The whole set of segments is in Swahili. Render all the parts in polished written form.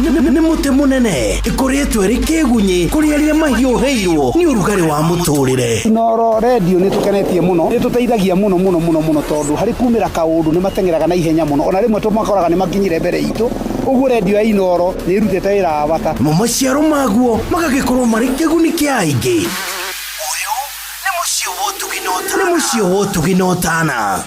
nĩ mũtĩ mũnene kũrĩ tweri kĩgunyi kũrĩ arĩa mahiũhĩirwo nĩ ũrugarĩ wa mũtũrĩre. Inooro radio nĩ tũkenetie mũno, nĩ tũteithagia mũno tondũ harĩ kumĩra kaũndũ nĩ matengeraga na ihenya mũno, ona rĩmwe tũmakoraga nĩ makinyire mbere itũ. Ũguo radio ya Inooro nĩ ĩrutĩte wĩra wa bata. Maciaro maguo magagĩkorwo marĩ kĩguni kĩa aingĩ. Ũyũ nĩ mũciĩ wa Ũtugi na Ũtana.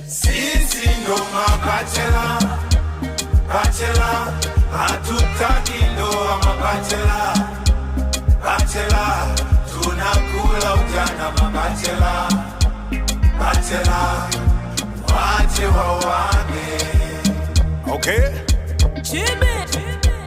Sisi ndo bachelor, hatutaki ndoa mabachela, tunakula ujana mabachela, wache wawane. Okay?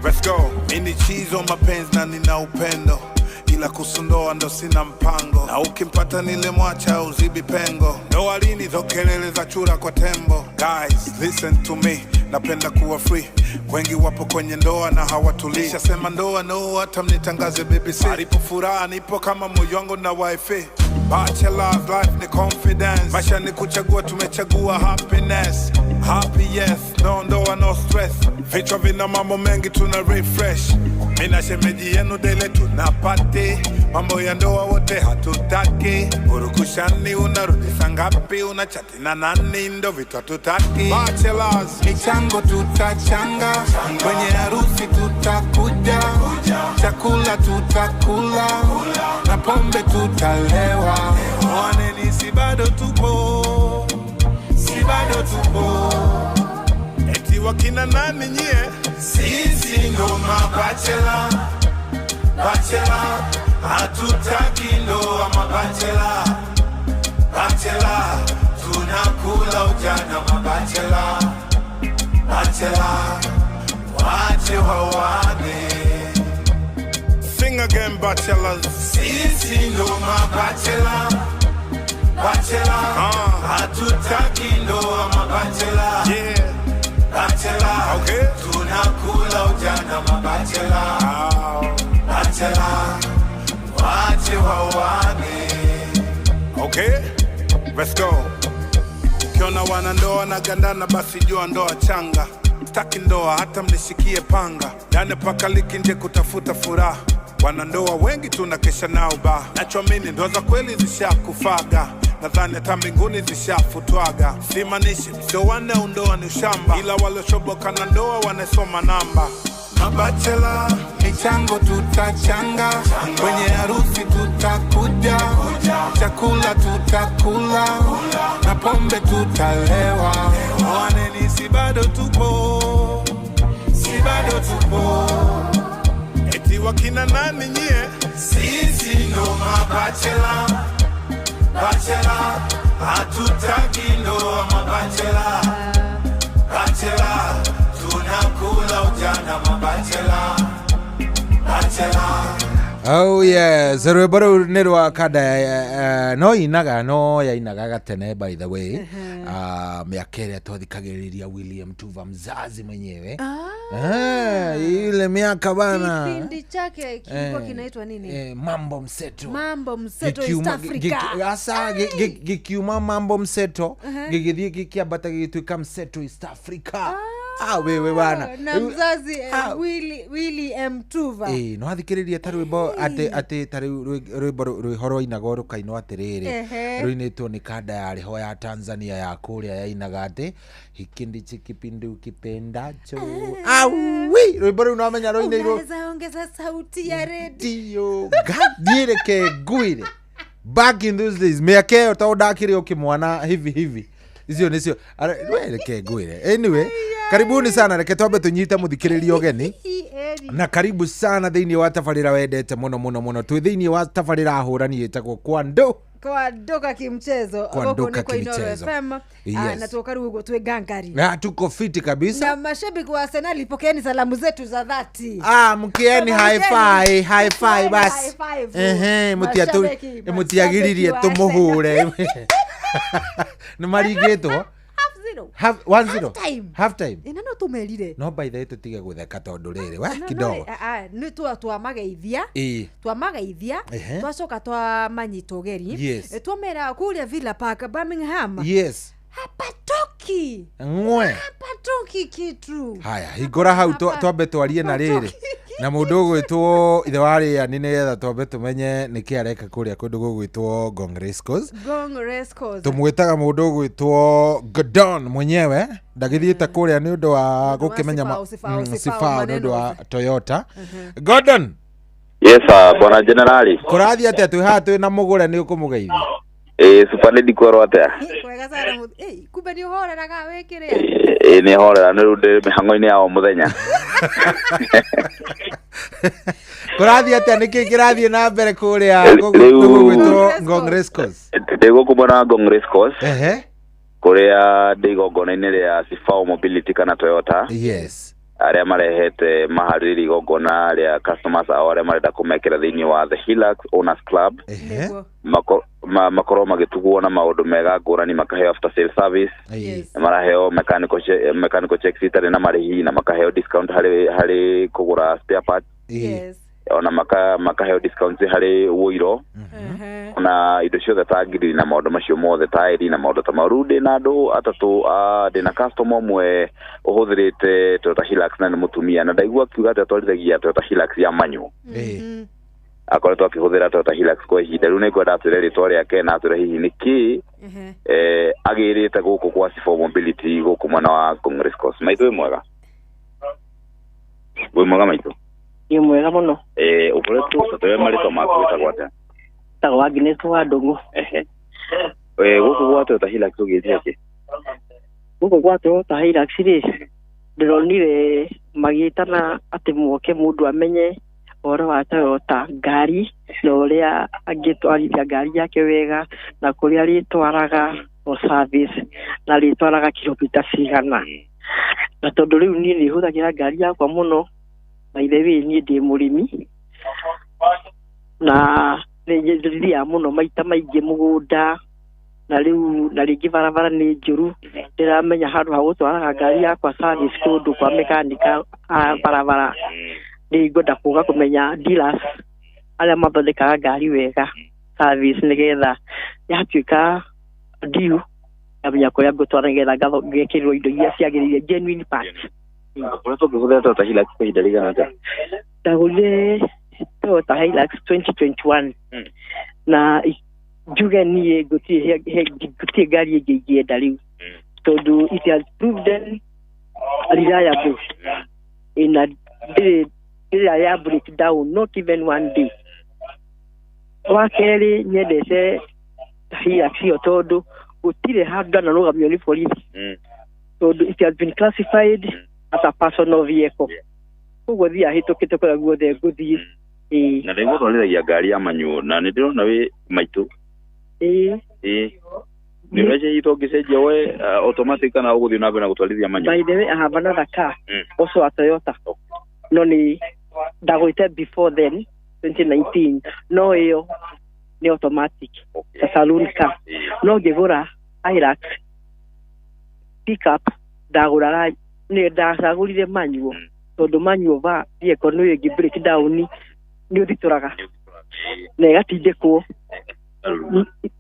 Let's go. Mini cheese on mapenzi na nina upendo, ila kusundoa ndo sina mpango, na ukimpata nile mwacha uzibi pengo. Ndoa lini zo kelele za chura kwa tembo. Guys, listen to me, napenda kuwa free. Wengi wapo kwenye ndoa na hawatulii. Shasema ndoa no, hata mnitangaze BBC. Alipo furaha nipo kama moyo wangu na wifi. Bachelor's life ni confidence, maisha ni kuchagua, tumechagua happiness. Happy yes, no ndoa no stress. Vichwa vina mambo mengi tuna refresh. Mina shemeji yenu dele tunapati, mambo ya ndoa wote hatutaki. Urukushani unarudisha ngapi, unachati na nani, ndo vitu hatutaki. Bachelors, michango tutachanga, kwenye harusi tutakuja, chakula tutakula, na pombe tutalewa. Mwaneni si bado tupo, eti wakina nani nyie? Sisi ndo mabachela, hatutaki ndoa mabachela, tunakula ujana mabachela, wache wawane. Sing again, bachelors. Sisi ndo mabachela, hatutaki ndoa mabachela, Yeah. Okay. tunakula ujana mabachela, wache wawane. Okay, let's go. Ukiona wanandoa na gandana basi jua ndoa changa. Sitaki ndoa hata mnishikie panga, yani paka liki nje kutafuta furaha. Wanandoa wengi tunakesha nao ba, nachoamini ndoa za kweli zishakufaga, nadhani hata mbinguni zishafutwaga. Simanishi sio wane undoa ni ushamba, ila waliochoboka na ndoa wanasoma namba. Mabachela, michango tutachanga, kwenye harusi tutakuja, chakula tutakula, na pombe tutalewa. Mwaneni si bado tupo, Eti wakina nani nyie? Sisi ndo mabachela, hatutaki ndoa mabachela, tunakula ujana mabachela. Oh yes, rwĩmbo nĩ rwa Kada no yainaga gatene by the way. Miaka ile twathikagĩrĩria William Tuva mzazi mwenyewe. Ile miaka bana. Kipindi chake kilikuwa kinaitwa nini? Mambo Mseto. Mambo Mseto East Africa. Asa gikiuma Mambo Mseto, gigithie gikiambata gigituika Mseto East Africa. Wewe bana. Na mzazi Willy M Tuva. No athikĩrĩria ta rwĩmbo ati ta rwĩmbo rwĩhoro inaga rukaino atiriri. Rwĩinĩtwo nĩ Kada yarĩho ya Tanzania ya kũrĩa yainaga ati hiki ndicho kipindi ukipendacho. Rwĩmbo rũu no menya rwĩinĩirwo. Unaweza ongeza sauti ya redio. Gadireke guire. Back in those days miaka ĩyo ta ũndakĩrĩ ũkĩmwana hivi. Icio nĩcio reke guire. Anyway, karibuni sana, reke twambe tunyite muthikĩrĩria ũgeni. Na karibu sana thĩinĩ wa tabarĩra wendete mũno. Twĩ thĩinĩ wa tabarĩra hũrani ĩtagwo kwa ndũ. kwa doka kimchezo kwa Inooro FM. Yes. Na tukaru ugo tuwe gangari. Tuko fiti kabisa. Na mashabiki wa Arsenal pokeeni salamu zetu za dhati. Mkieni high five basi. Mutiagiririe tumuhure. Nimarigeto. 1-0. Half time. Ina no tumerire. No by the way tutige gutheka tondu riri we kidogo. Ni twamageithia. Twamageithia. Twacoka twamanyitogeri. Twamera kuria Villa Park Birmingham. Yes. Hapatoki. Hapatoki kitu. Haya, hingora hau twambe twarie na riri. Na mundu gwitwo ithe wari ani nigetha twambe tumenye niki areka kuria kundu gwitwo Gong Racecourse. Tumwitaga mundu gwitwo Gordon mwenyewe ndagithiite kuria ni undu wa gukimenya sifao ni undu wa Toyota. Gordon. Yes sir, bwana generali. Kurathi atia twi haha twi na mugure ni ukumugeithia. Super lady kwero atia. Kwega sana kumbe ni horeraga wekiria. Ni horera ni runde mihango-ini ya o muthenya. Kurathi atia niki kirathie na mbere kuria gwitwo Gong Racecourse. Ndigukumona Gong Racecourse. Kuria ndigongona-ini ria Sifao Mobility kana Toyota. Yes. Aria marehete mahariri gongona ria customers aria marenda kumekera thiini wa the Hilux Owners Club. Makoro magituguo na maundu mega ngurani makaheo after sale service. Maraheo mechanical check citari na marihi na makaheo discount hari kugura spare parts. Ona makaheo discount hari woiro. Na indo ciothe ta ngiri na maundu macio mothe tairi na maundu ta marude na andu atatu ndina customer mwe uhuthirite Toyota Hilux na mutumia na ndaigua kiuga ati atwarithagia Toyota Hilux ya manyu. Akoretwo akihuthira Toyota Hilux kwa ihinda riu ni kwenda atire ritwa riake na atire hihi niki agirite guku kwa Sifao Mobility guku mwana wa Gong Racecourse. Maitho wi mwega maitho ni mwega muno. Ukoretwo tatoe marito makuita gwate tago Agnes wa Ndungu. Guku gwa Toyota Hilux ugithia ki guku gwa Toyota Hilux ri ndironire magitana ati muoke mundu amenye oro wa Toyota ngari na uria angitwarithia ngari yake wega na kuria ritwaraga o service na ritwaraga kilomita cigana. Na tondu riu ni huthagira ngari yakwa muno by the way ni ndi murimi na nĩnjĩrĩria mũno maita maingĩ mũgũnda na rĩu na rĩngĩ barabara nĩ njũru ndĩramenya handũ ha gũtwaraga ngari yakwa service kũndũ kwa mekanika barabara nĩngwenda kũga kũmenya dealers arĩa mathondekaga ngari wega service nĩgetha yatuĩka deal yamenya kũrĩa ngũtwara nĩgetha ngekĩrĩrwo indo iria ciagĩrĩire genuine parts. Ũkoretwo ũkĩhũthĩra Toyota Hilux kwa ihinda rĩigana atĩa? Ndagũrire Toyota Hilux 2021 na njuge niĩ gũtirĩ ngari ĩngĩ ingĩenda rĩu tondu it has proven reliable na ndĩrĩ ya break down not even one day. Wa kerĩ nyendete Hilux ĩyo tondu gũtirĩ handũ ndanarũgamio nĩ borithi tondu it has been classified as a personal vehicle. Koguo thia hĩtũkĩte kũrĩa guothe ngũthiĩ. Na ndĩgwo twarithagia ngari ya manyu na nĩ ndĩrona wĩ maitũ. Nĩ ũrece hitũ ngĩcenjia we automatic kana ũgũthiĩ na mbere na gũtwarithia manyu? By the way, I have another car also a Toyota. No nĩ ndagũrĩte before then 2019 no ĩyo nĩ automatic a saloon car. No ngĩgũra Hilux pickup ndagũraga ndagũrire manual tondu manual va vehicle no ĩngĩ break down nĩ ũthitũraga na ĩgatindĩkwo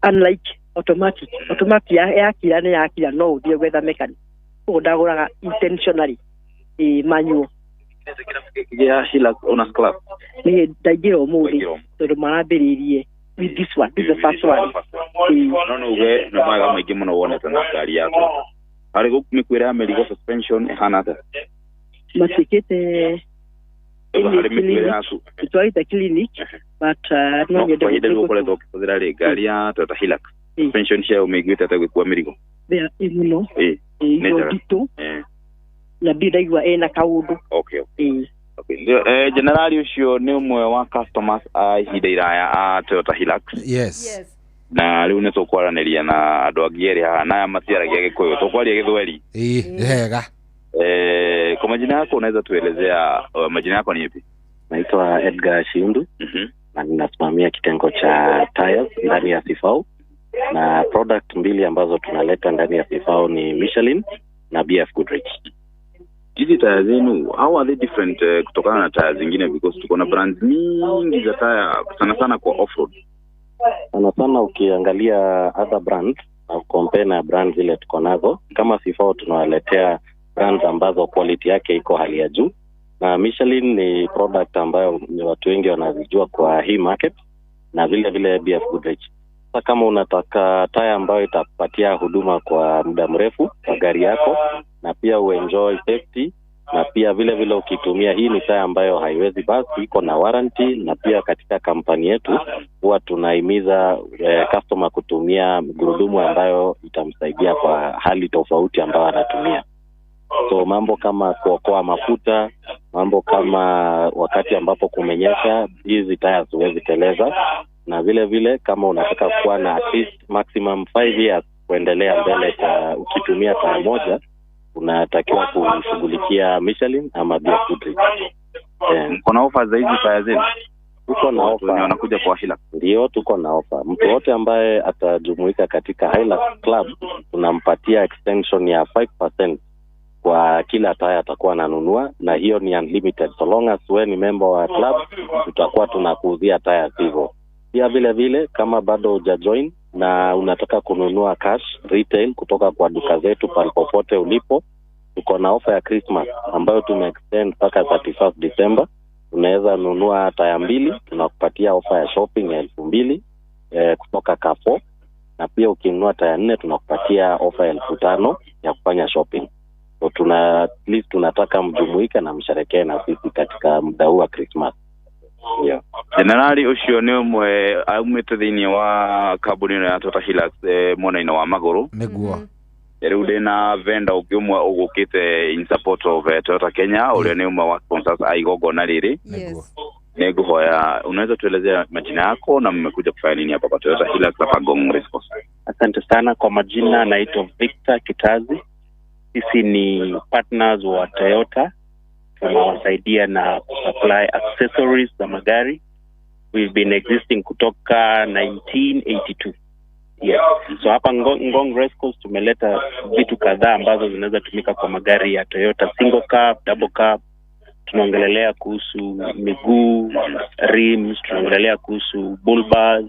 unlike automatic yakira nĩ yakira no ũthiĩ gwetha mechanic. Koguo ndagũraga intentionally manual. Ya Hilux Owners Club nĩ ndaingĩra ũmũthĩ tondu marambĩrĩirie with this one, this is the first one. No nĩ mwega maingĩ mũno wonete na ngari yaku. Harĩ mĩkwĩre ya mĩrigo suspension ĩhana atĩa? Matuĩkĩte twarĩte clinic but no nyende gũkoretwo ũkĩhũthĩra rĩ ngari ya Toyota Hilux suspension ciayo mĩiguĩte atĩa gũkua mĩrigo? Mũno nditũ na ndirĩ ndaigua ĩna kaũndũ. Generali ucio ni umwe wa customers a ihinda iraya a Toyota Hilux. Yes. na riu ne tukwaraniria na andu angieri haha na matiaragia Gikuyu tukwaria Githweri hega kwa majina yako unaweza tuelezea majina yako ni yapi? Naitwa Edgar Shindu na ninasimamia kitengo cha tires ndani ya Sifau, na product mbili ambazo tunaleta ndani ya Sifau ni Michelin na BF Goodrich. Hizi tires zenu how are they different kutokana na tires zingine, because tuko na brands mingi za tire sana kwa off-road? Sana ukiangalia other brands au compare na brands zile tuko nazo, kama Sifau tunawaletea brands ambazo quality yake iko hali ya juu, na Michelin ni product ambayo watu wengi wanazijua kwa hii market, na vile BF Goodrich. Sasa kama unataka tire ambayo itakupatia huduma kwa muda mrefu kwa gari yako na pia uenjoy safety, na pia vile ukitumia, hii ni tire ambayo haiwezi basi, iko na warranty, na pia katika kampani yetu huwa tunahimiza customer kutumia gurudumu ambayo itamsaidia kwa hali tofauti ambayo anatumia. So mambo kama kuokoa mafuta, mambo kama wakati ambapo kumenyesha, hizi tires huwezi teleza, na vile kama unataka kuwa na at least maximum 5 years kuendelea mbele kwa ukitumia tire moja, unatakiwa kushughulikia Michelin ama BF Goodrich. Kuna offer za hizi tires zenu? Tuko na offer. Wanakuja kwa Hilux? Ndio, tuko na offer. Mtu wote ambaye atajumuika katika Hilux Club tunampatia extension ya 5% kwa kila tire atakuwa ananunua, na hiyo ni unlimited. So long as wewe ni member wa club, tutakuwa tunakuuzia tires hivyo. Pia vile kama bado hujajoin na unataka kununua cash retail kutoka kwa duka zetu popote ulipo, tuko na offer ya Christmas ambayo tumeextend mpaka 31st December. Unaweza nunua tire 2, tunakupatia offer ya shopping ya 2,000 kutoka Carrefour, na pia ukinunua tire 4 tunakupatia offer ya 5,000 ya kufanya shopping. So at least tunataka mjumuike na msherekee na sisi katika muda huu wa Christmas. Yeah. Generali ucio ni umwe aumite thiini wa kambuni ya Toyota Hilux mwena-ini wa maguru niguo riu ndina venda ukimwe ugukite in support of Toyota Kenya uria ni umwe wa sponsors aigogona riri. Niguhoya unaweza tuelezea majina yako na mmekuja kufanya nini hapa kwa Toyota Hilux hapa Ngong Race Course? Asante sana. Kwa majina naitwa Victor Kitazi. Sisi ni partners wa Toyota, tunawasaidia na supply accessories za magari. We've been existing kutoka 1982. Yes. So hapa Ngong Race Course tumeleta vitu kadhaa ambazo zinaweza tumika kwa magari ya Toyota single cab, double cab. Tunaongelelea kuhusu miguu, rims, tunaongelelea kuhusu bull bars,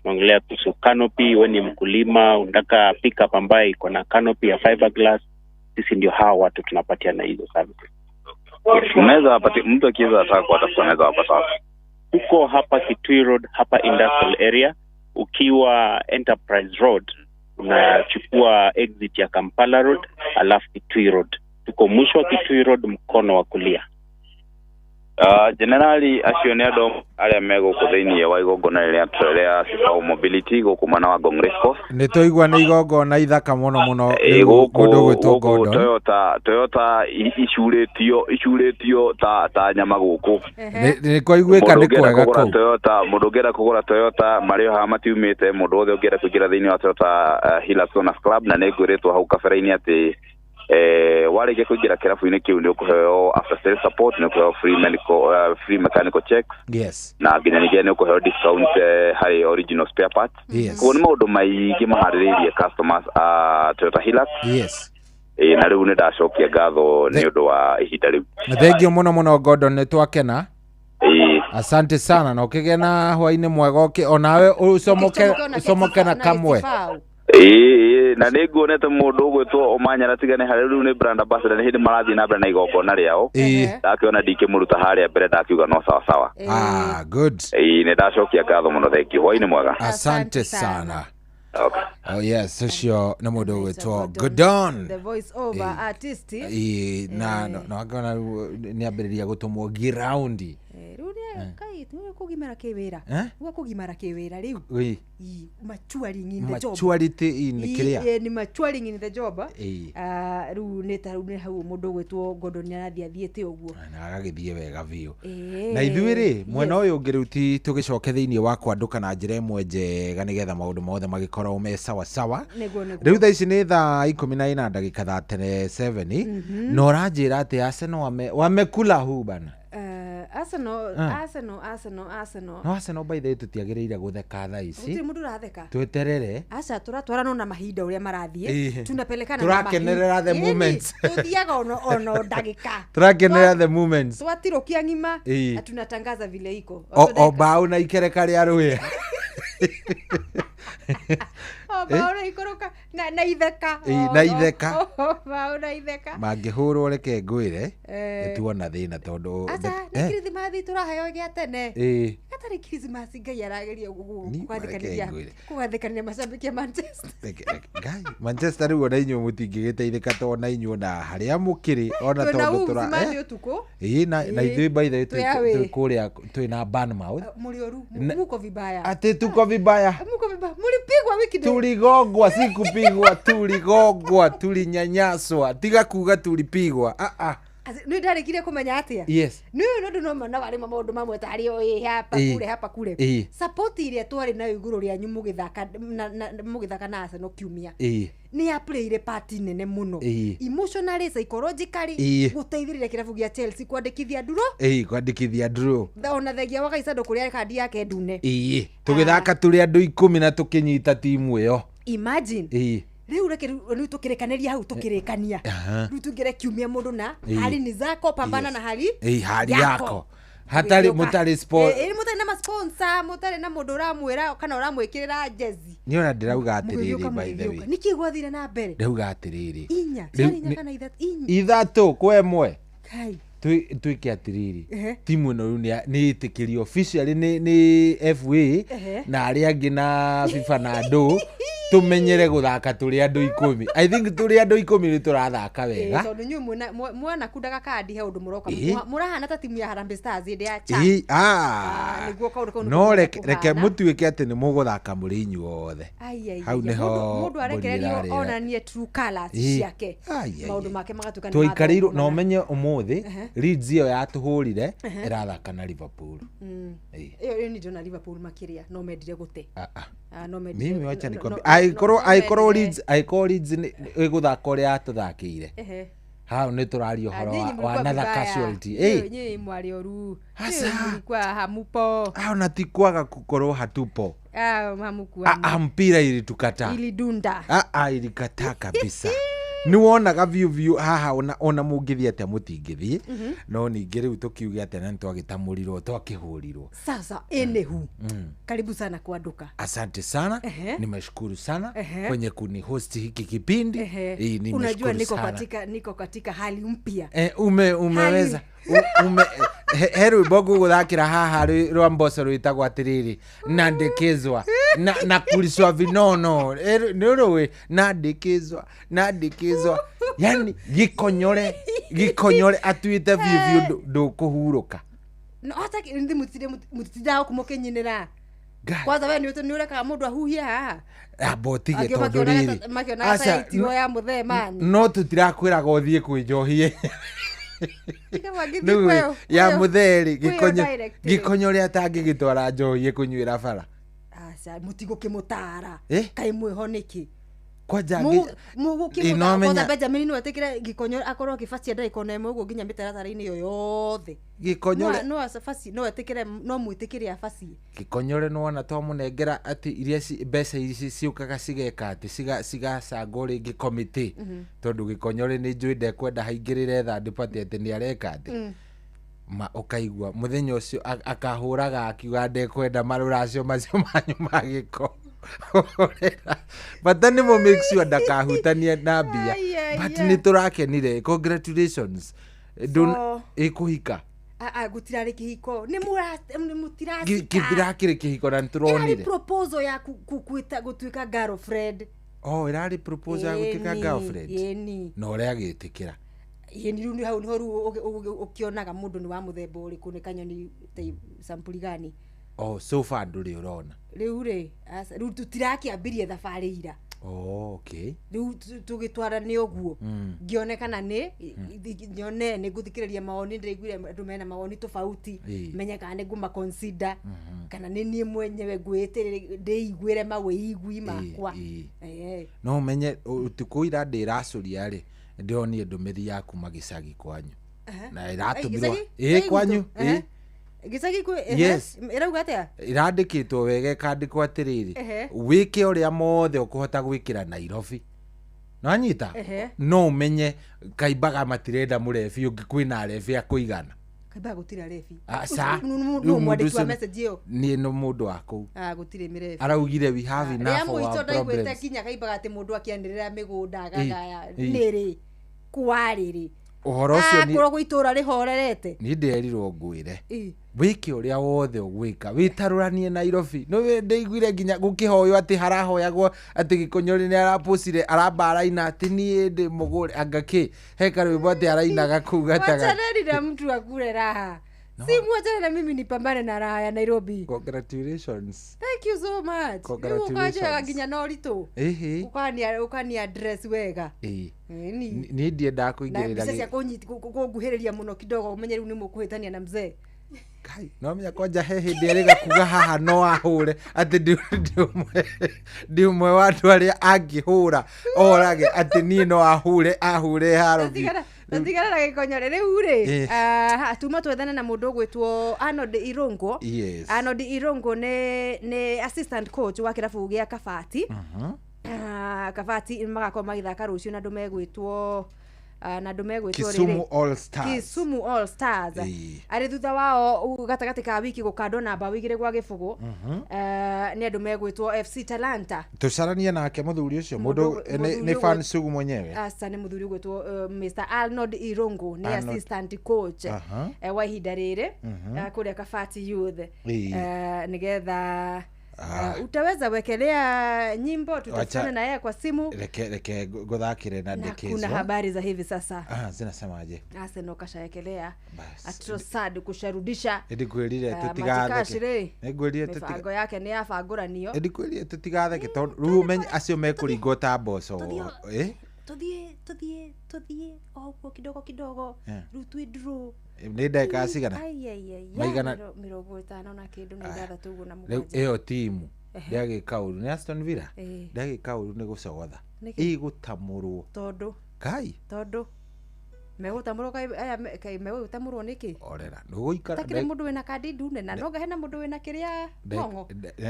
tunaongelea kuhusu canopy. Wewe ni mkulima unataka pickup ambayo iko na canopy ya fiberglass, sisi ndio hao watu tunapatia na hizo services. Unaweza mtu akiweza ataka kuwatafuta anaweza wapata? Tuko hapa Kitui Road, hapa industrial area. Ukiwa Enterprise Road unachukua exit ya Kampala Road alafu Kitui Road. Tuko mwisho wa Kitui Road mkono wa kulia. Generally acione ado aria mego kuthiini wa igongona ria Toyota Sifau Mobility gukumana wa Ngong Race Course. Ni toigwa ni igongona ithaka muno gundu gwitwo Toyota icuretio ta nyama guku. Ni koiguika ni kwega ku Toyota mundu ngera kugura Toyota mario ha matiumite mundu othe ngera kugira thiini wa Toyota Hilux Owners Club, na niguritwo hau kabere-ini ati warige kuingira kirabu-ini kiu ni ukuheo after sales support, ni ukuheo free mechanical checks. Yes. Na nginya nige ni ukuheo discount hari original spare parts. Yes. Kwa ni maundu maingi mahariririe customers Toyota Hilux. Yes. Na riu ni ndacokia ngatho ni undu wa ihinda riu. Thank you muno Gordon, ni twakena. Asante sana, na ukigena hwaini mwega onawe usomoke na kamwe. Na niguonete mundu gwitwo Omanyala tigane hari riu ni brand ambassador ni hindi marathi na mbere na igongona riao. Ndakiona ndikimuruta haria mbere ndakiuga no sawa. Good. Ni ndacokia ngatho muno, thank you. Hwaini mwega. Asante sana. Okay. Oh yes, so na mundu gwitwo Gordon, the voice over artist. Na ngona ni ambiriria gutumwo giraundi. kai kugimara kiwira gwa kugimara kiwira riu maturing in the job maturity in kiria ni maturing in the job riu ni hau mundu gwitwo Gordon arathiathiete uguo na agagithie wega biu na ithuiri mwena uyu ngiruti tugicoke thiini wa kwanduka na njira imwe njega nigetha maundu mothe magikorwo me sawa sawa riu thaa ici ni thaa 14 ndagika 37 no ranjira ati Arsenal wamekula hu bana Arsenal no Arsenal by the way tutiagiriire gutheka thaa ici gutiri mundu ratheka tweterere acha turatwarana na mahinda uria marathie tunapelekana na turakenerera the moments tuthiaga ono ndagika turakenerera the moments twatirokia ngima tunatangaza vile iko o bau na ikereka ria ruya baura ikoroka na itheka na itheka baura itheka mangihurwo reke ngwire tuona thina tondu ata ni Christmas turaheo gia tene atari Christmas ngai arageria kugathikania mashabiki ya Manchester Manchester riu ona inyu mutingigiteithika to ona inyu na haria mukiri ona tondu tura na ithui by the way kuria twina Bournemouth murioru muko vibaya ati tuko vibaya mulipigwa wiki tuligogwa sikupigwa tuligogwa tulinyanyaswa tiga kuga tulipigwa ni ndarikire kumenya atia yes no no mana bari maundu mamwe tari o hapa kule support iria twari na iguru ria nyu mugithaka na Arsenal kiumia ni ya play party nene muno emotionally psychologically guteithirire kirabu gia Chelsea kwandikithia nduro kwandikithia nduro ona thegia wakaicando kuria kadi yake ndune tugithaka turi andu 10 na tukinyita timu iyo imagine riu riu tukirekaniria hau tukirekania riu tungire kiumia mundu na hali ni zako pambana na hali yako hatari mutari sport mutari na sponsor mutari na mundu uramwira kana uramwikirira jezi ni ona ndirauga atiriri by the way niki gwathire na mbere ndirauga atiriri inya kana ithatu kwemwe kai tuike atiriri timu ino riu ni itikirio officially ni FA na aria angi na FIFA na ndo tumenyere guthaka turi andu 10 I think turi andu 10 ni turathaka wega tondu nyu mwana kundaga kadi he undu muroka murahana ta timu ya Harambee Stars inde ya cha niguo kaundu no reke mutuike ati ni muguthaka muri inyuothe hau niho mundu arekererio onanie true colors ciake maundu make magatukana tuikarirwo no menye umuthi Leeds iyo yatuhurire irathaka na Liverpool iyo ni jona Liverpool makiria no medire gute no medire mimi wacha nikwambie aikoro Leeds iguthaka uria atuthakire hao ni turario horo wa another casualty nyi mwari oru mlikuwa hamupo na tikwaga kukorwo hatupo hamukua mpira ilitukata ilidunda ilikata kabisa ni wonaga view haha ona mungithia ate mutingithie no ningi riu tukiuge ate na twagitamurirwo twakihurirwo sasa enehu karibu sana kwanduka asante sana nimeshukuru sana kwenye kuni host hiki kipindi unajua niko katika hali mpya umeweza heru bogu guthakira haha rwa mboco rwitagwo atiriri nandikizwa na kuliswa vinono nirowe nandikizwa yani gikonyore atuite vivyo ndukuhuruka no hata ndi mutida kumukenyinira kwanza wewe ni ureka mundu ahuhia haha botige tondu riri asa ya muthemani no tutirakwiraga uthie kwenjohie ya mutheri gikonyore atangigitwara njohie kunywira bara asa mutigo kimutara kai mweho niki kwanja mugukimutara Benjamin no atekira gikonyore akorwo kifacia ndai kona imwe uguo nginya mitaratara-ini yo yothe gikonyore no asafasi no atekire no mwitikire afasi gikonyore no ona to munengera ati iria mbeca ici ciukaga cigeka ati cigacangwo ringi committee tondu gikonyore ni njuinde kwenda haingirire third party ati ni areka ati ukaigua muthenya ucio akahuraga akiuga ndekwenda maruracio macio manyu magiko but then mo make sure ndakahutania na mbia but ni turakenire congratulations don't ikuhika gutirari kihiko ni mutirasi kitirakire kihiko na turonire proposal ya kukwita gutuika girlfriend irari proposal ya gutuika girlfriend no ria gitikira Yeni runi hau niho ukionaga mundu ni wa muthemba uriku ni kanyoni sampuli gani? So far nduri urona. Riu ri tutirakiambirie thabari ira. Okay. Riu tugitwara ni oguo. Ngionekana ni nyone ni guthikiriria maoni ndiriguire andu mena maoni tofauti. Menye kana ni nguma consider kana ni nie mwenyewe ngwitirire ndeiguire mawigui makwa. No menye utukuira ndiracuria ri ndionie ndumiri yaku magicagi kwanyu. Na iratumirwo kwanyu Gicagi ku irauga atia irandikitwo wega kandikwo atiriri wike uria mothe ukuhota gwikira Nairobi no nyita no umenye kaimbaga matirenda murebi ungi kwina rebi akuigana kaimbaga gutira rebi sa no mwandiki wa message yo ni no mundu wako gutire mirebi araugire we have enough of our problems kinya kaimbaga ati mundu akiandirira migunda gagaya niri kwariri uhoro ucio ni kuro itura rihorerete ni nderirwo ngwire wiki uria wothe ugwika witaruranie Nairobi no ndeiguire nginya gukihoyo ati harahoyagwo ati Gikunyori ni arapocire arambaraina ati ni ndi mugure angaki heka rwimbo ati arainaga kugataga watanarira mtu akure raha si mwacha na mimi nipambane na raha ya Nairobi. Congratulations. Thank you so much. Congratulations. Ukaja nginya norito. Ukani address wega. Ni ndienda kuingirira. Na sasa kunguhiriria muno kidogo umenye riu ni mukuhitania na mzee. Kai no menya kwanja hehe ndirega kuga haha no ahure ati ndi umwe watu aria angihura orage ati ni no ahure harobi Ndigara na Gikunyori riu ri tuma twethana na mundu gwitwo Arnold Irungu. Arnold Irungu ni assistant coach wa kirabu gia Kabati. Kabati magakorwo magithaka rucio na ndumegwitwo na ndumegwitwo Kisumu All Stars ari thutha wao gatagati ka wiki gukandwo namba wigire gwa Gibugu ni andu megwitwo FC Talanta tucarania nake muthuri ucio mundu ni fan sugu mwenyewe asa ni muthuri gwitwo Mr Arnold Irungu ni assistant coach wa ihinda riri kuria Kabati Youth nigetha utaweza wekelea nyimbo tutafanya na yeye kwa simu reke guthakire na ndekezo. Kuna habari za hivi sasa zinasemaje? Arsenal kashaekelea Atrosad kusharudisha ndikwirire tutigathe ngwirire mifango yake ni yabanguranio ndikwirire tutigathe gitondu ru menye acio mekuringo ta mboco tuthie oguo kidogo ru twidru ni ndeka cigana maigana 50 na kindu na 6 uguo na 7 iyo timu ndagika uru ni Aston Villa ndagika uru ni gucogotha igutamurwo tondu megutamurwo kai megutamurwo niki orera nduguikara takire mundu wina kandi ndune na no gahena mundu wina kiria ngongo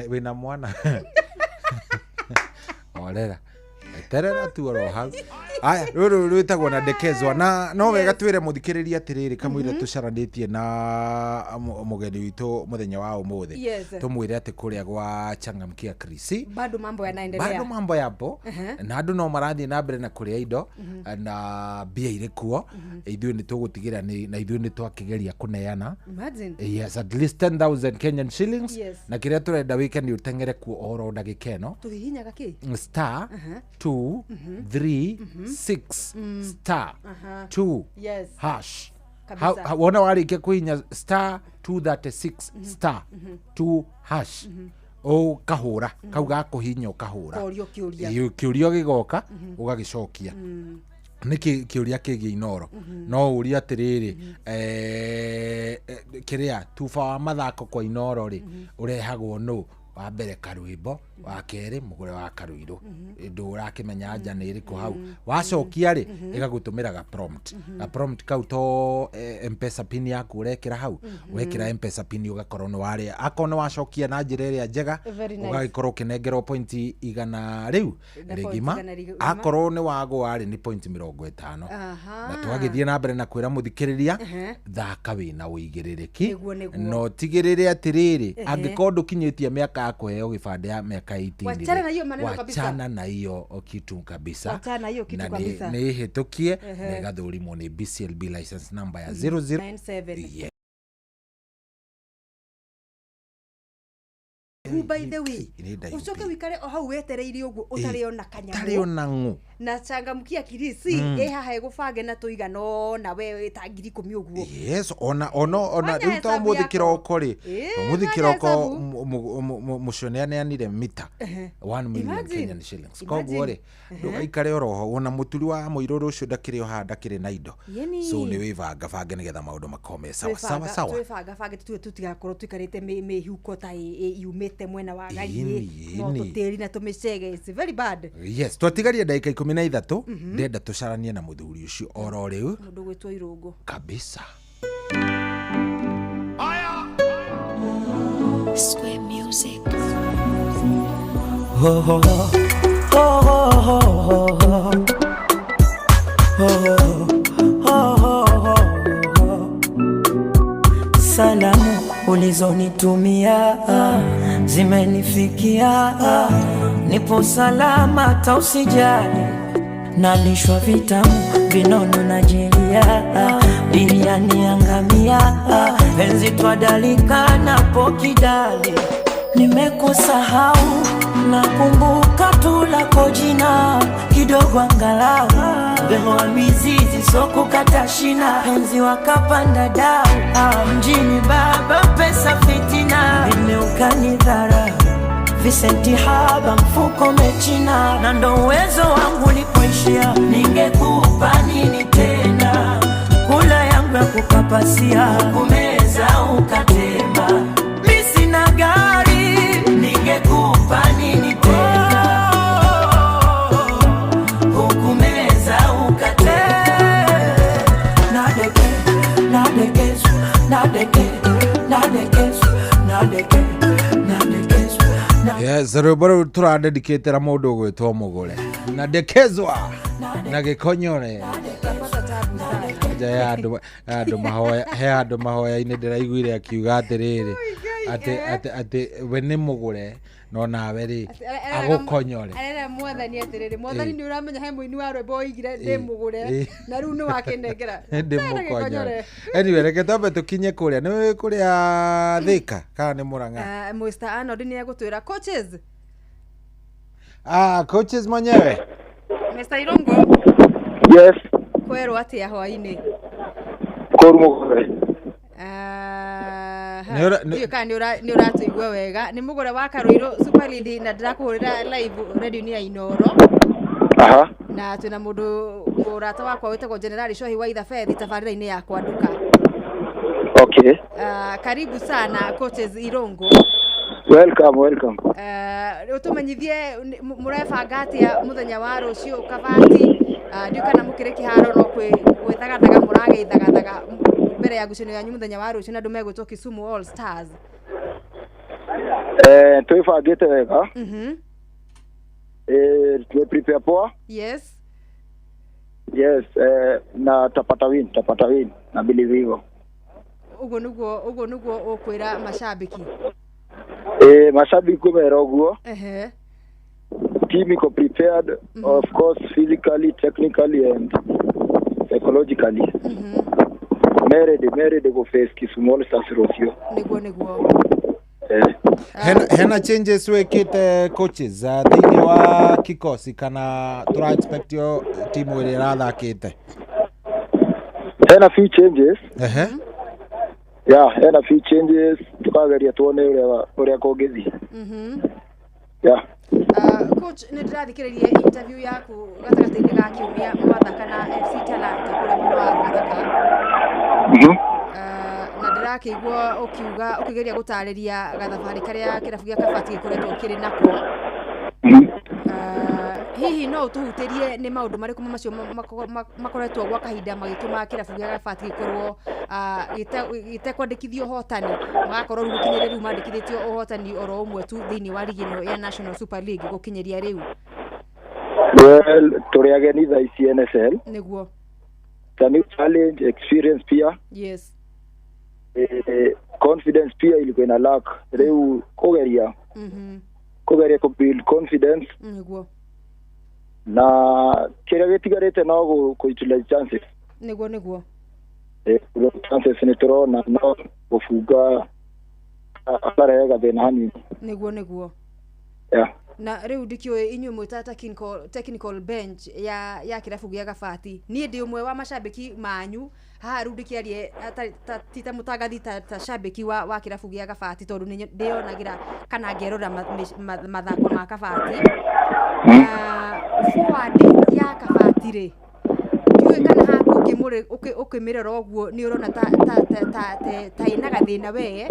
wina mwana orera terera tu oro hau aya ruru rwitagwo na ndekezwa na no wega twire muthikiriria atiriri kamwire tucaranitie na mugeni witu muthenya wa umuthi tumwire ati kuria gwa Changamkia Chris bado mambo yanaendelea na andu no marathie na mbere na kuria indo na bia ire kuo ithuĩ ni tugutigira na ithuĩ ni twakigeria kuneana yes at least 10,000 Kenyan shillings na kiria turenda weekend utengere ku oro ndagikeno tuhihinyaga ki star 2 3 6 star 2 hash wona warikia kuhinya star 236 star 2 hash o kahura kau gakuhinya ukahura kiurio gigoka ugagicokia niki kiuria kigi inoro no uria atiriri kiria tufa wa mathako kwa inoro ri urehagwo no wa mbere karwimbo wa keri mugure wa karuiro ndu urakimenya nja ni iriku hau wacokia ri igagutumiraga prompt kau to M-Pesa pin yaku urekira hau wekira M-Pesa pin ugakorwo no wari akono wacokia na njira iria njega ugagikorwo kinengerwo point igana riu rigima akorwo ni wago wari ni point 50 na twagithie na mbere na kwira muthikiriria thaka wina uigiririki no tigirire atiriri angikondu kinyitie miaka yakuheo gibande ya miaka 18 wachana na hiyo kitu kabisa na ni hitukie na gathurimo ni BCLB license number ya 0097 ngu by the way ucoke wikare o hau wetereire uguo utari ona kanyamu tari ona ngu na changamkia kirisi haha egubange na tuigano na we ta 10,000 uguo yes ona ruta muthi kiroko ri muthi kiroko mushone anire mita 1 million Kenyan shillings koguo ri ndugaikare oroho ona muturi wa muiruru ucio ndakire oha ndakire na indo so ni wivanga bange nigetha maundu makome sawa twibanga bange tutigakorwo twikarite mihuko ta yumite mwena wa gari no tutiri na tumicege it's very bad yes twatigaria ndagika 13 ndenda tucaranie na muthuri ucio oro riu mundu gwitwo Irungu kabisa Square music. Salamu ulizonitumia zimenifikia, nipo salama tausijali, nalishwa vitamu vinono na jelia, biriani angamia, penzi twadalika na pokidali, nimekusahau nakumbuka tu lako jina kidogo angalau, beho wa mizizi soko kata shina, penzi wakapanda dau, mjini baba pesa fitina, nimeukanidhara Vicenti haba mfuko mechina, na ndo uwezo wangu lipoishia, ningekupa nini tena, kula yangu ya kukapasia, kumeza ukatema, misi na gari, ningekupa nini tena, hukumeza ukatema, nadeke yes rubaro tura dedicate ra mundu gwitwo mugure na dekezwa na gikonyore ja andu mahoya ine ndiraiguire akiuga atiriri ati we ni mugure no nawe ri agukonyore arera mwathani atiriri mwathani ni uramenya he muini wa rwembo igire ndi mugure na riu ni wakinengera ndi mukonyore anyway reke tambe tukinye kuria ni kuria Thika kana ni Murang'a Mr. Arnold ni agutwira coaches coaches mwenyewe Mr. Irungu yes kwero atia hwaini korumugure Ndiyo kandi ni uratuigwa wega ni mugure wa Karuiro Super League na ndirakuhurira live radio ni ya Inoro na tuna mundu urata wakwa witagwo General Shohi wa Ithafethi tabarira-ini yakwa nduka okay karibu sana coaches Irungu welcome utumenyithie murebanga atia muthenya wa rucio kabati ndio kana mukire kiharo no gwithagadaga murageithagadaga mbere ya gucino yanyu muthenya wa rucio na ndu megwitwo Kisumu All Stars twibangite wega twe prepare poa yes na tapata win na believe hivyo ugo nugo ukwira mashabiki mashabiki kubera oguo team iko prepared of course physically, technically and psychologically ready go face Kisumu All Stars Rosio niguo hena changes wekite coaches thiini wa kikosi kana tura expect yo team iri rathakite hena few changes hena few changes tukageria tuone uria kungithi coach ni ndirathikiririe interview yaku gatagati-ini ga kiumia mwathaka na FC Talanta kuria mwena wa Ruaraka na ndirakiigua ukiuga ukigeria gutariria gathabari karia kirabu gia Kabati gikoretwo kiri nako hihi no tuhutirie ni maundu mariku macio makoretwo gwa kahinda magituma kirabu gia Kabati gikorwo gitekwandikithio hotani magakorwo gukinyeria riu mandikithitio hotani oro umwe tu thiini wa ligi no ya National Super League gukinyeria riu turi ageni tha ICNSL niguo the new challenge experience pia yes confidence pia ilikuwa ina lack riu kugeria ku build confidence niguo na kira gitigarite no kuitula chances niguo chances ni turona no kufuga akarega thina hanini niguo na riu ndikio inyu mwita technical bench ya kirabu gia Gabati nie ndi umwe wa mashabiki manyu haha riu ndikiarie tita mutangathi ta shabiki wa kirabu gia Gabati tondu ndionagira kana ngerora mathako ma Gabati forward ya Gabati ri ndiwe kana haku ngimure ukimirera oguo ni urona ta inaga thina we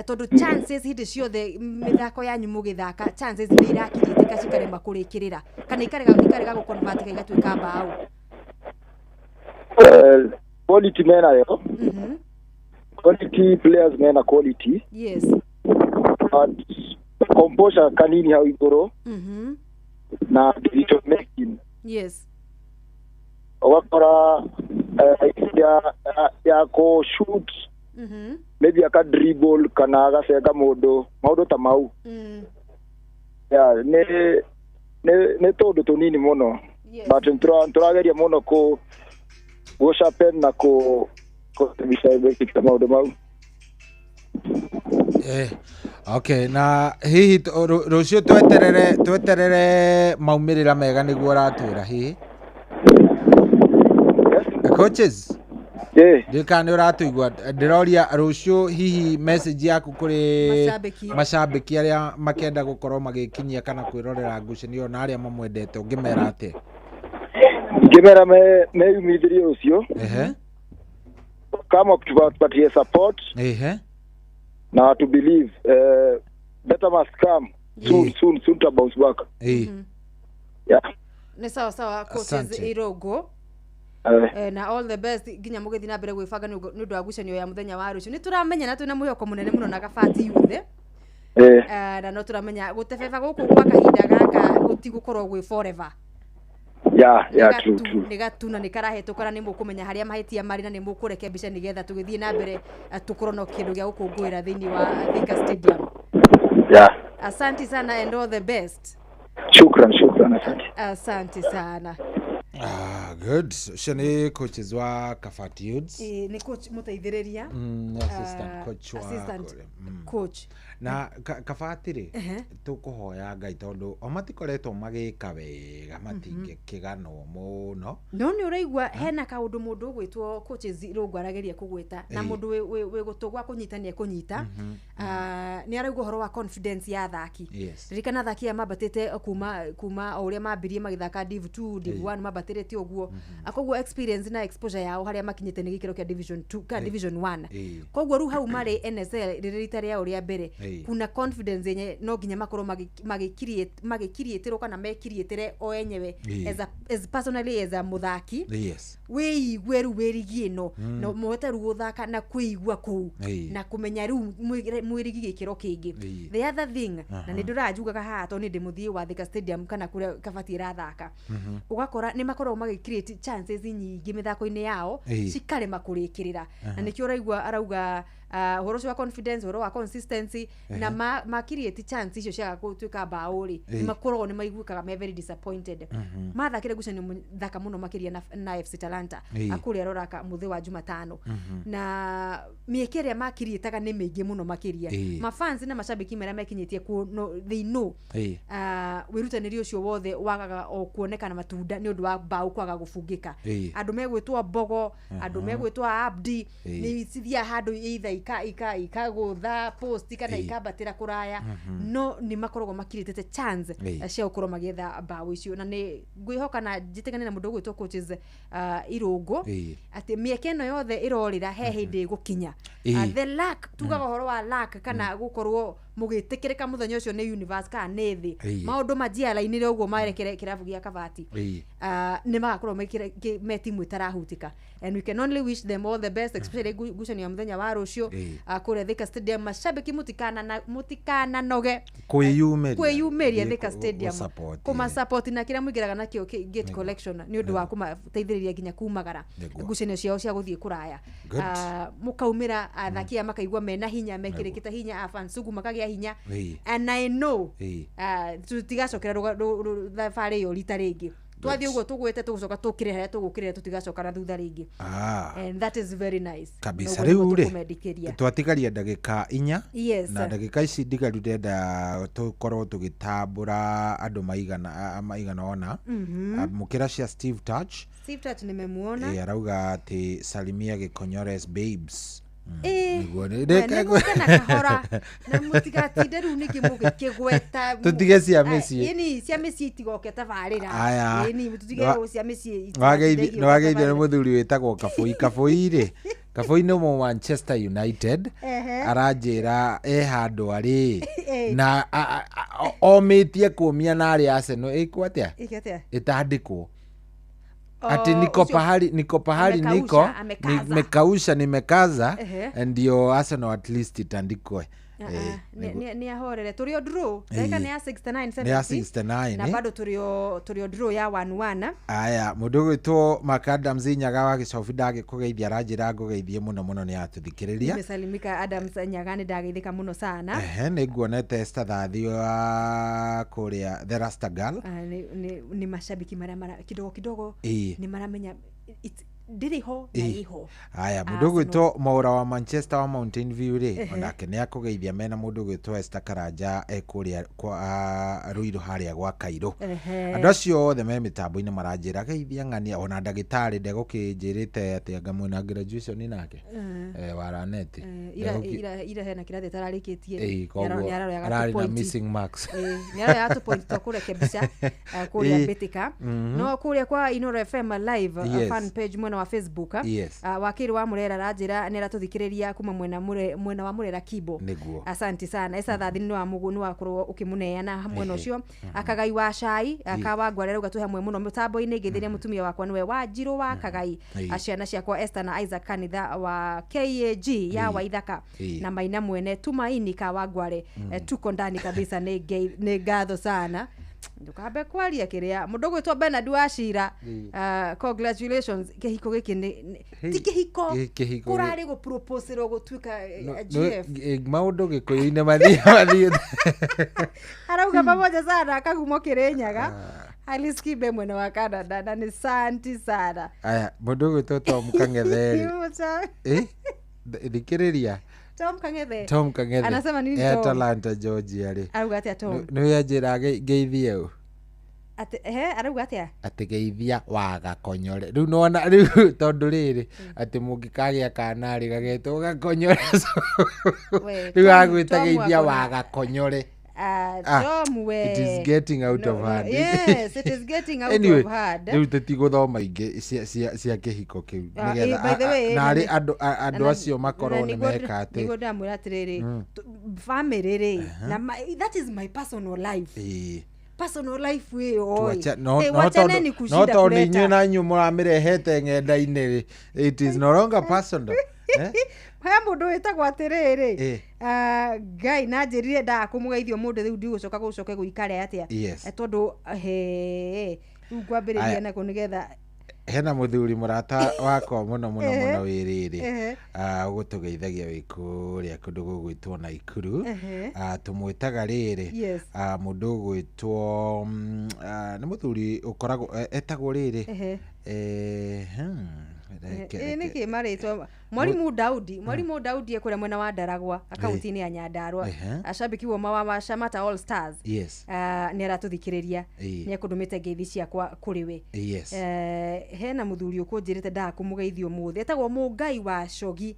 tondu chances hindi ciothe mithako yanyu mugithaka chances ni irakiritika cikarema kurikirira kana ikarega guconvert igatuika mbao quality mena yo quality players mena quality yes but composure kanini hau iguru na decision making yes wakora ya ko shoot maybe aka dribble kana agacenga mundu maundu ta mau ne tondu tunini muno but turageria muno ku sharpen na ku bisaibe maundu mau okay na hihi rucio tweterere maumirira mega niguo ratwira hihi coaches ndikani uratuigwa ndiroria rucio hihi message yaku kuri mashabiki aria makenda gukorwo magikinyia kana kwirorera ngucanio na aria mamwendete ungimera ate ngimera me umithiri ucio kama kutupatie support na to believe better must come soon to bounce back ni sawa coaches Irogo na all the best ginya mugethi na mbere gwibanga ni undu wa ngucanio ya muthenya wa rucio ni turamenya na twina muhoko munene muno na Gabati yuthe na no turamenya gutebeba guku kwa kahinda gaka gutigukorwo gwi forever true ni gatuna ni karahetukana ni mukumenya haria mahitia mari na ni mukureke mbica nigetha tugithie na mbere tukorwo no kindu gia gukungwira thiini wa Thika Stadium asante sana and all the best shukran asante sana good shani coaches wa Gabati Youths ni coach muteithiriria assistant coach na Gabati ri tukuhoya Ngai tondu omatikoretwo magika wega matinge kigano muno no ni uraigwa hena kaundu mundu gwitwo coaches rugwarageria kugwita na mundu we gutugwa kunyitania kunyita ni araigwa horo wa confidence ya thaki ririkana thaki ya mabatete kuma auria mambirie magithaka div 2 div 1 mabatirete oguo akogwo experience na exposure yao haria makinyite ni gikiro kia division 2 ka division 1 kogwo ru hau mari NSL ririta ria uria mbere kuna confidence yenye no ginya makorwo magikirietero kana mekirietire o enyewe as personally as a muthaki we igweru werigie no mote ru guthaka na kuigwa ku na kumenya ru mwirigi gikiro kingi the other thing na ni ndirajugaga haha to ni ndimuthie wa Thika Stadium kana kuria Gabati rathaka ugakora ni makorwo magicreate chances nyingi mithako-ini yao cikarema kurikirira na nikio raigwa arauga horo wa confidence horo wa consistency na makirieti chance icio cia gutuika bauri ni makorwo ni maigukaga me very disappointed mathakire gucanio thaka muno makiria na FC Talanta akuria roraka muthi wa Jumatano na miekeria makirietaga ni mingi muno makiria mafans na mashabiki mera mekinyitie ku they know wirutaniri ucio wothe wagaga o kuonekana matunda ni undu wa bau kwaga gufungika andu megwitwa Bogo andu megwitwa Abdi ni cithia handu either ikagutha post kana ikabatira kuraya no ni makorogwo makiritete chance cia ukorwo magietha bao icio na ni ngwihoka na jitigane na mundu gwitwo coaches Irogo ati miekeno yothe irorira he hindi gukinya the luck tugaga horo wa luck kana gukorwo mugitikirika muthenya ucio ni universe ka nethi maundu majiala inire uguo marekere kirabu gia Gabati ni magakorwo me timu itarahutika and we can only wish them all the best especially gucanio ya muthenya wa rucio kure Thika Stadium mashabiki mutikana noge kwiyumeria Thika Stadium kuma support na kira mwigiraga nakio gate collection ni undu wa kumateithiriria ginya kumagara gucanio ciao cia guthie kuraya mukaumira athakia makaigwa mena hinya mekirikita hinya afansugu makagia hinya and I know tutigacokera thabarĩ yo rita rĩngĩ twathi uguo tugwete tugucoka tukire haria tugukirira tutigacoka na thutha ringi. And that is very nice kabisa. Riu ri twatigaria ndagika 4 na ndagika ici ndigaru ndenda tukorwo tugitambura andu maigana ona mukira cia Steve Touch nimemuona arauga ati salimia Gikonyores babes na mutigatinde riu ningi mugikigweta tutige cia micii ini cia micii itigoke tabarira ini tutige cia micii nwageithia ni muthuri witagwo Kabui ri Kabui no mu Manchester United aranjira handu ari na omitie kumia na ari Arsenal ikwatia itandikwo ati niko pahali nimekausha nimekaza ndio Arsenal at least itandikwe. Ni ahorere turio draw dakika ni ya 69 na bado turio draw ya 1-1. Aya mudogo to Macadams Nyaga wa Gicobi ndagikugeithia ranjira ngugeithie muno ni atuthikiriria. Nimesalimika Adams Nyaga ni ndageithika muno sana. Ni nguonete Esther Thathi wa kuria The Rasta Girl. Ni mashabiki mara kidogo ni maramenya ndiriho na iho. Aya mundu gwitwo Maura wa Manchester wa Mountain View ri onake ni akugeithia mena mundu gwitwo Esther Karanja ekuria kwa Ruiru haria gwa Kairo. Andu acio othe me mitambo-ini maranjira geithia ng'ania ona ndagitari ndegukijirite ati anga mwena graduation nake waraneti ira hena kirathi tararikitie arari na missing marks ni ara ya point to kurekebisha kuria Betika no kuria kwa Inoro FM live fan page mwena wa Facebook wakiri wa Murera ranjira nera tuthikiriria kuma mwena wa Murera Kibo. Asante sana esa thathi ni wa mugunu wa kurwo ukimuneana mwena ucio akagai wa cai akawangwarera ugatuhe hamwe muno mutambo-ini ngithiria mutumia wakwa niwe Wanjiru wa Kagai aciana ciakwa Esther na Isaac Kanitha wa KAG ya Waithaka na Maina mwene Tumaini Kawangware tuko ndani kabisa ni ngatho sana ndukabe kwaria kiria mundu gwitwo Bernard Wachira congratulations kihiko giki ni tikihiko kurari go propose ro gutwika GF maundu gikuyu-ini mathie arauga pamoja sana akagumo Kirinyaga Aliskibe mwene wa Canada na ni santi sana. Aya mundu gwitwo Tom Kang'ethe thikiriria Tom Kang'ethe anasema nini Atlanta Georgia ri arauga atia Tom no yajira geithie u ati arauga atia ati geithia wa Gakonyore riu nona riu tondu riri ati mungikagia kana ri gagetwo Gakonyore riu agwita geithia wa Gakonyore. Tom we it is getting out of hand. Yes, it is getting out anyway, of hand. Riu tutigothoma ingi cia kihiko kiu nigetha na ari andu acio makorwo ni meka ati nigo ndamwira atiriri family ri na that is my personal life. Personal life we wachaneni kushinda kuleta no to na nyu muramrehete ng'enda-ini ri it is no longer personal. Haya mundu witagwo atiriri Ngai na njirire ndakumugeithio mundu riu ndigucoka gucoke guikare atia tondu riu ngwambiriria nako nigetha hena muthuri murata wakwa muno wiriri gutugeithagia wikuria kundu gugwitwo Naikuru tumwitaga riri mundu gwitwo ni muthuri ukoragwo etagwo riri niki maritwa Mwalimu Daudi ekure mwena wa Ndaragwa akaunti-ini ya Nyandarua ashabiki wa mawa Shamata All Stars ni aratuthikiriria ni ekundumite ngeithi ciakwa kuri we hena muthuri ukunjirite ndakumugeithio muthi etagwo Mungai wa Shogi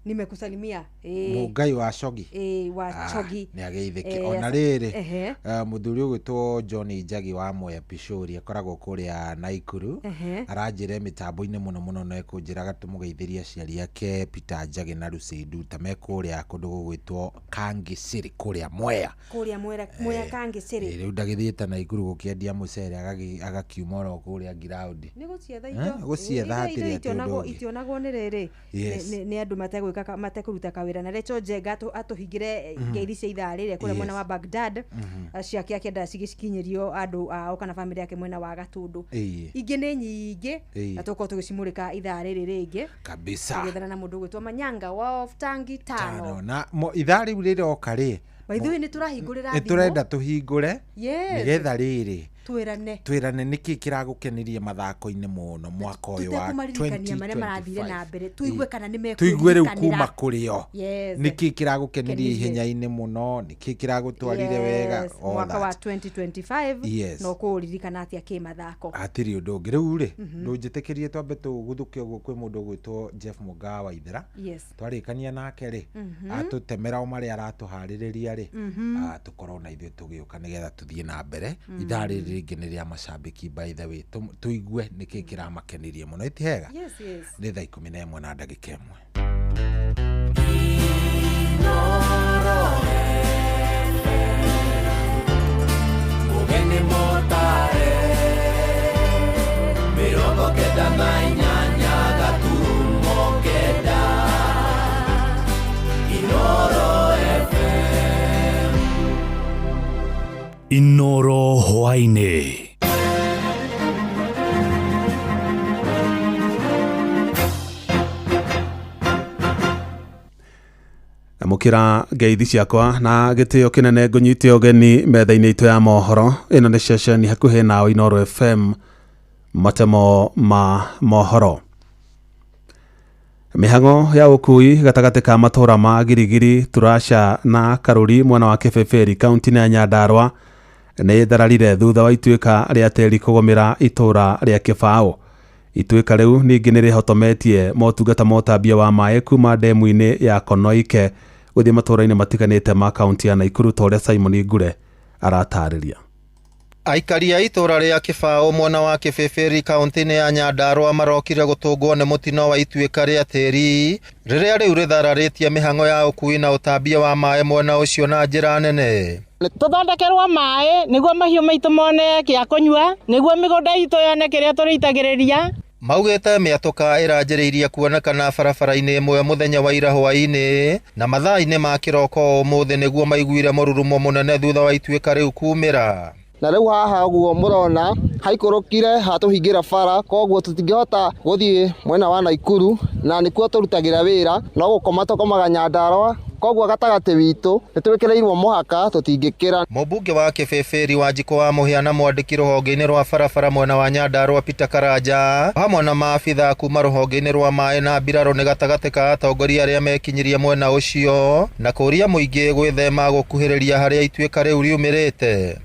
nimekusalimia Mungai wa Shogi wa Shogi ni ageithike ona riri muthuri ugwitwo John Njagi wa Moya Pishori akoragwo kuria Naikuru aranjire mitambo-ini muno no ekunjiraga tumugeithiria ciari ake Peter Njagi na Lucindu tamekuria kundu gugwitwo Kangisiri kuria Moya Kangisiri riu ndagithiite Naikuru gukiendia mucere agakiuma ro kuria ground gucietha hatiri itionagwo ni riri ni andu matekuruta kawira na Recho Njenga atuhingire ngeithi cia ithaa riri kuria mwena wa Baghdad ciake akenda cigicinyirio andu ao kana family yake mwena wa Gatundu ingi ni nyingi atuko tugicimurika ithaa riri ringi kabisa tugethana na mundu gwitwa Manyanga of Tangi Tano na ithaa riu riri oka ri by the way ni turahingurira ni turenda tuhingure nigetha riri twirane niki kiragukenirie mathako-ini muno mwaka uyu wa 2025 tuigue riu kuma kurio niki kiragukenirie ihenya-ini muno niki kiragutwarire wega mwaka wa 2025 no kuririkana atia ki mathako atiri undu ungi riu ri ndunjitikirie twambe tuguthuke uguo kwi mundu gwitwo Jeff Mugaa wa Ithera twarikania nake ri atutemera umari aratuhaririria ri tukorwo na ithuĩ tugiuka nigetha tuthie na mbere ithaa rĩrĩ ringi ni ria macambiki by the way tuigue niki kiramakenirie muno itihega ni thaa 11 na ndagika 1 Inoro hwaine mukira ngeithi ciakwa na gitio kinene ngunyite ogeni metha-ini itu ya mohoro ino ni ceceni hakuhi nao Inoro FM matemo ma mohoro. Mihango ya ukui gatagati ka matura ma Girigiri, Turasha na Karuri mwena wa Kebeberi kaunti ya Nyandarua ni thararire thutha wa ituika ria teri kugomira itura ria Kibao. Ituika riu ningi ni rihotometie motungata motambia wa maaĩ kuma ndemu-ini ya Konoike guthie matura-ini matiganite ma kaunti ya Naikuru toria Simon Ngure aratariria. Aikari a itura ria Kibao mwena wa Kebeberi kaunti-ini ya Nyandarua marokire gutungwo ni mutino wa ituika ria teri riria riu rithararitie mihango ya ukui na utambia wa maaĩ mwena ucio na njira nene. Tuthondekerwa maaĩ niguo mahiũ maitũ mone gĩa kũnyua niguo mĩgũnda itũ yone kĩrĩa tũrĩitagĩrĩria. Maugĩte mĩatũka ĩranjĩrĩirie kuonekana barabara-inĩ ĩmwe mũthenya wa ira hwaĩ-inĩ na mathaa-inĩ ma kĩroko ũmũthĩ nĩguo maiguire mũrurumo mũnene thutha wa ituĩka rĩu kumĩra. Na rĩu haha ũguo mũrona haikũrũkire hatũhingĩra bara koguo tũtingĩhota gũthiĩ mwena wa Naikuru na nĩkuo tũrutagĩra wĩra no gũkoma tũkomaga Nyandarua koguo gatagati witũ nĩtwĩkĩrĩirwo mũhaka tũtingĩkĩra. Mũmbunge wa Kebeberi Wanjikũ wa Mũhĩa na mwandĩki rũhonge-inĩ rwa barabara mwena wa Nyandarua Peter Karanja hamwe na maabitha kuma rũhonge-inĩ rwa maaĩ na mbirarũ nĩ gatagati ka atongoria arĩa mekinyirie mwena ũcio na kũria mũingĩ gwĩthema gũkuhĩrĩria harĩa ituĩka rĩu riumĩrĩte.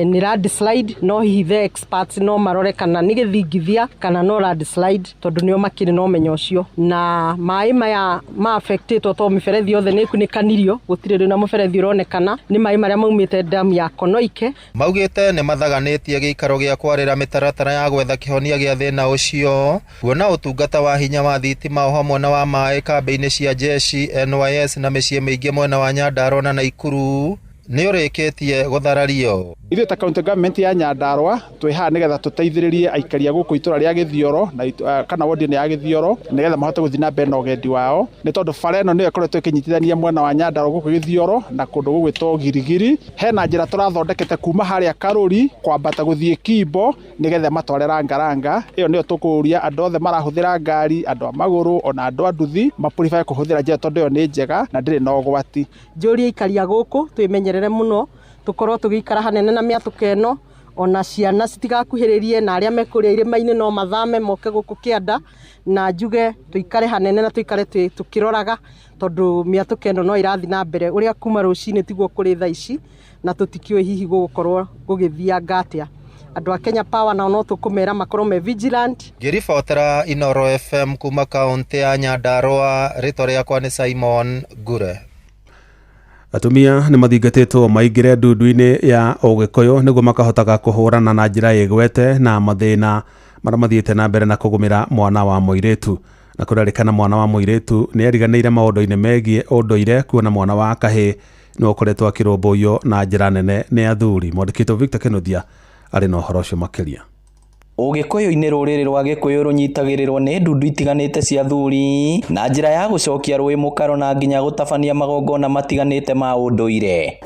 Ni landslide no hihi the experts no marore kana ni gĩthingithia kana no landslide tondu nĩo makĩrĩ na ũmenyo ũcio na maaĩ maya ma affectĩtwo to mĩberethi yothe nĩ ikunĩkanirio gũtirĩ na mũberethi ũronekana nĩ maaĩ marĩa maumĩte damu ya Konoike. Maugĩte nĩ mathaganĩtie gĩikaro gĩa kwarĩra mĩtaratara ya gwetha kĩhonia gĩa thĩna ũcio kuona ũtungata wa hinya wa thitima o hamwe na wa maaĩ kambĩ-inĩ cia jeshi NYS na mĩciĩ mĩingĩ mwena wa Nyandarua na Naikuru nĩ ũrĩkĩtie gũtharario. Ithuĩ ta county government ya Nyandarua twĩ haha nĩgetha tũteithĩrĩrie aikari a gũkũ itũra rĩa Gĩthioro na kana wodi-inĩ ya Gĩthioro nĩgetha mahote gũthiĩ na mbere na ũgendi wao nĩ tondũ bara ĩno nĩyo ĩkoretwo ĩkĩnyitithania mwena wa Nyandarua gũkũ Gĩthioro na kũndũ gũgwĩtwo Girigiri. Hena njĩra tũrathondekete kuma harĩa Karuri kwambata gũthiĩ Kimbo nĩgetha matwarĩra Ngaranga. Ĩyo nĩyo tũkũria andũ othe marahũthĩra ngari, andũ a magũrũ ona andũ a nduthi mapuribae kũhũthĩra njĩra tondũ ĩyo nĩ njega na ndĩrĩ na ũgwati. Njũria aikari a gũkũ twĩmenyerere mũno tukorwo tugĩikara hanene na mĩatũka ĩno ona ciana citigakuhĩrĩrie na arĩa mekũrĩa irĩma-inĩ no mathame moke gũkũ kĩanda na njuge tuikare hanene na tuikare tukĩroraga tondu mĩatũka ĩno no irathi na mbere ũrĩa kuma rũcinĩ tiguo kũrĩ thaa ici na tũtikĩũĩ hihi gũgũkorwo gũgĩthianga atĩa. Andũ a Kenya Power nao no tũkũmera makorwo me vigilant. Ngĩribotera Inoro FM kuma kaunti ya Nyandarua, rĩtwa rĩakwa nĩ Simon Ngure. Atumia nĩ mathingatĩtwo maingĩre ndundu-inĩ ya Ũgĩkũyũ nĩguo makahotaga kũhũrana na njĩra ĩgwete na mathĩna marĩa mathiĩte na mbere na kũgũmĩra mwana wa mũirĩtu. Na kũrerĩkana mwana wa mũirĩtu nĩ eriganĩire maũndũ-inĩ megiĩ ũndũire kuona mwana wa kahĩĩ nĩ ũkoretwo akĩrũmbũiyo na njĩra nene nĩ athuri. Mwandĩki witũ Victor Kĩnuthia arĩ na ũhoro ũcio makĩria. Ũgĩkũyũ-inĩ rũrĩrĩ rwa Gĩkũyũ rũnyitagĩrĩrwo nĩ ndundu itiganĩte cia athuri na njĩra ya gũcokia rũĩ mũkaro na nginya gũtabania magongona matiganĩte ma ũndũire.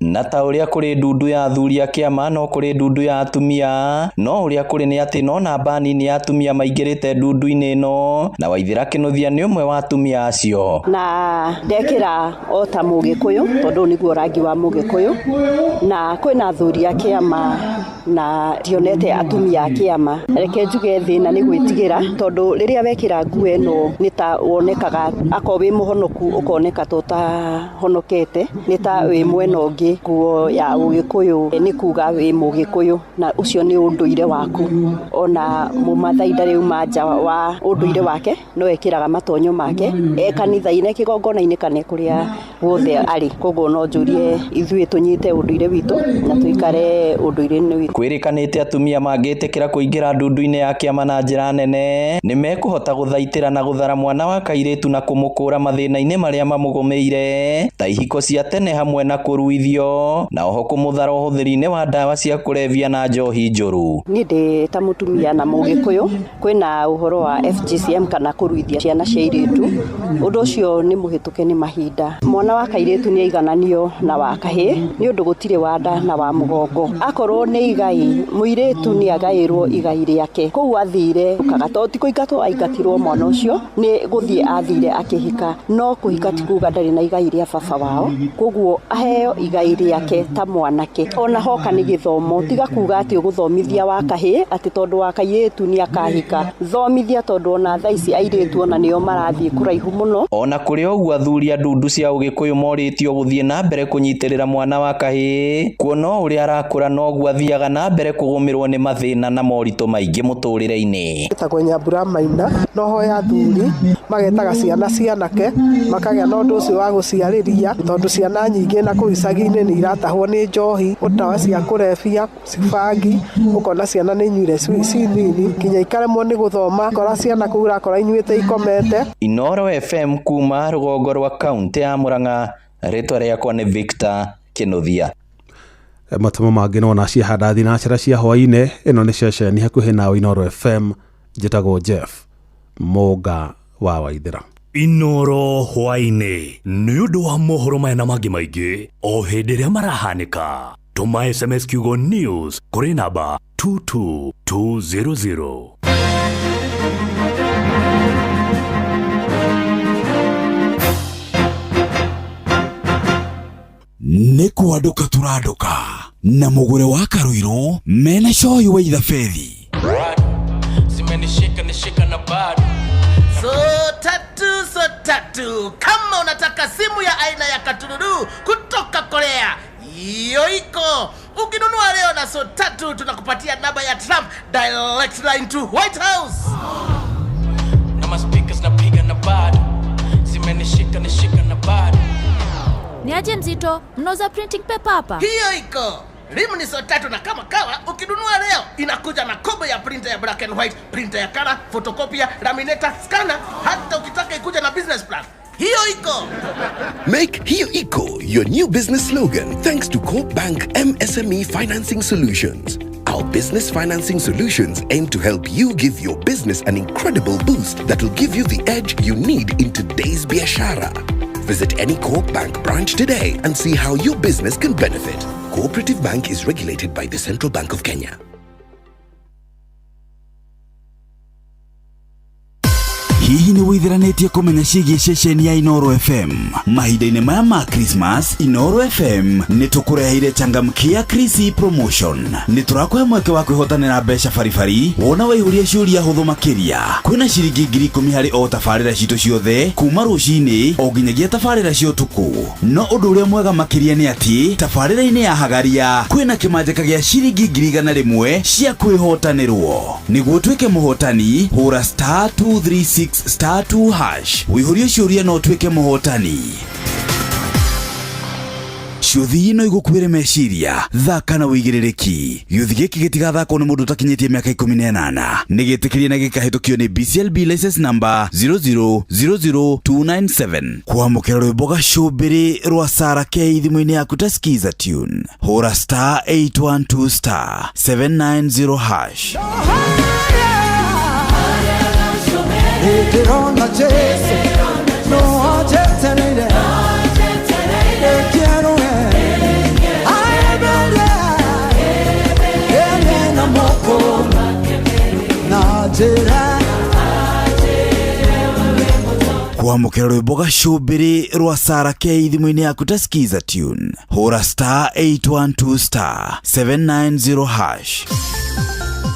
Na ta ũrĩa kũrĩ ndundu ya athuri a kĩama no kũrĩ ndundu ya atumia, no ũrĩa kũrĩ nĩ atĩ no namba nini ya atumia maingĩrĩte ndundu-inĩ ĩno na Waithĩra Kĩnũthia nĩ ũmwe wa atumia acio. Na ndekĩra o ta Mũgĩkũyũ tondũ nĩguo rangi wa Mũgĩkũyũ, na kwĩna athuri a kĩama na ndionete atumia a kĩama. Reke njuge thĩna nĩ gwĩtigĩra tondũ rĩrĩa wekĩra nguo ĩno nĩ ta wonekaga akorwo wĩ mũhonoku ũkoneka ta honokete, nĩ ta wĩ mwena ũngĩ. Nguo ya Ũgĩkũyũ nĩ kuga wĩ Mũgĩkũyũ na ũcio nĩ ũndũire waku. Ona Mũmathai ndarĩ uma nja wa ũndũire wake, no ekĩraga matonyo make kanitha-inĩ, kĩgongona-inĩ kana kũrĩa guothe arĩ. Koguo no njũrie ithuĩ tũnyite ũndũire witũ na tũikare ũndũire-inĩ witũ. Kwĩrĩkanĩte atumia mangĩtĩkĩra kũingĩra ndundu-inĩ ya kĩama na njĩra nene nĩ mekũhota gũthaitĩra na gũthara mwana wa kairĩtu na kũmũkũra mathĩna-inĩ marĩa mamũgũmĩire ta ihiko cia tene hamwe na kũruithio na oho kũmũthara ũhũthĩri-inĩ wa ndawa cia kũrebia na njohi njũru. Niĩ ndĩ ta mũtumia na Mũgĩkũyũ, kwĩna ũhoro wa FGCM kana kũruithia ciana cia airĩtu. Ũndũ ũcio nĩ mũhĩtũke nĩ mahinda. Mwana wa kairĩtu nĩ aigananio na wa kahĩĩ nĩ ũndũ gũtirĩ wa nda na wa mũgongo. Akorwo nĩ igai, mũirĩtu nĩ agaĩrwo igai rĩake. Koguo athire kagato ti kũingatwo aingatirwo mwana ũcio nĩ gũthiĩ athire akĩhika, no kũhika ti kuga ndarĩ na igai rĩa baba wao. Koguo aheo igai rĩake ta mwanake. Ona hoka nĩ gĩthomo, tiga kuga atĩ ũgũthomithia wa kahĩĩ atĩ tondũ wa kairĩtu nĩ akahika. Thomithia tondũ ona thaa ici airĩtu ona nĩo marathiĩ kũraihu mũno. Ona kũrĩ ũguo athuri a ndundu cia Ũgĩkũyũ morĩtio gũthiĩ na mbere kũnyitĩrĩra mwana wa kahĩĩ, kuona ũrĩa arakũra noguo athiaga na mbere kũgũmĩrwo nĩ mathĩna na moritũ maingĩ mũtũrĩre-inĩ. Gĩtagwo Nyambura Maina, no hoya athuri magetaga ciana cianake makagĩa na ũndũ ũcio wa gũciarĩria, tondũ ciana nyingĩ na kũu icagi-inĩ nĩ iratahwo nĩ njohi, ndawa cia kũrebia, cibangi, ũkona ciana nĩ inyuire ci nini nginya ikaremwo nĩ gũthoma, kora ciana kũu ũrakora inyuĩte ikomete. Inooro FM kuma rũgongo rwa kaunti ya Murang'a, rĩtwa rĩakwa nĩ Victor Kĩnũthia. Matemo mangĩ no nacihanda thinacara cia hwainĩ. Ĩno nĩ ceceni hakuhĩ nawe Inooro FM. Njĩtagwo Jeff Mũnga wa Waithĩra. Inooro hwainĩ nĩ ũndũ wa mohoro maya na mangĩ maingĩ o hĩndĩ ĩrĩa marahanĩka. Tũma SMS kiugo news kũrĩ namba 22200. Nĩ kwanduka tũranduka na mũgũre wa Karũirũ mena coyi wa ithabethi. Zimenishika na bado so tatu. Kama unataka simu ya aina ya Katururu kutoka Korea, hiyo iko. Ukinunua leo na so tatu tunakupatia namba ya Trump direct line to White House. Na maspikers napiga na bado zimenishika na bado. Ni aje Mzito, mnauza printing paper hapa? Hiyo iko. Rimu ni so tatu na kama kawa ukinunua leo inakuja na combo ya printer ya black and white, printer ya color, photocopy, laminator, scanner, hata ukitaka ikuja na business plan. Hiyo iko. Make Hiyo Iko your new business slogan thanks to Coop Bank MSME Financing Solutions. Our business financing solutions aim to help you give your business an incredible boost that will give you the edge you need in today's biashara. Visit any Coop Bank branch today and see how your business can benefit. Cooperative Bank is regulated by the Central Bank of Kenya. Hihi nĩ wĩthĩranĩtie kũmenya ciĩgiĩ ceceni ya Inooro FM? Mahinda-inĩ maya ma Christmas, Inooro FM nĩ tũkũreheire changamkia Chrissy promotion. Nĩ tũrakũhe mweke wa kwĩhotanĩra mbeca baribari wona waihũria ciũria hũthũ makĩria. Kwĩna ciringi 10,000 harĩ o tabarĩra citũ ciothe kuma rũcinĩ o nginyagia tabarĩra cia ũtukũ. No ũndũ ũrĩa mwega makĩria nĩ atĩ tabarĩra-inĩ ya Hagaria kwĩna kĩmanjĩka gĩa ciringi 100,000 cia kwĩhotanĩrwo. Nĩguo tuĩke mũhotani, hũra *236*2# wĩihũrie ciũria no tuĩke mũhotani. ciuthi no igukwire meciria thaka na wigirereki gĩuthi gĩkĩ gĩtigathakwo nĩ mũndũ ũtakinyĩtie mĩaka 18 nĩ gĩtĩkĩrie na gĩkahĩtũkio nĩ BCLB license number 00297 kwamũkĩra rwĩmbo gacũmbĩrĩ rwa Sarah K thimũ-inĩ yaku ta skiza tune hũra star 812 star 790 hash. Ndirona Jesu no ajeterere quiero na moko na jera kwamũkĩra rwĩmbo gacũmbĩrĩ rwa Sarah K thimũ-inĩ yaku ta skiza tune hũra star 812 star 790 hash.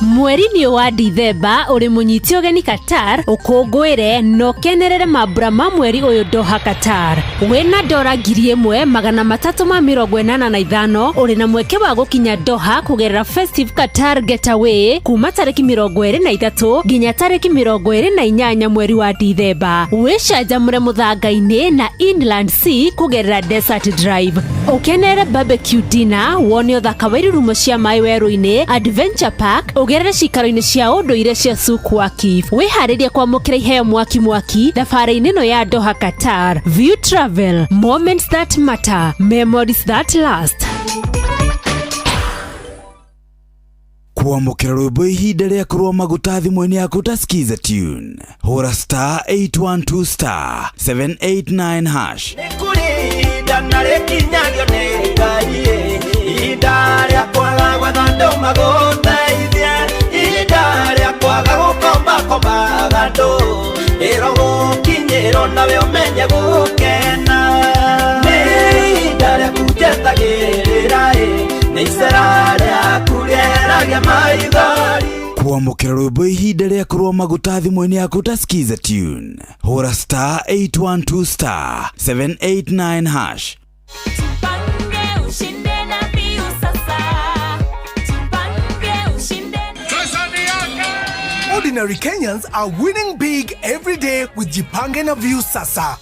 Mweri-inĩ wa Dithemba uri munyiti ũgeni Qatar ũkũngũĩre no kenerere mambura ma mweri ũyũ Doha Qatar. Wĩna $1,385 uri na mweke wa gũkinya Doha kugerera Festive Qatar Getaway kuma tariki 23 nginya tariki 28 mweri wa Dithemba. Wĩcanjamũre mũthanga-inĩ na Inland Sea kugerera Desert Drive. Ũkenere barbecue dinner, wone ũthaka wa irurumo cia maĩ werũ-inĩ, Adventure Park, ũgerere cikaro-inĩ cia ũndũire cia Souq Waqif. Wĩharĩrie kwamũkĩra iheo mwaki thabarĩ-inĩ ĩno ya Doha Qatar. View Travel, moments that matter, memories that last. Kwamũkĩra rwĩmbo ihinda rĩa kũrũa maguta thimũ-inĩ yaku ta skiza tune hũra star 812 star 789 hash. na rĩkinyagio nĩ Ngai ihinda rĩa kwaga gwetha andũ magũteithie ihinda rĩa kwaga gũkomba andũ ĩro gũkinyĩrwo nawe ũmenye gũkena nĩ ihinda rĩa kũnjetagĩrĩra nĩ icera rĩaku rĩeragia maithori. Kwamũkĩra rwĩmbo ihinda rĩa kũrũa maguta thimũ-inĩ yaku ta skiza tune hũra star 812 star 789 hash. Ordinary Kenyans are winning big every day with Jipange na View Sasa.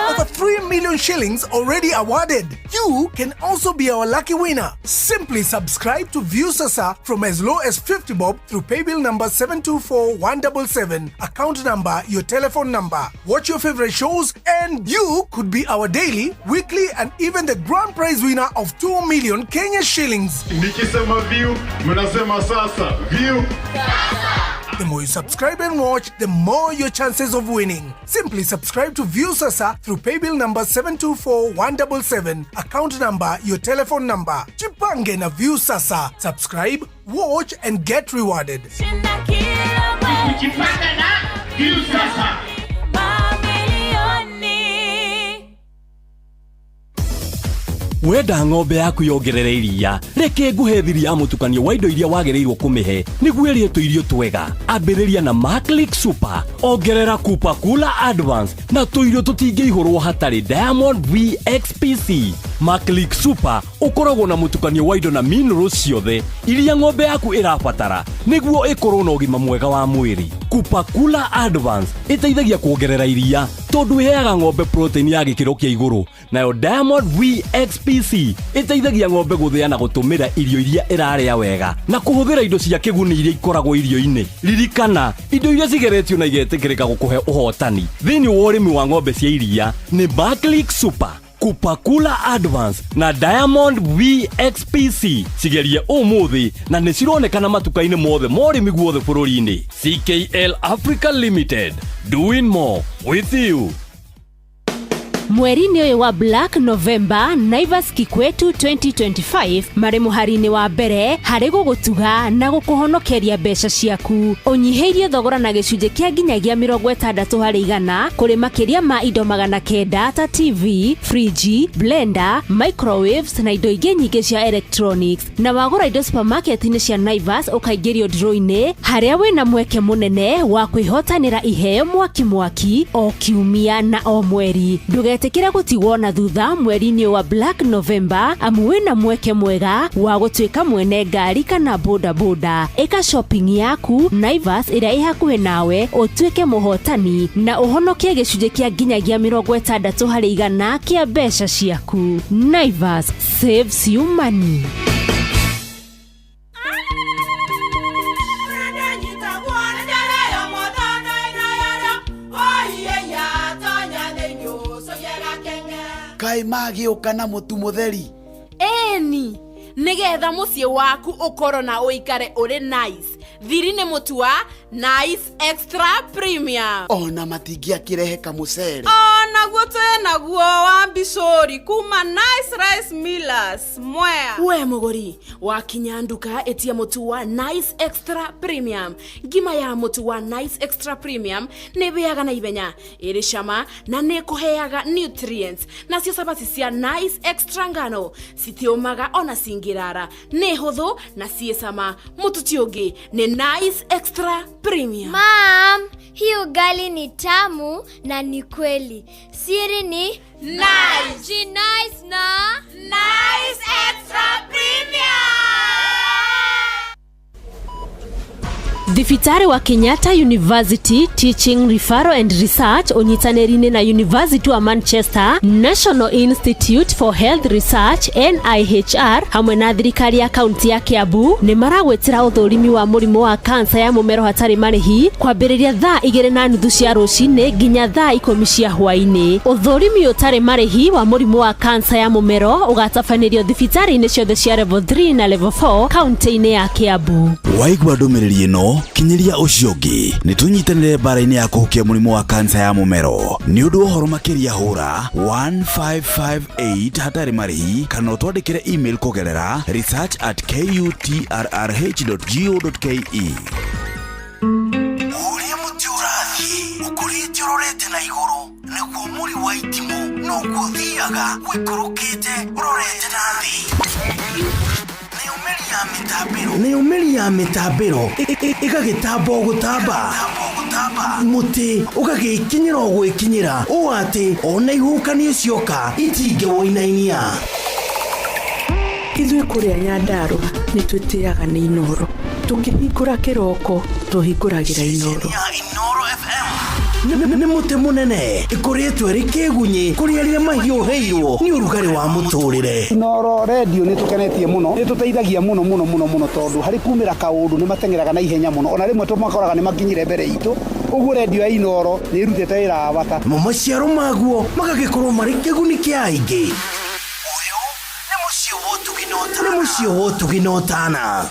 Over 3 million shillings already awarded. You can also be our lucky winner. Simply subscribe to View Sasa from as low as 50 bob through paybill number 724177, account number, your telephone number. Watch your favorite shows and you could be our daily, weekly and even the grand prize winner of 2 million Kenya shillings. Nikisema View, mnasema sasa. View Sasa. The more you subscribe and watch, the more your chances of winning. Simply subscribe to View Sasa through paybill number 724177, account number, your telephone number. Jipange na View Sasa. Subscribe, watch and get rewarded. Jipange na View Sasa. Wenda ng'ombe yaku yongerere iria reke nguhethiria mũtukanio wa indo iria wagĩrĩirwo kũmĩhe nĩguo ĩrĩe tũirio twega. Ambĩrĩria na Maclick Super, ongerera Kupa Kula Advance na tũirio tũtingĩihũrwo hatarĩ Diamond VXPC. Maclick Super ũkoragwo na mũtukanio wa indo na minerals ciothe iria ng'ombe yaku ĩrabatara nĩguo ĩkorwo na ũgima mwega wa mwĩrĩ. Kupa Kula Advance ĩteithagia kuongerera iria tondũ ĩheaga ng'ombe protein ya gĩkĩro kĩa igũrũ, nayo Diamond VXPC ĩteithagia ng'ombe gũthĩa na gũtũmĩra irio iria ĩrarĩa wega na kũhũthĩra indo cia kĩguni iria ikoragwo irio-inĩ. Ririkana, indo iria cigeretio na igetĩkĩrĩka gũkũhe ũhotani thĩinĩ wa ũrĩmi wa ng'ombe cia iria nĩ Maclick Super, Kupa Kula Advance na Diamond VXPC. Cigerie ũmũthĩ na nĩ cironekana matuka-inĩ mothe ma ũrĩmi guothe bũrũri-inĩ. CKL Africa Limited, doing more with you. Mweri-inĩ ũyũ wa Black November, Naivas Kikwetu 2025 marĩ mũhari-inĩ wa mbere harĩ gũgũtuga na gũkũhonokeria mbeca ciaku. Ũnyihĩirie thogora na gĩcunjĩ kĩa nginyagia 60% kũrĩ makĩria ma indo 900 ta TV, fridge, blender, microwaves na indo ingĩ nyingĩ cia electronics. Na wagũra indo supermarket-inĩ cia Naivas ũkaingĩrio draw-inĩ harĩa wĩna mweke mũnene wa kwĩhotanĩra iheo mwaki o kiumia na o mweri. ndũgetekĩre gũtigwo na thutha mweri-inĩ wa Black November amu wĩna mweke mwega wa gũtuĩka mwene ngari kana boda boda. Ĩka shopping yaku Naivas ĩrĩa ĩ hakuhĩ nawe ũtuĩke mũhotani na ũhonokie gĩcunjĩ kĩa nginyagia 60 harĩ 100 kĩa mbeca ciaku. Naivas saves you money. Kai magĩũka na mũtu mũtheri. Eni, nigetha mũciĩ waku ũkorwo na ũikare ũrĩ nice. Thiri nĩ mũtu wa Nice Extra Premium. Ona matingĩakĩrehe kamũcere. Naguo naguo wa Bicori kuma Nice Rice Millers Mwea. We mũgũri wakinya nduka etia mũtu wa Nice Extra Premium. Ngima ya mũtu wa Nice Extra Premium nĩ bĩaga na ibenya, ĩrĩ cama na nĩ kũheaga nutrients. Nacio sabati cia Nice Extra ngano citiũmaga ona cingĩrara, nĩ hũthũ na ciĩ cama. Mũtu ti ũngĩ nĩ Nice Extra Premium. Mom, hii ugali ni tamu na ni kweli. Siri ni nice. Ji nice na Nice Extra Premium. Thibitari wa Kenyatta University Teaching Referral and Research unyitanĩri-inĩ na University wa Manchester, National Institute for Health Research NIHR hamwe na thirikari ya kaunti ya Kiambu nĩ maragwetera ũthũrimi wa mũrimũ wa kansa ya mũmero hatarĩ marĩhi kwambĩrĩria thaa 2:30 cia rũcinĩ nginya thaa 10 cia hwaĩ-inĩ. Ũthũrimi ũtarĩ marĩhi wa mũrimũ wa kansa ya mũmero ũgatabanĩrio thibitari-inĩ ciothe cia level 3 na level 4 kaunti-inĩ ya Kiambu. Waigua ndũmĩrĩri ĩno kinyiria ũcio ũngĩ nĩ tũnyitanĩre mbara-inĩ ya kũhukia mũrimũ wa kansa ya mũmero. Nĩ ũndũ ũhoro makĩria hũra 1558 hatarĩ marĩhi kana ũtwandĩkĩre email kũgerera research@kutrrh.go.ke. Ũrĩa mũtĩ ũrathiĩ ũkũrĩte ũrorete na igũrũ nĩguo mũri wa itimũ no gũthiaga wĩkũrũkĩte ũrorete na thĩ. Nĩ umeri ya mĩtambĩro ĩgagĩtamba gũtamba mũtĩ ũgagĩkinyĩra gwĩkinyĩra ũũ atĩ ona ihukanio cioka itingĩwoinainia. Ithuĩ kũrĩa Nyandarua nĩ twĩtĩaga nĩ Inoro, tũkĩhingũra kĩroko tũhingũragĩra Inoro. Nĩ mũtĩ mũnene ĩkoretwo ĩrĩ kĩgunyĩ kũrĩ arĩa mahiũhĩirwo nĩ ũrugarĩ wa mũtũrĩre. Inoro radio nĩ tũkenetie mũno, nĩ tũteithagia mũno tondũ harĩ kumĩra kaũndũ nĩ matengeraga na ihenya mũno, ona rĩmwe tũmakoraga nĩ makinyire mbere itũ. Ũguo radio ya Inoro nĩ ĩrutĩte wĩra wa bata. Maciaro maguo magagĩkorwo marĩ kĩguni kĩa aingĩ. Ũyũ nĩ mũciĩ wa Ũtugi na Ũtana.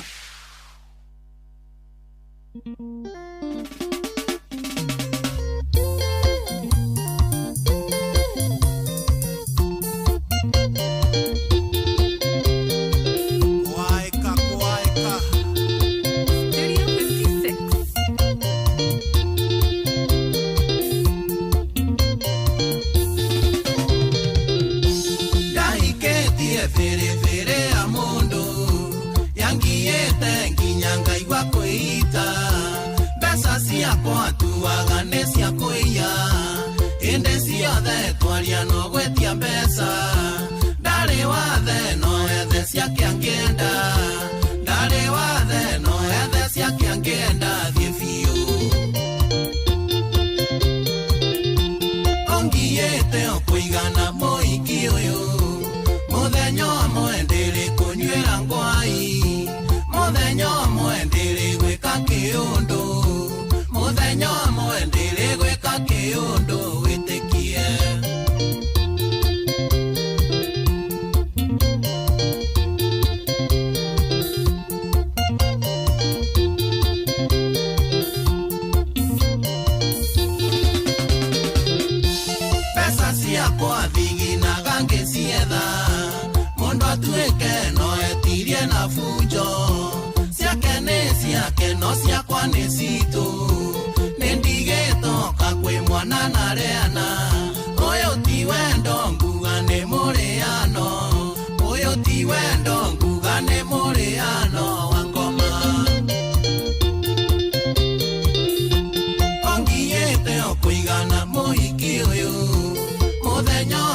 Muthenya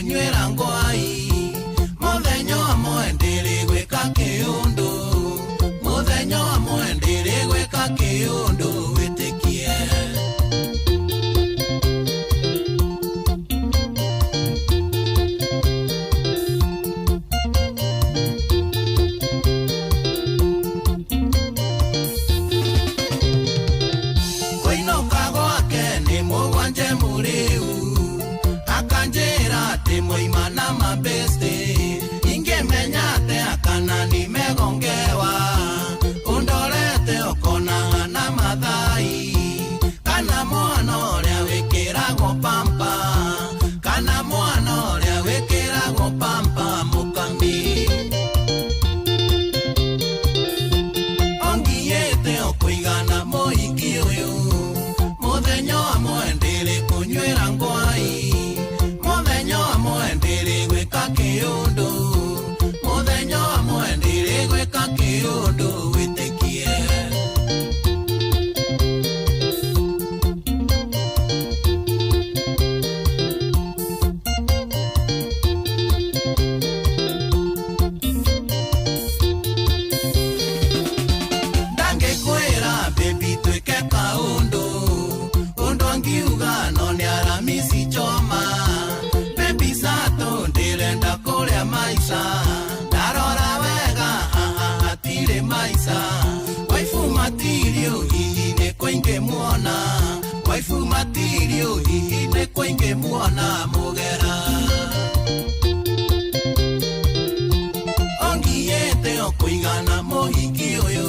kunywera ngwai muthenya amwe ndiri gwika kiundu muthenya amwe ndiri gwika kiundu witikie moimana mabeste ingemenyate akana nimegongewa undorete okona na madai kana mwana uria wikiragwo pampa kana mwana uria wikiragwo pampa mukambi ongiete okuigana moiki uyu muthenya amwe ndiri kunywera ngwai muthenya amwe ndiri gwika kiundu muthenya amwe ndiri gwika kiundu witikie ndangikwira baby twike kaundu undu angiuga no ni aramisi choma ndirenda kuria maisha ndarora wega hatire maisha waifu matirio hihi ni kwingi muona waifu matirio hihi ni kwingi muona mugera ongiete okuigana muhiki uyu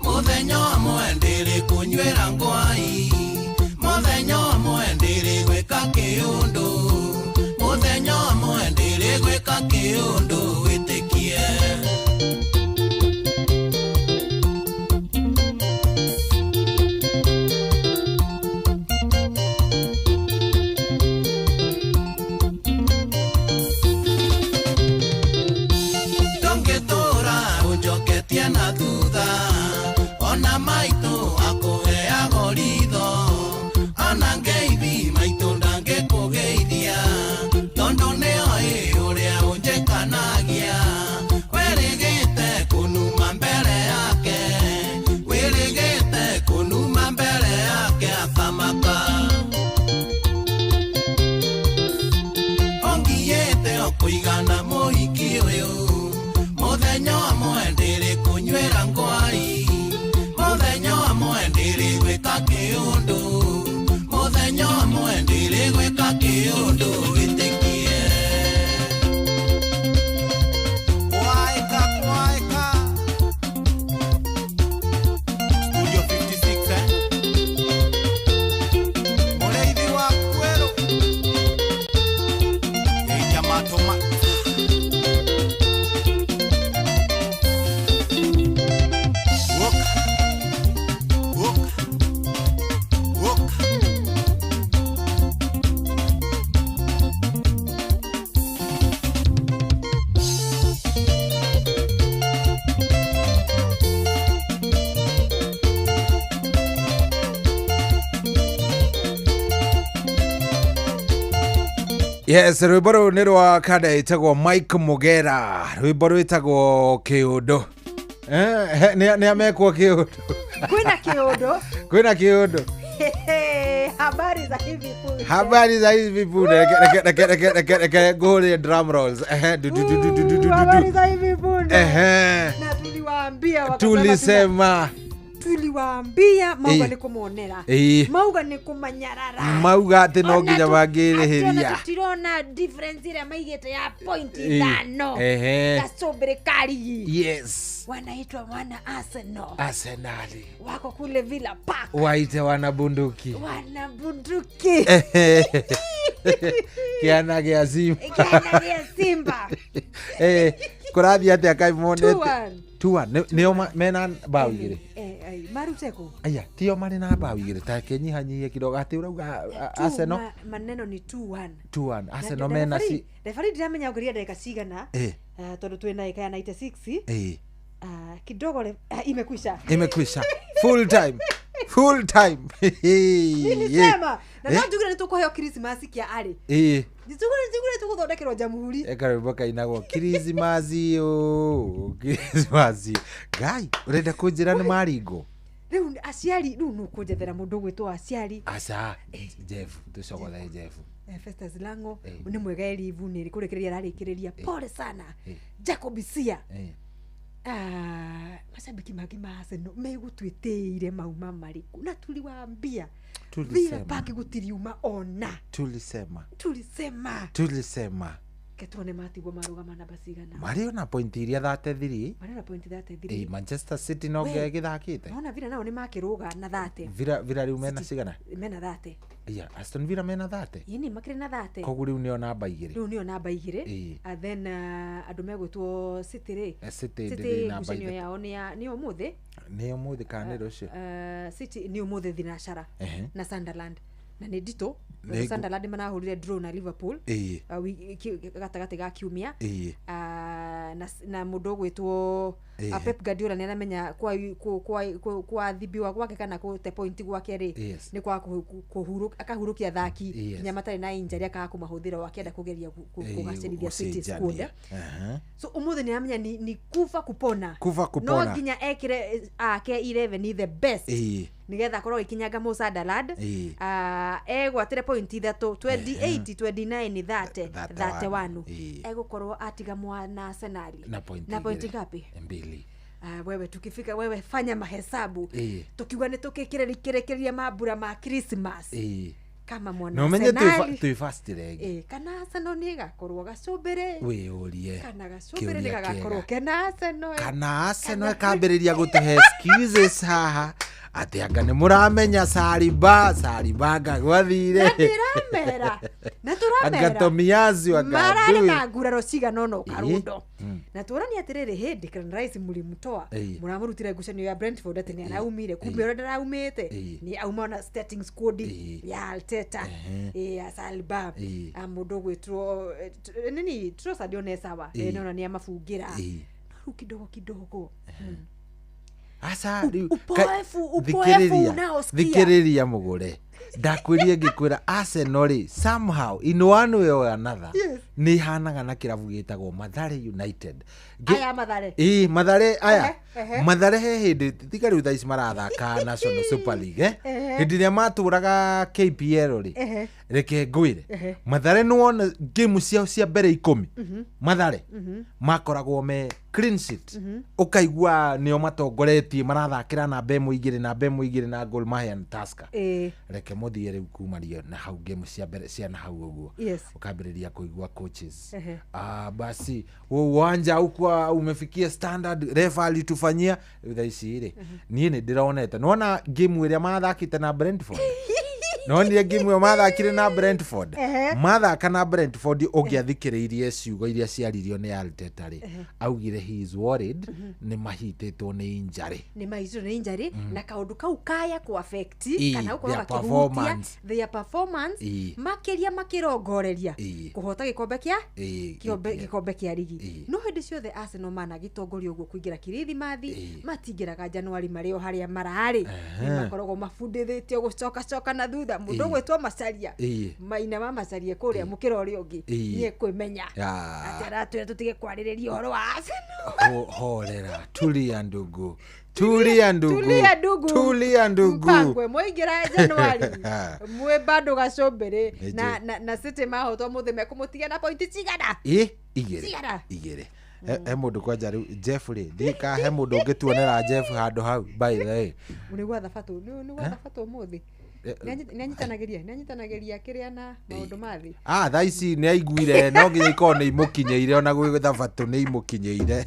muthenya amwe ndiri kunywera ngwai muthenya amwe ndiri gwika kiundu muthenya amwe ndiri gwika kiundu witikie tongitura unjoketie na thutha ona maitu akuheago ritho ona ngeithi maitu ndangikugeithia tondu nioi uria unjikanagia wirigite kunuma mbere yake wirigite kunuma mbere yake akamaka ongiete okuigana muhiki uyu muthenya amwe ndiri kunywera ngwai muthenya amwe ndiri gwika kiundu muthenya amwe ndiri gwika kiundu witikie waika Studio 56 mureithi wa kwero ejamatoma Yes, rwimbo rũu nĩ rwa kada ĩtagwo Mike Mugera, rwimbo rwĩtagwo Kĩũndũ. Nĩ amekwo Kĩũndũ. Kwĩna Kĩũndũ. Kwĩna Kĩũndũ. Habari za hivi punde. Habari za hivi punde. Reke ngũhũrĩre drum rolls. Habari za hivi punde. Na tuliwaambia tuliwaambia mauga ni kumuonera mauga ni kumanyarara mauga ati no nginya mangirihiria tutirona difference ile maigete ya point ithano ya sobrekari yes wanaitwa wana Arsenali wako kule Villa Park waite wana bunduki kiana gĩa Simba kurathi ati akaimonete 2-1 nĩo mena bao igĩrĩ maruteko aya tio marĩ na bao igĩrĩ ta kenyihanyihie kidogo ati urauga Arsenal maneno ni 2-1 Arsenal mena si referee ndiramenya ugeria dakika cigana tondu twina ika ya 96 kidogo imekwisha full time full time. Nilisema na najugire nitukuheo Christmas kia ari. Njugire tuguthondekerwa jamhuri. Ekarwimbo kainagwo Christmas Christmas. Ngai urenda kunjira ni maringo. Riu aciari riu nukunjethera mundu gwitwa aciari. Asa Jeff tucogothe Jeff. Festus Lango ni mwega elivu ni kurekereria rarikiriria pole sana. Jacob Sia. Mashabiki magi ma Arsenal megutwitiire mauma mariku na tuliwaambia vile paki gutiriuma ona. Tulisema ketone matigwo marugama na basigana Mario na point iria 33 Mario na point 33 Manchester City no githakite naona vile nao ni makiruga na 30 Villa riu mena cigana mena 30 Aston Villa mena 30 yini makire na 30 kogu riu nio namba 2 riu nio namba 2 and then andu megwitwo City City namba 2 yao ni umuthi kana rucio City ni umuthi thinacara na Sunderland na ni dito Sunderland manahurire draw na Liverpool gatagati ga kiumia na mundu gwitwo Pep Guardiola ni aramenya kwa thibiwa gwake kana gute point gwake ri ni kwa akahurukia thaki nya matari na injury akakumahũthĩra wakienda kugeria kugacirithia City squad. So umuthi ni aramenya ni kufa kupona no nginya ekire ake 11 the best nigetha korwo ikinyanga Sunderland egwatire point 3 28 29 31 egukorwo atiga mwana Arsenal na point ngapi? 2. Wewe tukifika wewe fanya mahesabu tukiwa ni tukikirekereria mabura ma Christmas kama mwana Arsenal no tu fast rege kana Arsenal ni gakorwo gacumbire we urie kana gacumbire ni gakorwo kana Arsenal kambiriria gutuhe excuses haha ati anga ni muramenya Saliba gwathire na turamera Tomiazi marare magura rociga nono karundo na turani atiriri hindi kana Rice mulimutoa muramurutira ngucanio ya Brentford ati ni araumire kumbe ora ndaraumite ni auma na starting squad ya Arteta ya Saliba amundu gwitwo nini Trossard onesawa nona ni amafungira kidogo asa upoefu thikiriria mugure ndakwirie ngikwira Arsenal somehow in one way or another ni hanaga na kirabu gitagwo Mathare United Mathare he hindi tikari uthais marathaka National Super League hindi ria maturaga KPL ri reke ngwire Mathare nuona game ciao cia mbere 10 Mathare makoragwo me clean sheet ukaigua nio matongoretie marathakira na Bemo igire na Gor Mahia na Tusker reke muthie riu kumario na hau game cia mbere cia na hau uguo ukambiriria kuigua coaches basi uwanja ukwa umefikia standard refa alitufanyia thaisi ri nie ni ndiraonete nona game iria mathakite na Brentford nonire game yo mathakire na Brentford mathaka na Brentford ogiathikiriirie ciugo iria ciaririo ni Arteta ri augire he is worried ni mahititwo ni injury na kaundu kau kaya ku affect kana ukorwa gakihutia their performance makiria makirongoreria kuhota gikombe kia ligi no hindi ciothe Arsenal mana gitongorio uguo kuingira kirithimathi matingiraga January mario haria marari makoragwo mafundithitio gucoka na thutha mundu gwitwo Macharia maina macharia kuria mukira uri ungi ni kwimenya atara tutige kwaririria horo wa Arsenal horera tulia ndugu mpangwe muingira January mwe bado gacombere na City mahotwo muthime kumutiga na point cigana igere he mundu kwanja riu Jeff ri thika he mundu ngituonera Jeff handu hau by the way ni gwa thabato muthi nanyitanageria kiria na maundu mathi thaa ici ni aiguire no nginya ikorwo ni imukinyeire ona gwi thabatu ni imukinyeire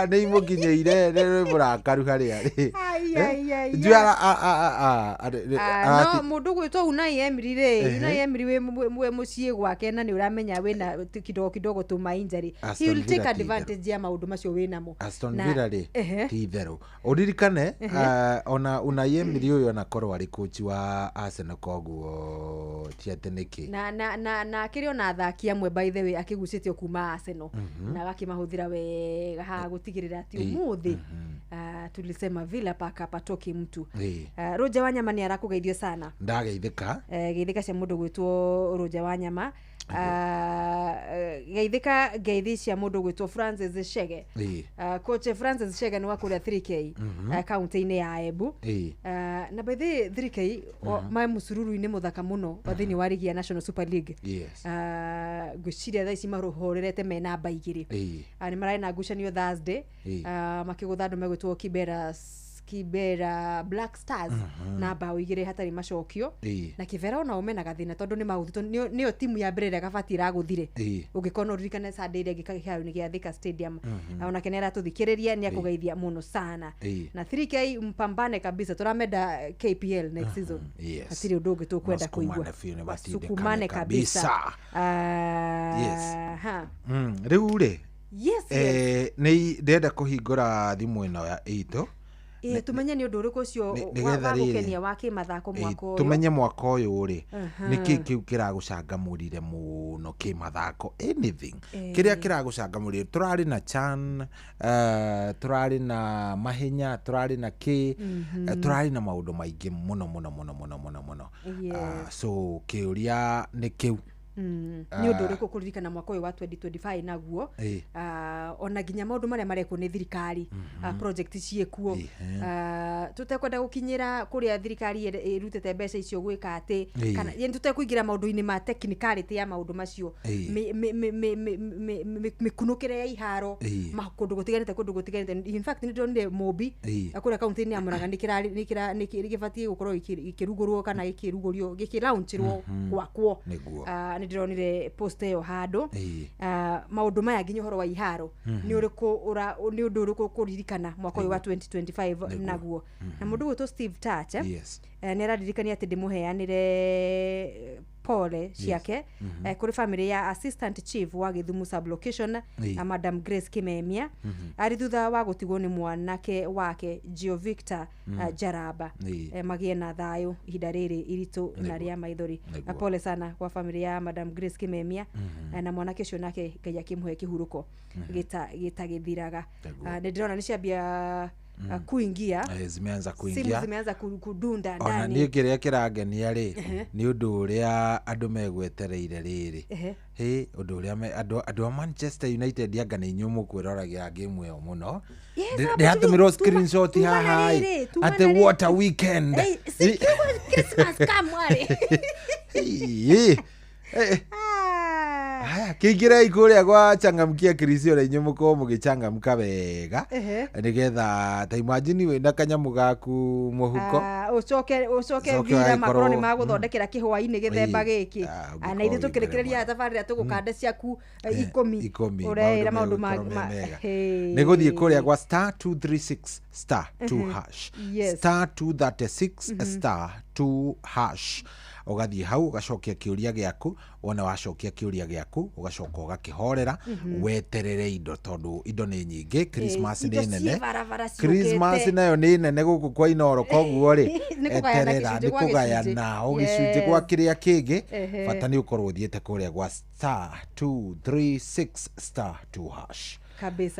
ni imukinyeire ni murakaru haria ri no mundu gwitwo Unai Emery we mucii gwake na ni uramenya wina kidogo tuma injury he will take advantage ya maundu macio winamo Aston Villa ri titheru uririkane ona Unai Emery uyo nakorwo ari coach wa Arsenal koguo tieteniki na kirio na athaki amwe by the way akigucitio kuma Arsenal na gakimahuthira wega ha gutigirira ati umuthi tulisema vile paka patoki mtu. Roja Wanyama ni arakugeithio sana. Ndageithika. Geithika cia mundu gwitwo Roja Wanyama. Geithika geithi cia mundu gwitwo Francis Shege. Coach Francis Shege ni wakuria 3K county-ini ya Embu. Na by the 3K mai musururu-ini muthaka muno wathini wa ligi ya National Super League. Gwiciria thaa ici maruhorerete me namba igiri. Ni marai na ngucanio Thursday makigutha andu megwitwo Kibera Black Stars na bao igire hatari macokio na Kivera ona umena gathina tondu ni mauthito niyo timu ya mbere gabatira guthire ungikona ririkane Sunday ile gikahau ni gia Thika Stadium ona kenera tuthikiriria ni akugeithia muno sana na 3K mpambane kabisa turamenda KPL next season atiri undu ungi tukwenda kuigwa sukumane kabisa riu ri ni ndenda kuhingura thimu ino ya ito tumenye ni undu uriku ucio wa gukenia wa kimathako mwaka uyu tumenye mwaka uyu ri niki kiu kiragucangamurire muno kimathako anything kiria kiragucangamurire turari na Chan turari na mahenya turari na turari na maundu maingi muno so kiuria ni kiu ni undu uriku kuririkana mwaka uyu wa 2025 naguo ona ginya maundu maria mareko ni thirikari project ciekuo tutekwenda gukinyira kuria thirikari irutete mbeca icio gwika ati kana yani tutekuingira maundu-ini ma technicality ya maundu macio mikunukire ya iharo makundu gutiganite in fact ni ndonire Mobi akuria county-ini ya Murang'a nikibatie gukorwo ikirugurwo kana ikirugurio gikiraunchirwo gwakwo ndironire post yo hado maundu maya nginya horo wa iharo ni uriku ni undu uriku kuririkana mwaka wa 2025 naguo na mundu gwetu Steve Touch ni araririkania ati ndimuheanire pole ciake kuri family ya assistant chief wa Githumu sub location Madam Grace Kimemia ari thutha wa gutigwo ni mwanake wake Gio Victor Jaraba magie na thayo ihinda riri iritu na ria maithori pole sana kwa family ya Madam Grace Kimemia na mwanake cio nake Ngai akimhe kihuruko gitagithiraga ndirona ni ciambia kuingia zimeanza kudunda ndani ona ni kiria kirangenia ri ni undu uria andu megwetereire riri undu uria andu a Manchester United anga ni nyumu kwiroragira game yo muno ndihatumirwo screenshot haha ati what a weekend Christmas kamwari haya kigira ikuria gwa changamkia Krisio na nyumu ko mugichangamka wega nigetha ta imagine we ndakanyamu gaku muhuko ucoke vira makoroni maguthondekera kihwa-ini githemba giki na ithu tukirekereria tabarira tugukanda ciaku 10 urera maundu niguthie kuria gwa *236 *2# *236 *2# ugathie hau ugacokia kiuria giaku wona wacokia kiuria giaku ugacoka ugakihorera weterere indo tondu indo ni nyingi Christmas ni nene Christmas nayo ni nene guku kwa Inoro koguo ri eterera ni kugayana ugicunje gwa kiria kingi bata ni ukorwo thiete kuria gwa *236 *2#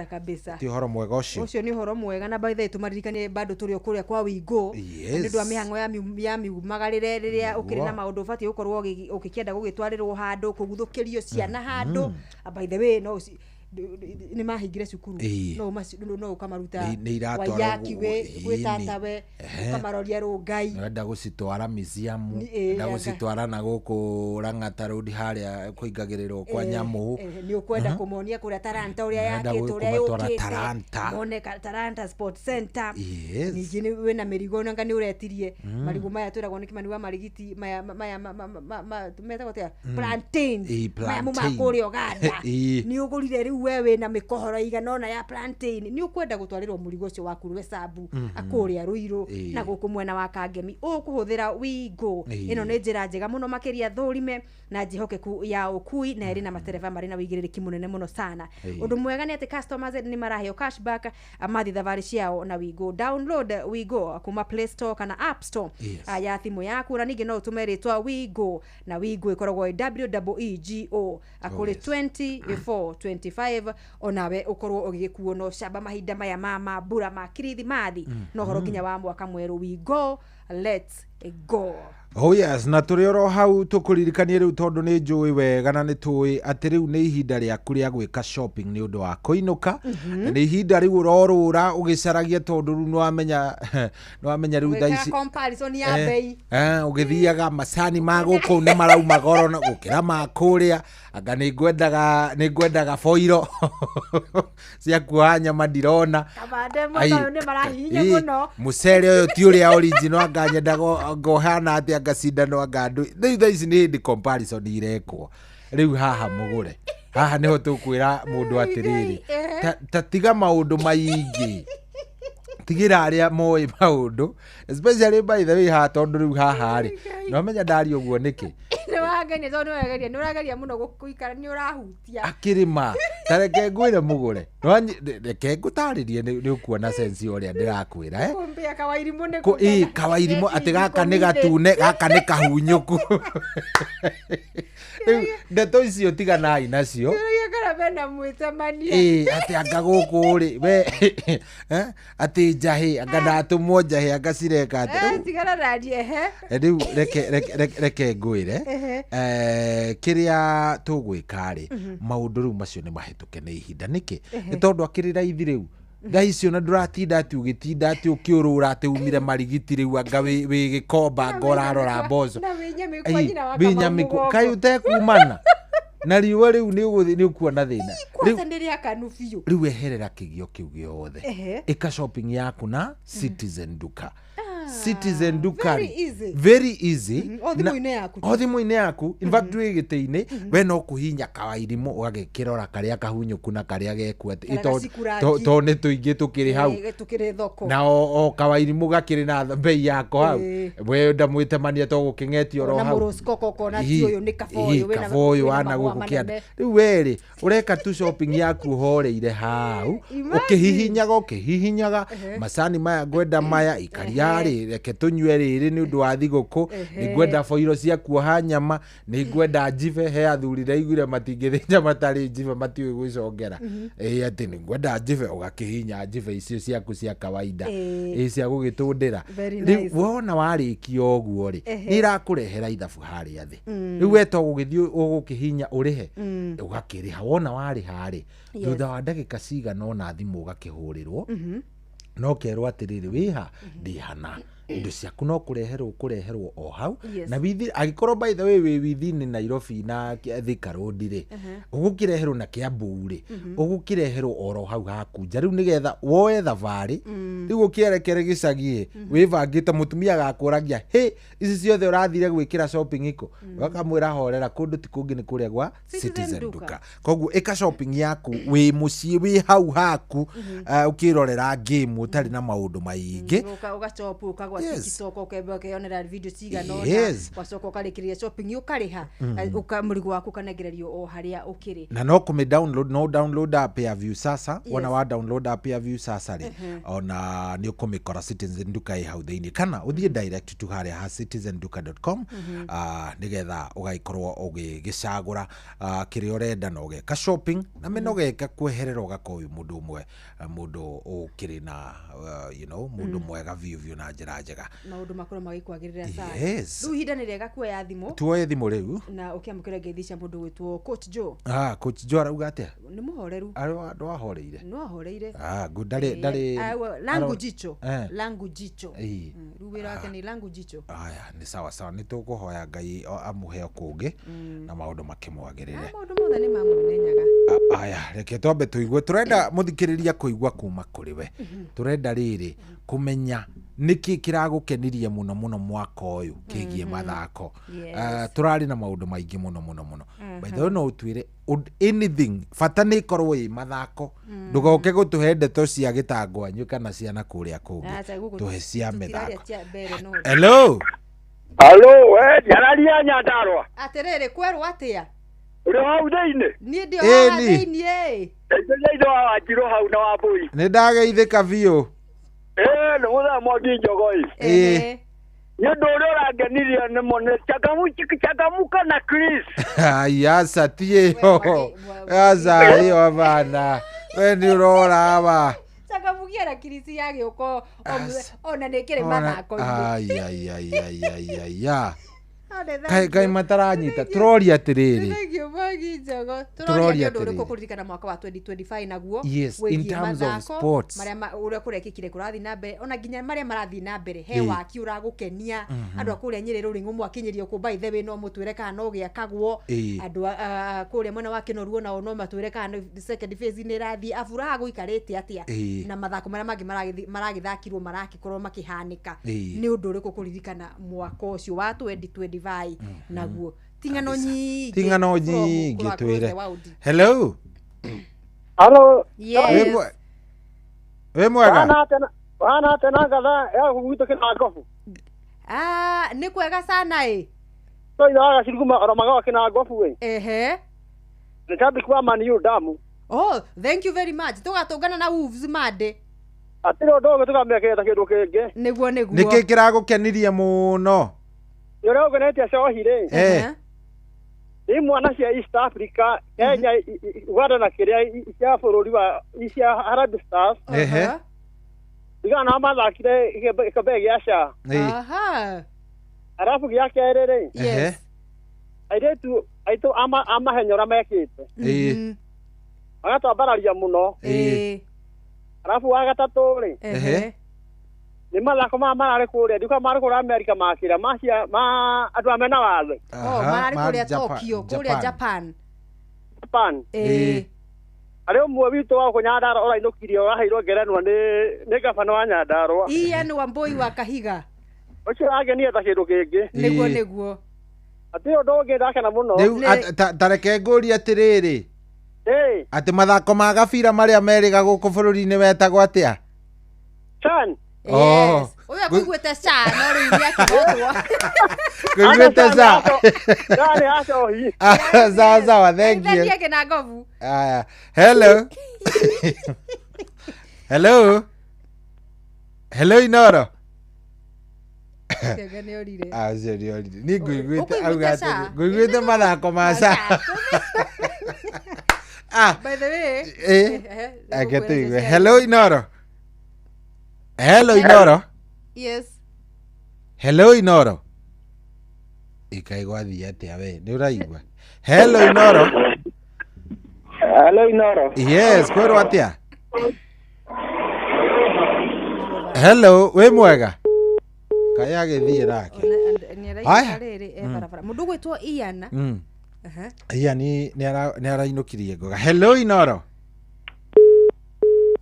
kabisa ti horo mwega ucio ni horo mwega na by the way tumaririkanie bado turi okuria kwa Wingo ndu wa mihango ya miumagarire riria ukiri na maundu bati ukorwo ukikienda gugitwarirwo handu kuguthukirio ciana handu by the way no ni mahingire cukuru no ukamaruta wayaki we gwitatawe ukamaroria rungai nda gucitwara museum nda gucitwara na guku Rang'ata Road haria kuingagirirwo kwa nyamu ni ukwenda kumonia kuria Taranta uria yake turia yukite mone Taranta Sport Center ningine we na mirigo nanga ni uretirie marigo maya twiragwo ni Kimani wa marigiti maya tumeta gotea plantain maya mumakuria Uganda ni ugurire riu wewe na mikohoro iganona ya plantain ni ukwenda gutwarirwo murigo ucio waku rwe sabu akuria Ruiru na guku mwena wa Kangemi ukuhuthira Wingo ino ni njira njega muno makiria thurime na njihokeku ya ukui na eri na matereva mari na wigiriki munene muno sana undu mwega ni ati customers ni maraheo cashback amathi thavari ciao na Wingo download Wingo kuma Play Store kana App Store ya thimu yaku na ningi no utumeritwa Wingo na Wingo ikoragwo WEEGO akuri 24 25 live onawe ukorwo ugikuo no shamba mahinda maya mama bura ma Kirithimathi no horo kinya wa mwaka mweru we go let's go. Oh yes, na turi oro hau tukuririkanie riu tondu ni njui wega na ni tui ati riu ni ihinda riaku ria gwika shopping ni undu wa kuinuka ni ihinda riu urorura ugicaragia tondu riu nwamenya riu thaici comparison ya bei ugithiaga macani ma guku ni marauma goro na gukira ma kuria anga ni ngwendaga foiro cia kuoha nyama ndirona kabande muno ni marahinya muno mucere uyu ti uria original anga nyenda ngohana ati ngacindano anga ndu riu thaici ni hindi comparison irekwo riu haha mugure haha niho tukwira mundu atiriri ta tiga maundu maingi tigira aria moi maundu especially by the way ha tondu riu haha ri no menya ndari uguo niki ni wageni tondu ni urageria muno guikara ni urahutia akirima tareke ngwire mugure no reke ngutaririe ni ukuona sense uria ndirakwira kumbia kawairimu ni ko kawairimu ati gaka ni gatune gaka ni kahunyuku ndeto icio tiganai nacio bena mwitamania ati anga guku ri we ati jahi anga ndatumwo jahi anga cireka ati tigara radie riu reke ngwire kiria tugwika ri maundu riu macio ni mahituke ni ihinda niki ni tondu akirira ithi riu thaicio na nduratinda ati ugitinda ati ukiurura ati umire marigiti riu anga wi gikomba ngorarora mboco binyamiko kai utekumana na riu riu ni ukuona thina riu eherera kigio kiu giothe ika shopping yaku na Citizen Duka. Citizen Duka very easy othimu-ini yaku in fact wigite-ini we no kuhinya kawairimu ugagikirora karia kahunyuku na karia gekua to ni tuingi tukiri hau na o kawairimu gakiri na bei yako hau we ndamwitemania to gukingetio ro hau kaboyo wana gukukianda riu weri ureka tu shopping yaku horeire hau ukihihinyaga macani maya ngwenda maya ikariari reke tunywe riri ni undu wa thiguku ni ngwenda foiro cia kuoha nyama ni ngwenda jive he athurire igure matingithinja matari jive matiwe gwicongera ati ni ngwenda jive ugakihinya jive icio ciaku cia kawaida cia gugitundira riu wona warikio oguo ri ni irakurehera ithabu haria thi riu weto gugithii ugukihinya urihe ugakiriha wona wariha ri thutha wa ndagika cigana ona thimu ugakihurirwo no kerwo atiriri wiha ndihana indo ciaku no kureherwo o hau na withi agikorwo by the way we within Nairobi na Thika Road ri ugukireherwo na Kiambu ri ugukireherwo oro hau hakunja riu nigetha woe thavari riu ukierekere gicagi wivangite mutumia gakuragia ici ciothe urathire gwikira shopping iko wakamwira horera kundu ti kungi ni kuria gwa Citizen Duka koguo ika shopping yaku wi mucii wi hau haku ukirorera game utari na maundu maingi ugachopu kwa TikTok ukionera video cigana wacoka ukarikiria shopping ukariha ukamurigo waku kanegererio o haria ukiri na no kume download app ya View Sasa wana wa download app ya View Sasa ri ona ni ukumikora Citizen Duka i hau thiini kana uthie direct tu haria ha citizenduka.com nigetha ugaikorwo ugigicagura kiria urenda no geka shopping na menogeka kweherera ugakoyu mundu umwe mundu ukiri na mundu mwega view na njira njega maundu makoro magikwagirira sana riu hinda ni rega kuoya thimu tuoye thimu riu na ukiamukira ngeithica mundu gwitwo Coach Joe Coach Joe arauga atia ni muhoreru ndo ahoreire good dare langu jicho riu wira wake ni langu jicho aya ni sawa ni tukuhoya Ngai amuhe kungi na maundu makimwagirire maundu mothe ni mamunenyaga aya reke twambe tuigue turenda muthikiriria kuigua kuma kuri we turenda riri kumenya niki kiragukenirie muno mwaka uyu kigie mathako turari na maundu maingi muno by the way no utwire anything fatani korwo i mathako ndugoke gutuhe ndeto cia gitangwa nyu kana ciana kuria kungi tuhe cia methako hello jararia Nyandarua atiriri kweru atia uri hau thiini ni ndio hau thiini ndio wa Njiro hau na wa Mbui ni ndageithika biu ni mutha mwangi njogoi Nĩ ndũrĩ ũrangenirie nĩ mone chakamuka na Chris. Yasa tiyo. Yasa hiyo bana. We ni urora aba. Chakamukia na Chris yake uko ona nekere mathako. Ay. Kai mataranyita troli atiriri. Thegio magi njogo. Troli ndio kukuririkana mwaka wa 2025 naguo. Yes, in terms of sports. Maria uria kurekikire kurathi na mbere ona nginya maria marathi na mbere he waki uragukenia andu akuria nyiri ruringu mwakinyirio ku by the way no mutwire kana no giakagwo andu akuria mwena wa Kinoruo na no matwire kana second phase ni rathi afuraha guikarite atia na mathako maria mangi maragithakirwo marakikorwo makihanika ni undu uriku kuririkana mwaka ucio wa 2025 naguo tingano nyingi twire. Hello. Yes. We mwega. Wana tena kadha ya kuguita kina gofu. Ni kwega sana So ila shirikuma oramaga kina gofu we. Ni shabiki wa Man U damu. Oh, thank you very much. Tugatungana na Wolves made. Atiro dogo tukameketa kindu kingi. Niguo. Niki kiragukenirie muno. Yoro gonete shohire. Ni mwana cia East Africa, Kenya, Uganda na Kenya cia bururi wa cia Harambee Stars. Igana mathakire ikabe giaca. Arafu giake erere. Yes. Aitu amahenyora mekite. Agatambararia muno. Arafu wagatatu ri. Ni mathako marari kuria ndika marari kuria America makira andu amena wathe. Marari kuria Tokyo kuria Japan. Ari umwe witu wa kunyandara ora inukirio aheirwo ngerenwa ni gavana wa Nyandarua. Ian Wambui wa Kahiga. Ucio agenia ta kindu kingi. Niguo. Ati undu ngi ndakena muno. Tareke nguri atiriri. Ati mathako ma gabira maria meriga guku bururi-ini wetagwo atia? Chan. Yes. Oya kuigwete cha no ri ya kigotwa. Kuigwete za. Dani aso hi. Za thank you. Ndiye kina govu. Hello. Hello Inoro. Tegane orire. Zeri. Ni kuigwete augate. Kuigwete mathako ma sa. By the way. Agetuigwe. Hello Inoro. Yes. Hello Inoro. Ikaigwa thia atia we ni uraigwa. Hello Inoro. Yes, kwero atia. Hello, we mwega. Kaya githie nake. Mundu gwitwo Iana. Ian ni arainukirie ngoga. Hello Inoro.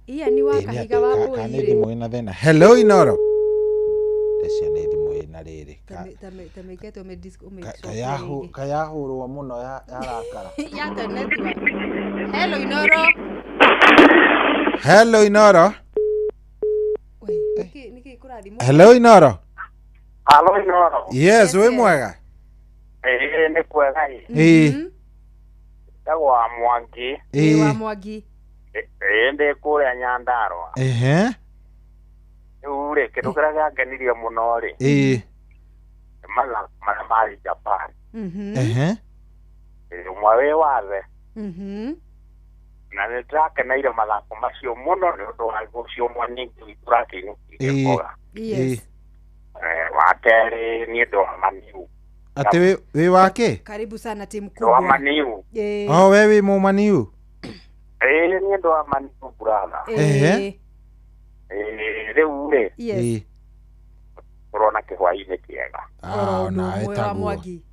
Ian wa Kahiga wa Boire. Kana ndi mwena thena. Hello Inoro. Decia ni ndi mwena riri. Tameketo me disco me. Kaya hurwo muno ya rakara. Ya internet. Hello Inoro. Hello Inoro. Niki kurathi. Hello Inoro. Hello Inoro. Yes, we mwega. Ni kwega Tagwa Mwangi. Wa Mwangi. Ndi kuria Nyandarua. Ure kindu kiria giangenirie muno ri. Mara Japan. Umwe wi wathe. Na nä ndärakeneire mathako macio må no nä å ndå wa gå cio mwaningi tårakä wa kerä nä ndå wa Maniu. Ati we wake? Karibu sana timu kubwa. Wa Maniu. We wi mu Maniu? Nä ndå wa Maniu brother. Rĩu rĩ ũrona kĩhwainĩ kĩega. Na Mwangi.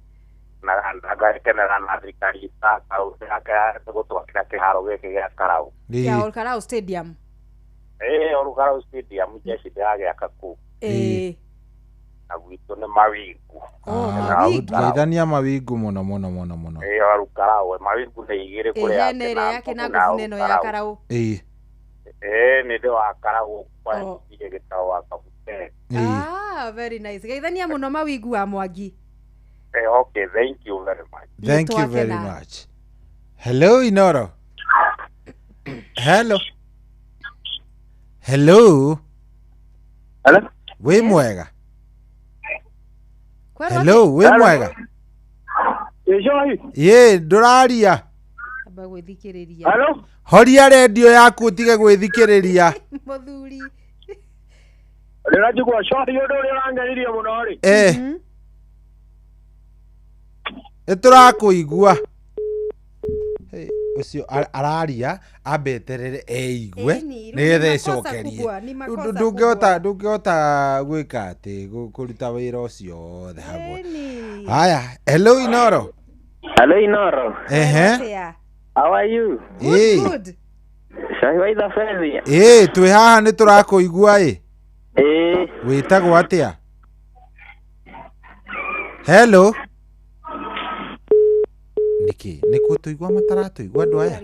Na ngakenera na thirikari itaka gũtwakĩra kĩharo gĩkĩ gĩa Karau. Ya Olkarau Stadium. Olkarau Stadium jeshi ndĩragĩaka kũu. Na gwitũ nĩ mawingu. Ngaithania mawingu mũno. Olkarau mawingu nĩ igĩrĩ kũrĩa yake na nguvu ya Karau. Nĩ ndĩ wa Karau kwa ndio gĩtao wa Kabute. Very nice. Gaithania muno mawingu wa Mwangi. Okay, thank you very much. Thank you very much. Hello Inoro. Hello. Hello. We mwega. Hello, we mwega. Ye, nduraria. Aba gwithikiriria. Hello? Horia radio yaku utige gwithikiriria. Muthuri. Ndĩrajigua short yodo rĩrangenirie mũno rĩ. Nĩtũrakũigua. Ucio araria ambeterere eigwe nĩgetha icokerie. Ndũngĩhota gwĩka atĩ kũruta wĩra ũcio othe hamwe. Haya, hello Inoro. Hello Inoro. How are you? Good. Shai waitha Fezi. Twĩ haha nĩtũrakũigua wĩtagwo atĩa? Hello. Nĩkũ tũigua mataratũigua andũ aya?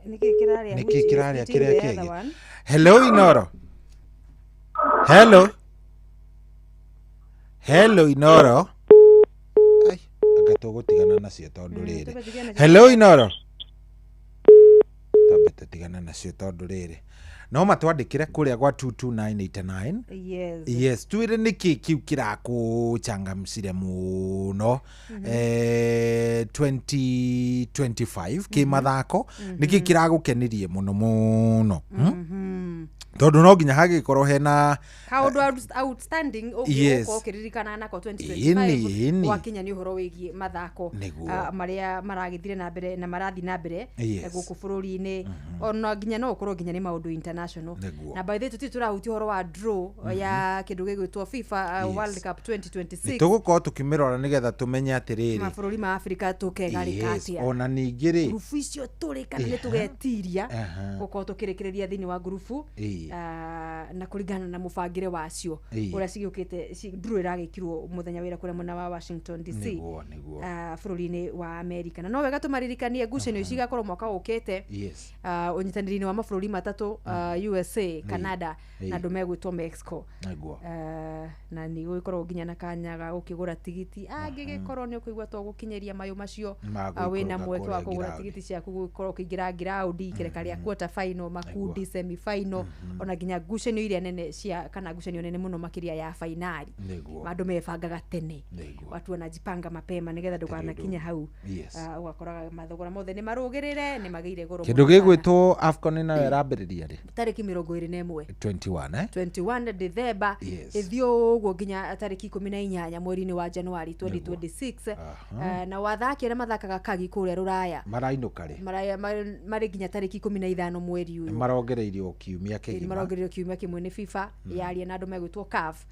Nĩkĩ kĩrarĩa kĩrĩa kĩngĩ? Hello Inoro. Hello Inoro. Ai, anga tũgũtigana nacio tondũ rĩrĩ. Hello Inoro. Tambe tũtigana nacio tondũ rĩrĩ. No matwandĩkĩre kũrĩa gwa 22989. Yes, twĩre nĩkĩ kĩu kĩrakũchangamcire mũno 2025 kĩmathako nĩkĩ kĩragũkenirie mũno tondũ no nginya hagĩkorwo hena kaundu outstanding ũgĩkorwo ũkĩririkana nako 2025 gwakinya nĩ ũhoro wĩgiĩ mathako marĩa maragĩthire na mbere na marathi na mbere gũkũ bũrũri-inĩ ona nginya no ũkorwo nginya nĩ maũndũ international na by the way tũrahutia ũhoro wa draw ya kĩndũ gĩgwĩtwo FIFA World Cup 2026 tũgũkorwo tũkĩmĩrora nĩgetha tũmenye atĩrĩrĩ mabũrũri ma Afrika tũkegarĩka atĩa ona ningĩ rĩ grupu icio tũrĩ kana nĩ tũgetiria gũkorwo tũkĩrĩkĩrĩria thĩinĩ wa grupu na kũringana na mũbangĩre wacio ũrĩa cigĩũkĩte draw ĩragĩkirwo mũthenya wĩra kũrĩa mwena wa Washington DC bũrũri-inĩ wa America na no wega tũmaririkanie ngucanio cigakorwo mwaka ũkĩte ũnyitanĩri-inĩ wa mabũrũri matatũ USA, Canada na andũ megwĩtwo Mexico na nĩ gũgĩkorwo nginya na kanya ga gũkĩgũra tigiti angĩgĩkorwo nĩ ũkũigua to gũkinyeria mayũ macio wĩna mweke wa kũgũra tigiti ciaku gũgĩkorwo ũkĩingĩra ngiraundi kĩreka rĩa quarter final makundi semi final ona nginya ngucanio iria nene cia kana ngucanio nene mũno makĩria ya finali andũ mebangaga tene watu wanajipanga mapema nĩgetha ndũkanakinye hau ũgakoraga mathogora mothe nĩ marũgĩrĩre nĩ magĩire goro kĩndũ gĩgwĩtwo AFCON nayo ĩrambĩrĩria rĩ tarĩki 21 21 December ithio ũguo nginya tarĩki 18 mweri-inĩ wa January 2026 na wathaki arĩa mathakaga kagi kũrĩa Rũraya marainũka rĩ marĩ nginya tarĩki 15 mweri ũyũ marongereirio kiumia kĩgima marongereirio kiumia kĩmwe nĩ FIFA yaria na andũ megwĩtwo CAF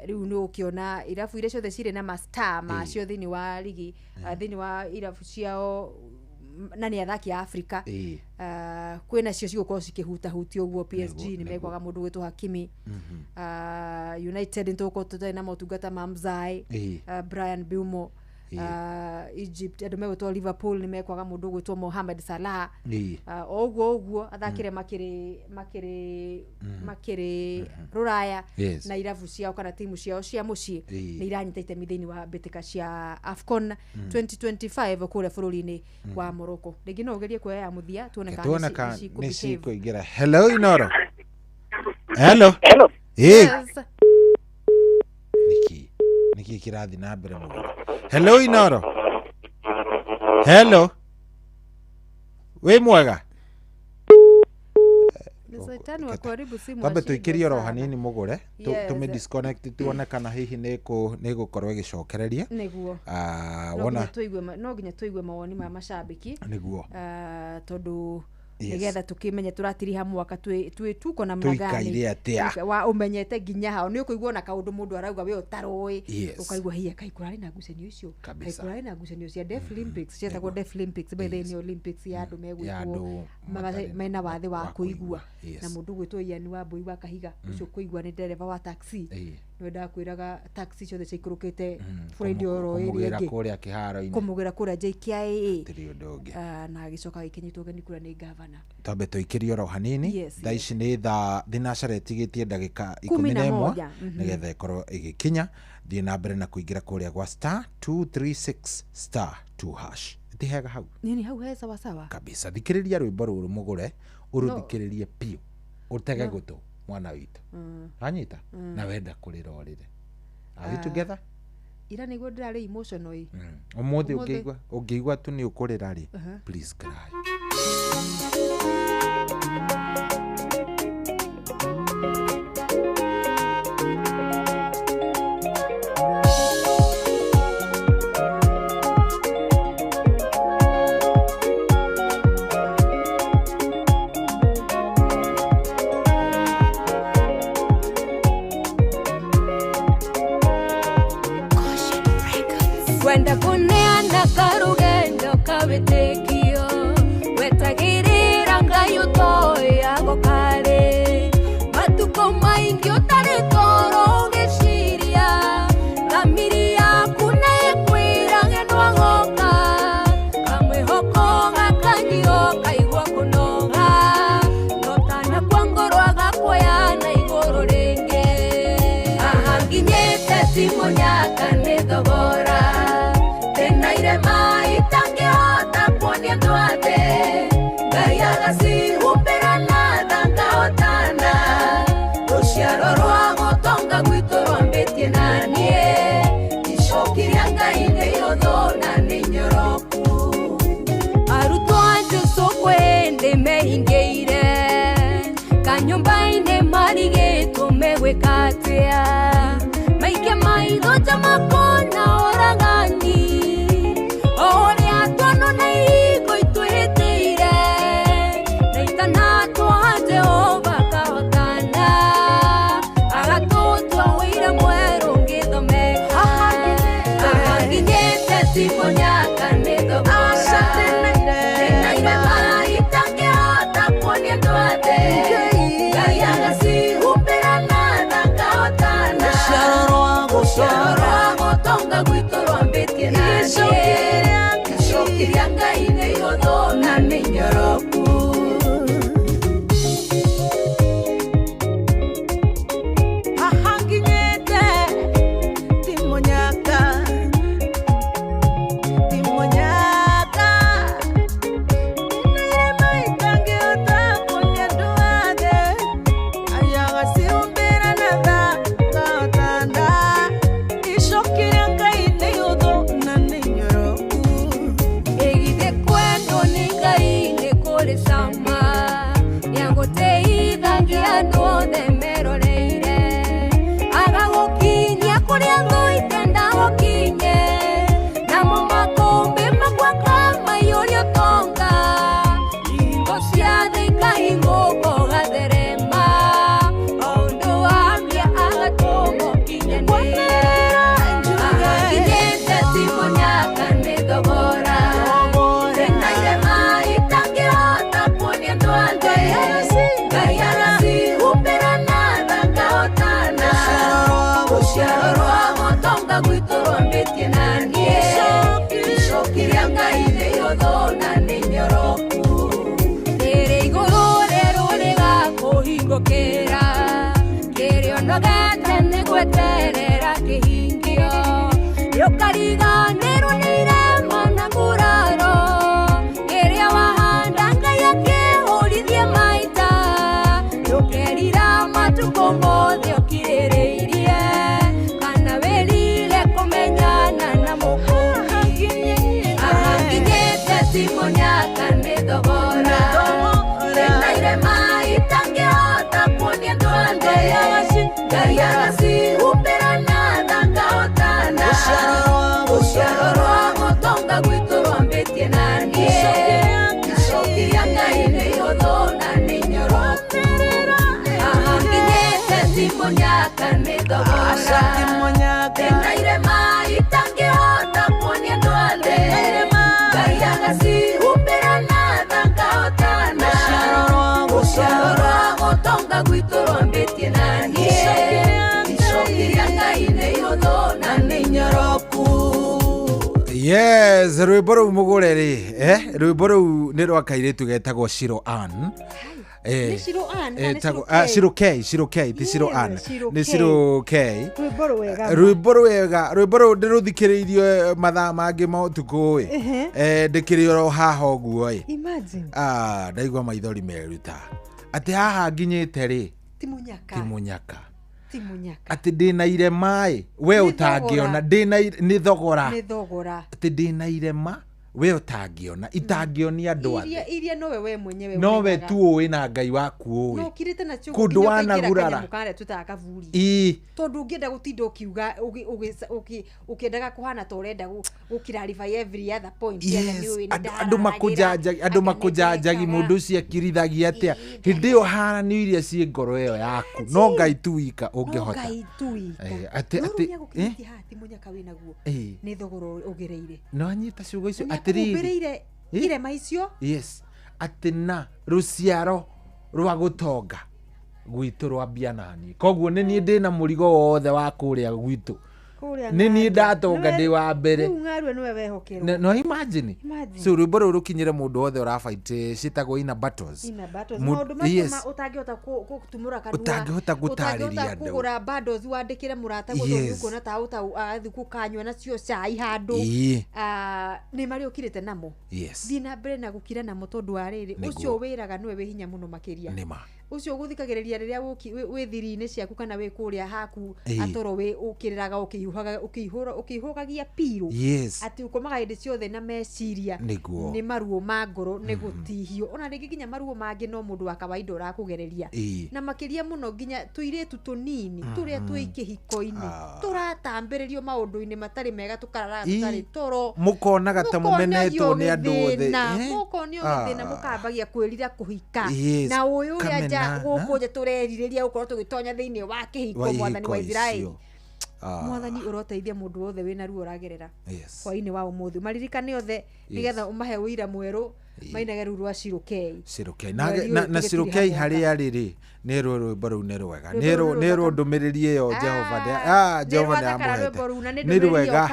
rĩu nĩ ũkĩona irabu iria ciothe cirĩ na mastar macio thĩinĩ wa ligi thĩinĩ wa irabu ciao na nĩ athaki a Afrika kwĩna cio cigũkorwo cikĩhutahutio ũguo PSG nĩ megwaga mũndũ gwĩtwo Hakimi United nĩtũgũkorwo tũtarĩ na motungata ma Mzai Brian Mbeumo Egypt andũ megwĩtwo Liverpool nĩ mekwaga mũndũ gwĩtwo Mohamed Salah ũguo athakire makĩrĩ Rũraya na irabu ciao kana timu ciao cia mũciĩ nĩ iranyita itemi thĩinĩ wa mbĩtĩka cia AFCON 2025 kũrĩa bũrũri-inĩ wa Morocco rĩngĩ no ũgerie kuoya ya mũthia tuone kana nĩ cikũingĩra hello Inoro niki kirathi na mbere mũno hello Inoro we mwega Tambe tuikirie ro hanini mugure tume disconnect tuone kana hihi nĩ gũkorwo ĩgĩcokereria nĩguo no nginya tuigue mawoni ma macambĩki nĩguo tondũ nigetha tukimenya turatiriha mwaka tuko na mnagani wa umenyete nginya hao ni ukuigwa na kaundu mundu arauga we utaroi ukaigwa hiya kaikurari na ngucanio icio kaikurari na ngucanio cia Deaf Olympics cietagwo Deaf Olympics by the Olympics ya andu megwitwo mena wathe wa kuigua na mundu gwitwo Ian wa Mbui wa Kahiga ucio kuigwa ni dereva wa taxi no ndakwiraga taxi ciothe cikurukite friend oro area ngi kuria kiharo-ini kumugira kuria JKIA na gicoka gikinyitwo geni kura ni governor tambe tuikirie ro hanini thaa ici ni thinacara itigitie ndagika 11 nigetha ikorwo igikinya thie na mbere na kuingira kuria gwa *236*2# itihega hau nini hau he sawa sawa kabisa thikiriria rwimbo ruru mugure uruthikiririe piu utege gutu mwana witu anyita na wenda kurira orire are we together ira niguo ndirari emotional umuthi ungiigua tu ni ukurira ri please cry Kwenda kuneana karugendo kabitekio wetagirira ngai utoya gokare matuko maingi utari toro ugiciria thamiri yaku naikwira ngendwa goka kamwihoko gakanyio kaigua kunoga notana kwa ngoro agakuoya na iguru ringi ahanginyite timonyaka ni thogora mai tangehota kuonia ndwathe ngai agacihumbĩra na thangahotana rũciaro rwa gũtonga gwitũ rwambĩtie na niĩ icokiria ngai nĩ irũthũ na nĩ nyoroku arutwo a Jesũ kwĩndĩ mehingĩire kanyũmba-inĩ marigĩtwo megwĩka atĩa maike maitho nja makona oragani Timonyaka nido bora tenaire mai tangehota kuonia ndwathe ngai agacihumbĩra na thangahotana rũciaro rwa gũtonga gwitũ rwambĩtie na niĩ icokiria ngai nĩ irũthũ na nĩ nyoroku gweterera kihingio yokariganirwo nĩ irema na nguraro kĩrĩa wahanda ngai akĩhũrithie maita ndũkerira matukũ mothe ũkirĩrĩirie kana wĩrire kũmenyana na mũkũũri ahanginyĩte timonyaka nĩ thogora tena irema itangĩhota kuonia ndwathe ngai agacihumbĩra na thangahotana rũciaro rwa gũtonga gwitũ rwambĩtie na niĩ icokiria ngai nĩ irũthũ na nĩ nyoroku ahanginyĩte timonyaka nĩ thogora tena irema itangĩhota kuonia ndwathe ngai agacihumbĩra na thangahotana rũciaro rwa gũtonga gwitũ rwambĩtie na niĩ yes rwĩmbo rũu mũgũre-rĩ rwĩmbo rũu nĩ rwa kairĩtu getagwo Shiro Ann Shiro K ti Shiro Ann nĩ Shiro K rwĩmbo rwega rwĩmbo rũu ndĩrũthikĩrĩirio mathaa mangĩ ma ũtukũ ndĩkĩrĩ oro haha ũguo ndaigua maithori meruta atĩ haha nginyĩte-rĩ timunyaka ati ndina irema we utangiona ndina ni thogora ati ndina irema we utangiona itangionia andu athe iria nowe we mwenyewe nowe tu wina ngai waku uwi no kirite na chuo kundu wanagurara mukare tutakavuri tondu ungienda gutinda ukiuga ukiendaga kuhana to urenda gukirarify every other point andu makujajagi mundu cia kirithagia atia hindi yo hana ni iria ci ngoro iyo yaku no ngai tu wika ungihota ati munyaka winaguo ni thogoro ugereire no anyita ciugo icio ugereire irema icio yes ati na ruciaro rwa gutonga gwitu rwambia nani koguo ni nie ndina murigo wothe wa kuria gwitu ni nie ndatonga ndi wa mbere ng'arwe niwe wehokerwo no imagine so rwimbo ruru rukinyire mundu wothe urafight citagwo ina battles mundu matuma utangihota kutumura kanua utangihota gutariria andu kugura bundles wandikire murata gutondu kuona ta athiku kanywa nacio cai handu ni mari ukirite namo thina mbere na gukira namo tondu wa riri ucio wiraga niwe we hinya muno makiria ucio guthikagiriria riria wi thiri-ini ciaku kana wi kuria haku atoro wi ukiriraga ukihugagia piru ati ukomaga hindi ciothe na meciria ni maruo ma ngoro ni gutihio ona ringi nginya maruo mangi no mundu wa kawaida urakugereria na makiria muno nginya tuiretu tunini turia twi kihiko-ini turatambiririo maundu-ini matari mega tukarara tutari toro mukonaga ta mumenetwo ni andu othe mukonio thina mukambagia kwirira kuhika na uyu ya gukunje turerireria ukorwo tugitonya thiini wa kihiko mwathani wa Israeli mwathani uroteithia mundu wothe wina ruo ragerera kwa-ini wa umuthi maririkane othe nigetha umahe wira mweru mainage ru rwa Shirokei na Shirokei haria riri ni rwimbo ruu ni rwega ni ndumiriri iyo Jehova ni amuhete ni rwega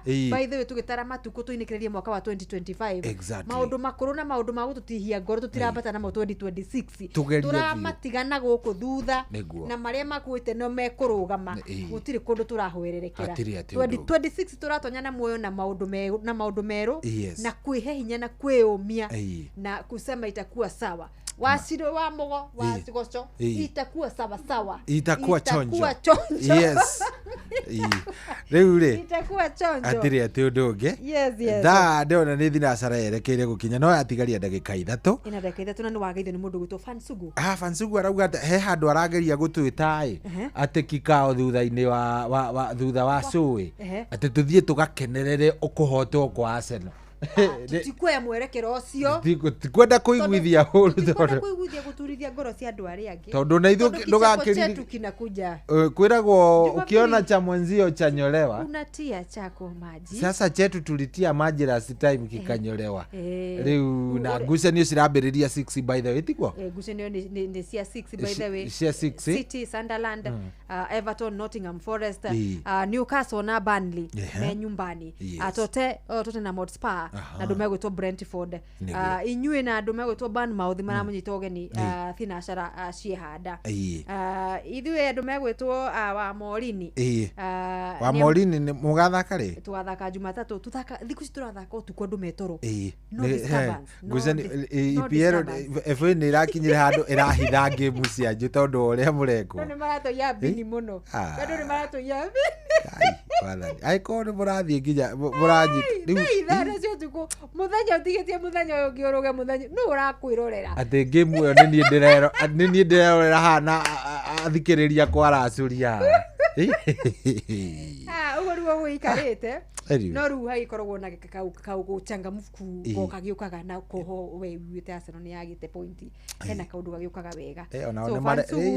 by the way tugitara matuko tuinikiririe mwaka wa 2025 maundu makuru na maundu ma gututihia ngoro tutirambata na 2026 turamatigana guku thutha na maria makuite no mekurugama gutiri kundu turahwererekera 2026 turatonya na muoyo na maundu meru na kwihe hinya na kwiyumia na kusema itakuwa sawa wasiro wa mogo wasigocho itakuwa sawa itakuwa chonjo yes reure itakuwa chonjo atiri ati unduge da ndona ni thina cara yerekeire gukinya no atigaria ndagika 3 ina ndagika 3 na ni wageithio ni mundu gwitwo Fansugu Fansugu arauga he handu arageria gutwita ati kikao thutha-ini wa thutha wa cui ati tuthie tugakenerere ukuhotwo kwa Arsenal tikwe mwerekero ucio tikwenda kuiguithia huru tondu kuiguithia guturithia ngoro cia andu aria angi tondu na ithu ndugakiriri kinakuja kwiragwo ukiona cha mwenzio chanyolewa unatia chako maji sasa chetu tulitia maji last time kikanyolewa riu na ngucanio cirambiriria 6 by the way tikwo ngucanio ni cia 6 by the way cia 6 City Sunderland Everton Nottingham Forest Newcastle na Burnley me nyumbani Tottenham Hotspur na ndume gwitwo Brentford inyue na ndume gwitwo Bournemouth maramunyita ugeni thinashara ciehanda ithuĩ ndume gwitwo wa Morini wa Morini ni mugathaka ri twathaka Jumatatu tuthaka thiku ci turathaka utuko ndume toro nguzani EPL FA ni rakinyire handu irahitha game cianju tondu uria mureko ni marato ya bini muno tondu ni marato ya bini ai ko ni murathie nginya muranyi tuko muthenya utigitie muthenya ungiuruge muthenya no urakwirorera ati game yo ni ndirerora hana athikiriria kwaracuria ugo ruo wikarite no ru haikoragwo na kau guchangamfu goka giukaga na koho we wite Arsenal ni yagite point hena kaundu gagiukaga wega ona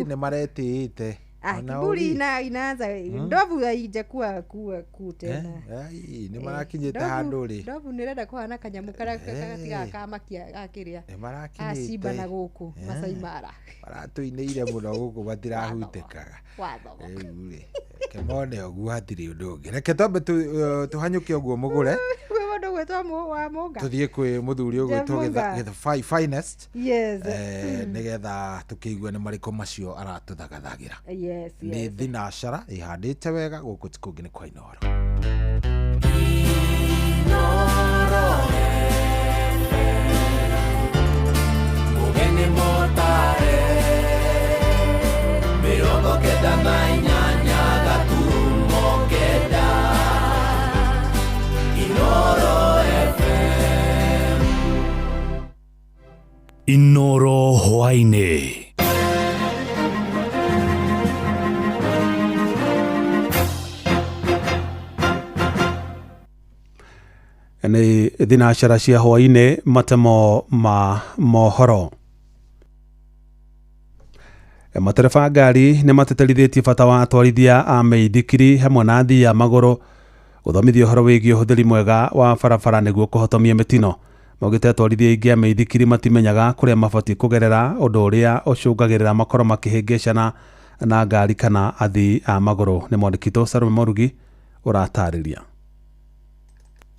ni maretite kiburi inaanza ndovu haijakuwa tena ni marakinyite handu ri ndovu nirenda kuhana kanyamu karia gatiga kamakia akiria aciba na guku Masai Mara baratuineire muno guku batirahutikaga ri kemone ogu hatiri undu ungi reke twambe tuhanyuke oguo mugure mundu gwetwo wa munga tuthie kwi muthuri ugwetwo the finest nigetha tukiigua ni mariko macio aratuthagathagira ni thinashara ihandite wega guku tikungi ni kwa Inoro mugeni motare kenda na inyanya gaturumo kenda Inoro FM Inoro hwaine. Nĩ thinacara cia hwainĩ matemo ma mohoro. Matereba ngari nĩ mateterithĩtie bata wa atwarithia a mĩithikiri hamwe na athii a magũrũ gũthomithio ũhoro wĩgiĩ ũhũthĩri mwega wa barabara nĩguo kũhotomia mĩtino. Maugĩte atwarithia aingĩ a mĩithikiri matimenyaga kũrĩa mabatiĩ kũgerera ũndũ ũrĩa ũcũngagĩrĩra makoro makĩhĩngĩcana na ngari kana athii a magũrũ. Nĩ mwandĩkitwo Salome Morugi ũratarĩria.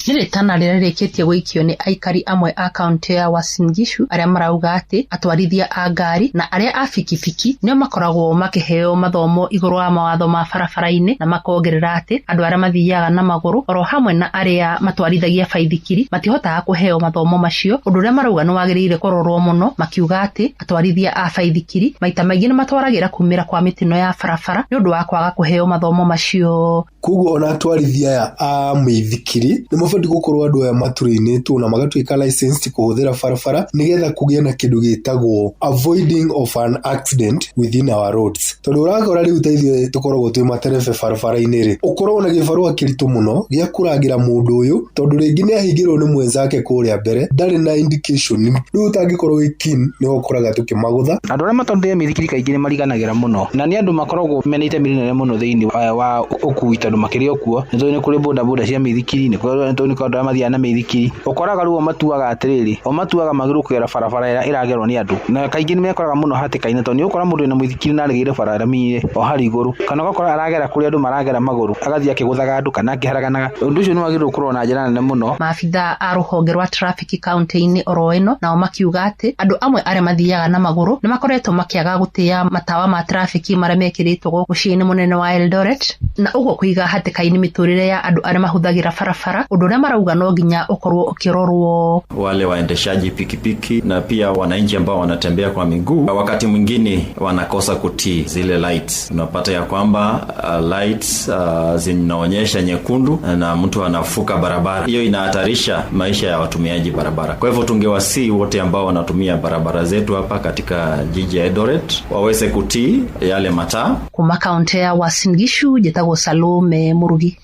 Rĩrĩtana rĩrĩa rĩrĩkĩtie gũikio nĩ aikari amwe a kaunti ya Uasin Gishu arĩa marauga atĩ atwarithia a ngari na arĩa a bikibiki nĩo makoragwo makĩheo mathomo igũrũ wa mawatho ma barabara-inĩ na makongerera atĩ andũ arĩa mathiaga na magũrũ oro hamwe na arĩa matwarithagia baithikiri matihotaga kũheo mathomo macio, ũndũ ũrĩa marauga nĩ wagĩrĩire kũrorwo mũno, makiuga atĩ atwarithia a baithikiri maita maingĩ nĩ matwaragĩra kumĩra kwa mĩtino ya barabara nĩ ũndũ wa kwaga kũheo mathomo macio. Koguo ona atwarithia aya a mĩithikiri nĩ mabatiĩ gũkorwo andũ aya matũrĩinĩtwo na magatuĩka licensed kũhũthĩra barabara nĩgetha kũgĩe na kĩndũ gĩtagwo avoiding of an accident within our roads. Tondũ ũrakora rĩu ithuĩ tũkoragwo twĩ materebe barabara-inĩ rĩ, ũkoragwo na gĩbarũa kĩritũ mũno gĩa kũrangĩra mũndũ ũyũ tondũ rĩngĩ nĩ ahingĩrwo nĩ mwenzake kũrĩa mbere, ndarĩ na indication. Rĩu ũtangĩkorwo wĩ keen nĩ ũkoraga tũkĩmagũtha. Andũ arĩa matwarithia mĩithikiri kaingĩ nĩ mariganagĩra mũno na nĩ andũ makoragwo mena itemi rĩnene mũno thĩinĩ wa ũkui, tondũ makĩria ũkuo nĩ kũrĩ boda cia mĩithikiri, nĩ kũrĩ andũ arĩa mathiaga na mĩithikiri. Ũkoraga rĩu matuaga atĩrĩrĩ, o matuaga magĩrĩirwo kũgera barabara ĩrĩa ĩragerwo nĩ andũ, na kaingĩ nĩ mekoraga mũno hatĩka-inĩ tondũ nĩ ũkora mũndũ na mũithikiri na arĩgĩire barabara mĩire o harĩ igũrũ, kana ũgakora aragera kũrĩa andũ maragera magũrũ agathiĩ akĩgũthaga andũ kana akĩharaganaga. Ũndũ ũcio nĩ wagĩrĩirwo kũrorwo na njĩra nene mũno. Maabitha a rũhonge rwa traffic kaunti-inĩ oro ĩno nao makiuga atĩ andũ amwe arĩa mathiaga na magũrũ nĩ makoretwo makĩaga gũtĩa matawa ma traffic marĩa mekĩrĩtwo mũciĩ-inĩ mũnene wa Eldoret, na ũguo kũiga hatĩka-inĩ mĩtũrĩre ya andũ arĩa mahũthagĩra barabara, ũndũ ũrĩa marauga no nginya ukorwo ukirorwo. Wale waendeshaji pikipiki na pia wananchi ambao wanatembea kwa miguu wakati mwingine wanakosa kutii zile lights. Unapata ya kwamba lights zinaonyesha nyekundu na mtu anafuka barabara. Hiyo inahatarisha maisha ya watumiaji barabara. Kwa hivyo tungewasihi wote ambao wanatumia barabara zetu hapa katika jiji ya Eldoret waweze kutii yale mataa. Kuma kaunti ya Uasin Gishu, Jetago Salome Murugi.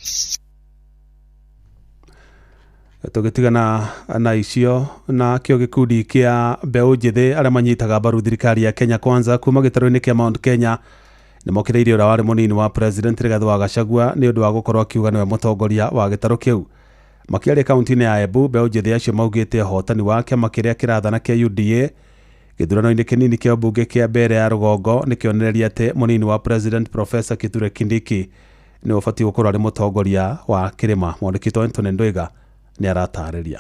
Tũgĩtigana na icio na kĩo gĩkundi kĩa mbeũ njĩthĩ arĩa manyitaga mbaru thirikari ya Kenya Kwanza kuma gĩtarũ-inĩ kĩa Mount Kenya nĩ mokĩrĩirie ũrĩa warĩ mũnini wa president Rigathi wa Gachagua nĩ ũndũ wa gũkorwo akiuga nĩwe mũtongoria wa gĩtarũ kĩu. Makĩaria kaunti-inĩ ya Embu, mbeũ njĩthĩ acio maugĩte hotani wa kĩama kĩrĩa kĩrathana kĩa UDA gĩthurano-inĩ kĩnini kĩa mbunge kĩa mbere ya rũgongo nĩ kĩonereria atĩ mũnini wa president Professor Kithure Kindiki nĩ ũbatiĩ gũkorwo arĩ mũtongoria wa kĩrĩma. Mwandĩkitwo Anthony Ndwiga nĩ aratarĩria.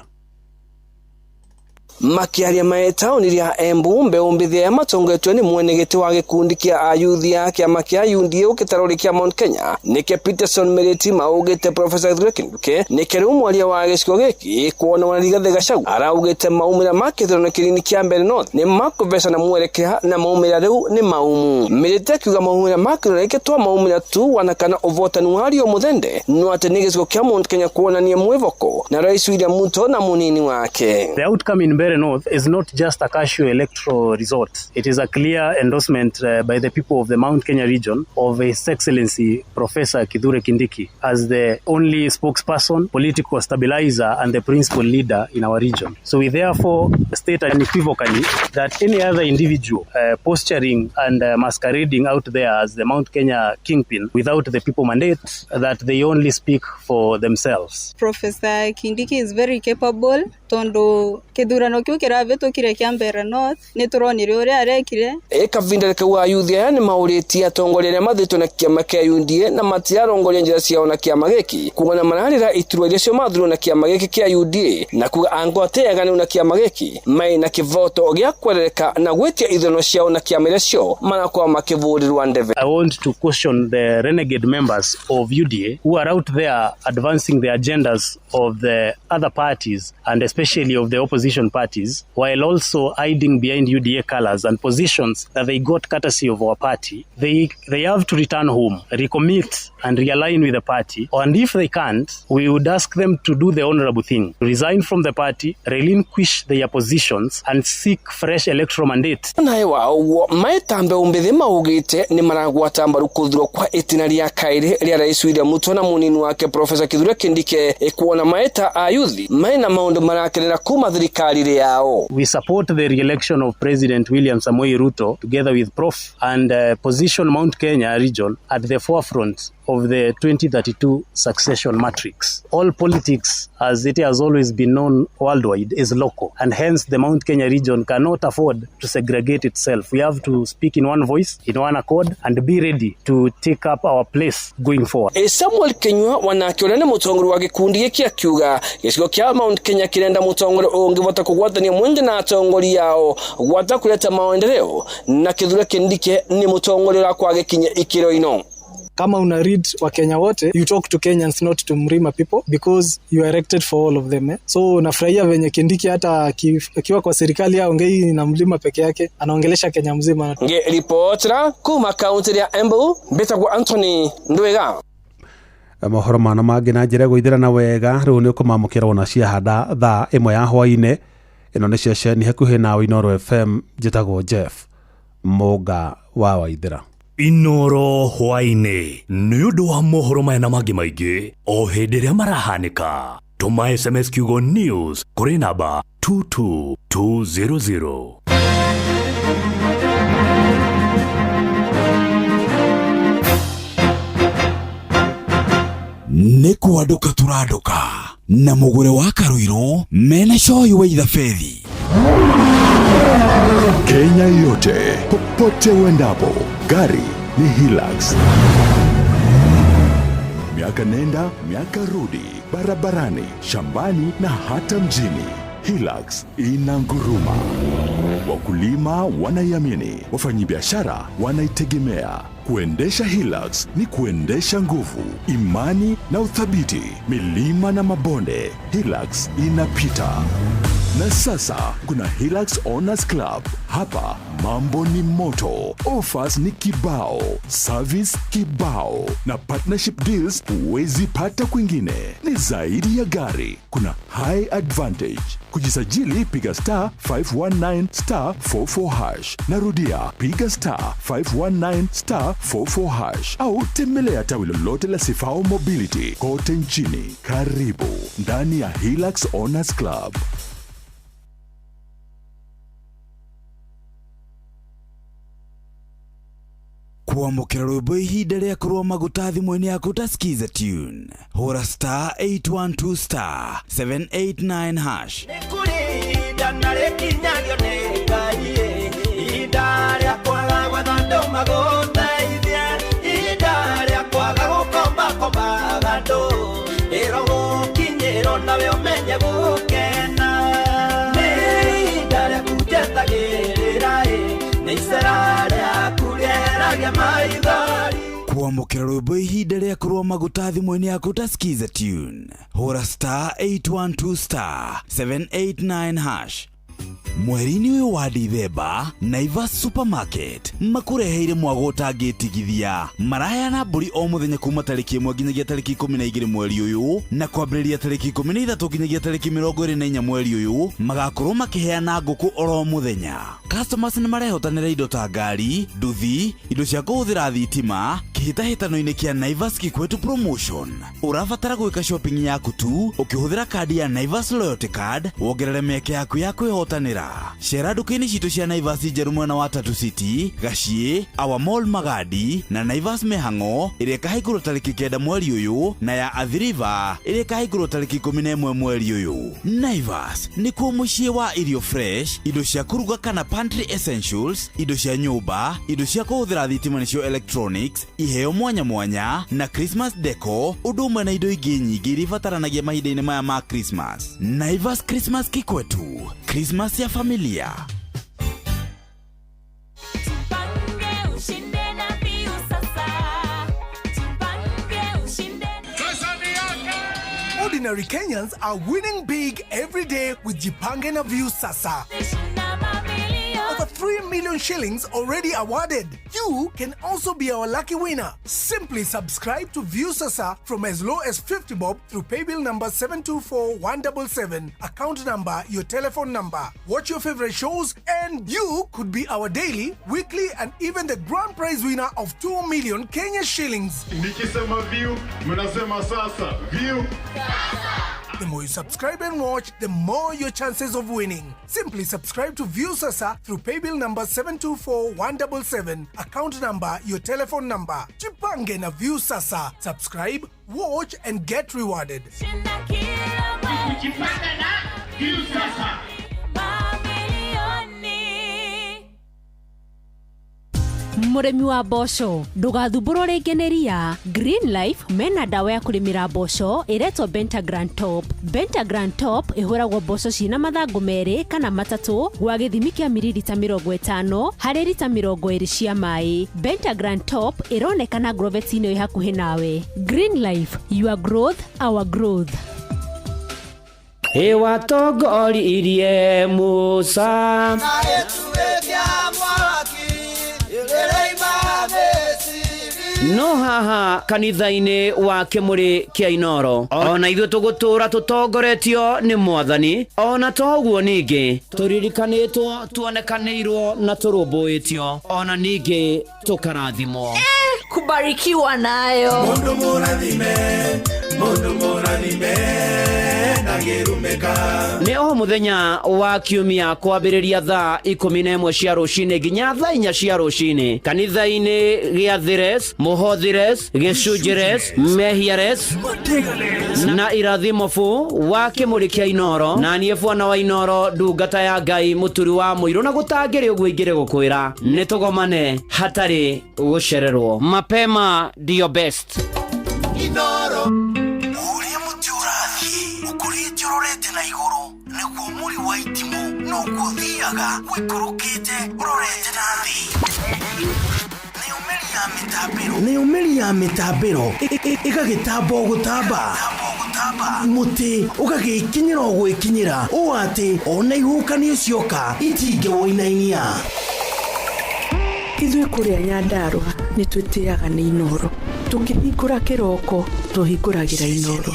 Makiaria mae taũni rĩa Embu, mbeũ mbĩthĩ matongetio nĩ mwenegĩti wa gĩkundi kĩa ayuthi ya kĩama kĩa UDA gĩtarũ kĩa Mount Kenya nĩke Peterson Meriti maugĩte Professor Kithure Kindiki nĩke rĩu mwaria wa gĩcigo gĩkĩ kuona wa Rigathi Gachagua araugĩte maumĩra ma gĩthurano kĩnini kĩa mbere North nĩ makũveca na mwerekera na maumĩra rĩu nĩ maumu. Meriti akiuga maumĩra ma gĩthurano gĩkĩ to maumĩra tu wanakana ũvotani wa Rio Muthende no atĩ nĩ gĩcigo kĩa Mount Kenya kuonania mwĩvoko na Rais William Ruto na munini wake. The outcome in Mbeere North is not just a casual electoral result. It is a clear endorsement by the people of the Mount Kenya region of His Excellency Professor Kithure Kindiki as the only spokesperson, political stabilizer and the principal leader in our region. So we therefore state unequivocally that any other individual posturing and masquerading out there as the Mount Kenya kingpin without the people mandate, that they only speak for themselves. Professor Kindiki is very capable. Tondo kithurano kiu kiravetũkire kĩa Mbeere North nĩ turonire ũrĩa arekire. Kavinda kwa ayuthi aya nĩ maũrĩtie atongoria arĩa mathĩtwo na kĩama kĩa UDA na matiarongoria njĩra ciao na kĩama gĩkĩ kuona mararĩra iturwa iria cio mathurwo na kĩama gĩkĩ kĩa UDA na kuga angwateaga na kĩama gĩkĩ mai na kĩvoto gĩa kwerereka na gwĩtia ithurano ciao na kĩama iria cio marakorwo makĩvũrĩrwo ndeve. I want to caution the renegade members of UDA who are out there advancing the agendas of the other parties and especially of the opposition parties, while also hiding behind UDA colors and positions that they got courtesy of our party, they have to return home, recommit and realign with the party. And if they can't, we would ask them to do the honorable thing, resign from the party, relinquish their positions and seek fresh electoral mandate. Nae wao maetambe umbithi maugite ni maragwata mbaru kuthurwo kwa itina ria kairi ria Rais William Ruto na munini wake Professor Kithure Kindiki ekuona maeta ayuthi maina maundu marakerera kuma thirikari yao. We support the re-election of President William Samoei Ruto together with Prof and position Mount Kenya region at the forefront of the 2032 succession matrix. All politics, as it has always been known worldwide, is local, and hence the Mount Kenya region cannot afford to segregate itself. We have to speak in one voice, in one accord, and be ready to take up our place going forward. Samuel Kenywa wanakiona ni mutongori wa gikundi giki akiuga gicigo kia Mount Kenya kirenda mutongori ungivota kugwatania mwende na atongori yao gwata kuleta maendeleo na Kithure Kindiki ni mutongori wa kwa gikinya ikiro ino. Kama una read wa Kenya wote, you talk to Kenyans, not to Mrima people, because you are elected for all of them. So nafurahia venye Kindiki hata akiwa kwa serikali aongei na Mlima peke yake, anaongelesha Kenya mzima. Reportera kuma kaunti ya Embu, Betagwa Anthony Ndwega. Mohoro mana mangĩ na njĩra gũithĩrana wega rĩu nĩ ũkũmamũkĩra ona ciahanda thaa 1 ya hwaĩ-inĩ. Ĩno nĩ ceceni hakuhĩ nawe Inoro FM, njĩtagwo Jeff Mũnga wa Waithĩra. Inoro hwaĩ-inĩ nĩ ũndũ wa mohoro maya na mangĩ maingĩ o hĩndĩ ĩrĩa marahanĩka. Tũma SMS kiugo news kũrĩ namba 22200. Nĩ kwanduka tũranduka na mũgũre wa Karuiro mena coyi wa Idhafethi. Kenya yote, popote uendapo, gari ni Hilux. Miaka nenda, miaka rudi, barabarani, shambani na hata mjini. Hilux inanguruma. Wakulima wanaiamini, wafanyabiashara wanaitegemea. Kuendesha Hilux ni kuendesha nguvu, imani na uthabiti. Milima na mabonde, Hilux inapita. Na sasa kuna Hilux Owners Club. Hapa mambo ni moto, offers ni kibao, service kibao, na partnership deals huwezi pata kwingine. Ni zaidi ya gari, kuna high advantage. Kujisajili piga star 519 star 44 hash. Narudia piga star 519 star 44 hash. Au tembelea tawi lolote la Sifao Mobility kote nchini. Karibu ndani ya Hilux Owners Club. Kuamukira rwimbo ihinda rĩa kũrũa maguta thimũ-inĩ yaku ta skiza tune. Hũra star 812 star 789 hash. Nĩkũrinda na rĩkinyagio nĩ Ngai, ihinda rĩa kwaga gwetha andũ magũteithie, ihinda rĩa kwaga gũkombakombaga andũ, ĩro gũkinyĩrwo nawe ũmenye gũkena. Nĩ ihinda rĩa kũnjetagĩrĩra, nĩ icera rĩaku rĩeragia maithori. Kuamukira rwimbo ihinda rĩa kũrũa maguta thimũ-inĩ yaku ta skiza tune. Hũra star 812 star 789 hash. Mweri-inĩ ũyũ wa Dithemba, Naivas Supermarket makũreheire mwago ũtangĩtigithia. Maraheana mbũri o mũthenya kuma tarĩki 1 nginyagia tarĩki 12 mweri ũyũ, na kwambĩrĩria tarĩki 13 nginyagia tarĩki 24 mweri ũyũ magakorwo makĩheana ngũkũ oro mũthenya. Customers nĩ marehotanĩra indo ta ngari, nduthi, indo cia kũhũthĩra thitima, kĩhĩtahĩtano-inĩ kĩa Naivas Kikwetu Promotion. Ũrabatara gwĩka shopping yaku tu ũkĩhũthĩra kadi ya Naivas Loyalty Card, wongerere mĩeke yaku ya kwĩhotanĩra. Cera nduka-inĩ citũ cia Naivas njerũ mwena wa Tatu City, Gaciĩ, Our Mall Magadi na Naivas Mĩhang'o ĩrĩa ĩkahingũrwo tarĩki 9 mweri ũyũ, na ya Athi River ĩrĩa ĩkahingũrwo tarĩki 11 mweri ũyũ. Naivas nĩkuo mũciĩ wa irio fresh, indo cia kũruga kana pantry essentials, indo cia nyũmba, indo cia kũhũthĩra thitima nĩcio electronics, iheo mwanya mwanya na Christmas deco, ũndũ ũmwe na indo ingĩ nyingĩ iria ibataranagia mahinda-inĩ maya ma Christmas. Naivas Christmas Kikwetu, Christmas ya familia. Ordinary Kenyans are winning big every day with Jipange na View Sasa. Over 3 million shillings already awarded. You can also be our lucky winner. Simply subscribe to View Sasa from as low as 50 bob through paybill number 724-177, account number, your telephone number. Watch your favorite shows and you could be our daily, weekly and even the grand prize winner of 2 million Kenya shillings. Nikisema View, mnasema sasa. View Sasa. The more you subscribe and watch, the more your chances of winning. Simply subscribe to View Sasa through paybill number 724-177, account number, your telephone number. Jipange na View Sasa. Subscribe, watch and get rewarded. Jipange na View Sasa. Muremi wa mboco ndugathumbũrwo rĩngĩ nĩ ria. Green Life mena ndawa ya kũrĩmĩra mboco ĩretwo Bentagran Top. Bentagran Top ĩhũragwo mboco ciĩna mathangũ merĩ kana matatũ gwa gĩthimi kĩa mililita 50 harĩ lita 20 cia maĩ. Bentagran Top ĩronekana grovet-inĩ ĩ hakuhĩ nawe. Green Life, your growth, our growth. Ewa togori irie Musa no haha kanitha-inĩ wa Kĩmũrĩ kĩa Inoro ona ithuĩ tũgũtũra tũtongoretio nĩ Mwathani ona toguo ningĩ tũririkanĩtwo tuonekanĩirwo na tũrũmbũĩtio ona ningĩ tũkarathimwo kubarikiwa nayo mundu mũrathime nagĩrumĩka. Nĩ o mũthenya wa kiumia kwambĩrĩria thaa 11 cia rũcinĩ nginya thaa 4 cia rũcinĩ kanitha-inĩ gĩa Thires, Mũhothires, Gĩcunjĩres, Mehiares na Irathimofu wa Kĩmũrĩ kĩa Inoro na niĩ Bwana wa Inoro ndungata ya Ngai mũturi wa mũirũ na gũtangĩrĩ ũguo ingĩrĩ gũkwĩra nĩ tũgomane hatarĩ gũcererwo. Mapema ndio best. Inoro ũrĩa mũtĩ ũrathiĩ ũkũrĩte ũrorete na igũrũ nĩguo mũri wa itimũ noguo ũthiaga wĩkũrũkĩte ũrorete na thĩ. Nĩũmĩri ya mĩtambĩro ĩgagĩtamba o gũtamba mũtĩ ũgagĩkinyĩra o gwĩkinyĩra ũũ atĩ ona ihukanio cioka itingĩwoinainia. Ithuĩ kũrĩa Nyandarua nĩ twĩtĩaga nĩ Inoro. Tũkĩhingũra kĩroko tũhingũragĩra Inoro.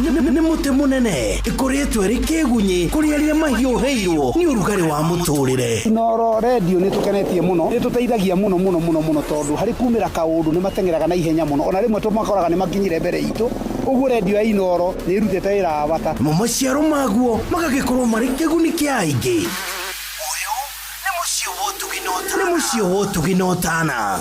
Nĩ mũtĩ mũnene ĩkoretwo ĩrĩ kĩgunyi kũrĩ arĩa mahiũhĩirwo nĩ ũrugarĩ wa mũtũrĩre. Inoro radio nĩ tũkenetie mũno, nĩ tũteithagia mũno tondũ harĩ kumĩra kaũndũ nĩ matengeraga na ihenya mũno, ona rĩmwe tũmakoraga nĩ makinyire mbere itũ. Ũguo radio ya Inoro nĩ ĩrutĩte wĩra wa bata. Maciaro maguo magagĩkorwo marĩ kĩguni kĩa aingĩ. Ũyũ nĩ mũciĩ wa Ũtugi na Ũtana.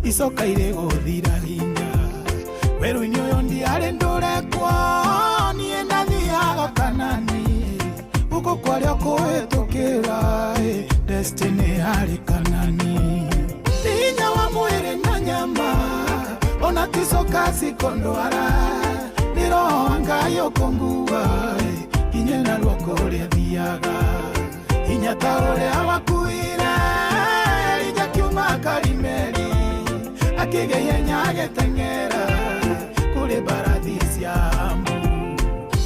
Icoka ire gũthira hinya werũ-inĩ ũyũ ndiarĩ ndũrekwo niĩ ndathiaga Kanani gũkũ kwarĩa kũhĩtũkĩra destiny harĩ Kanani hinya wa mwĩrĩ na nyama ona ticoka cikondwara nĩ roho wa Ngai ũkũnguga nginya na ruoko rũrĩa thiaga hinya ta ũrĩa wakuire Elija kiuma Karimeli akigenya agĩteng'era kũrĩ mbarathi cia Amu.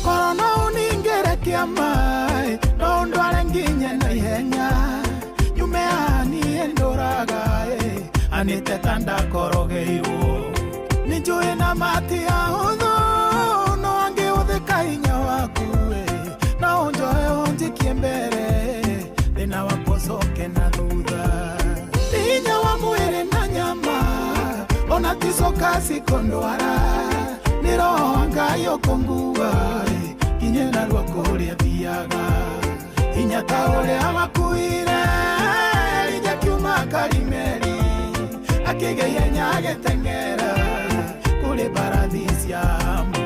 Korona uningĩre kĩama no ndware nginya na ihenya nyume niĩ ndũraga anĩte ta ndakorogeirwo nĩ njũĩ na matia hũthũ no angĩhũthĩka hinya waku no njoe ũnjikie mbere thĩna wakwa ũcoke na thutha hinya wa mwĩrĩ na nyama ona ticoka cikondwara nĩ roho wa Ngai ũkũnguga nginya na ruoko rũrĩa thiaga hinya ta ũrĩa wakuire Elija kiuma Karimeli akigenya agĩteng'era kule paradisi ya Embu.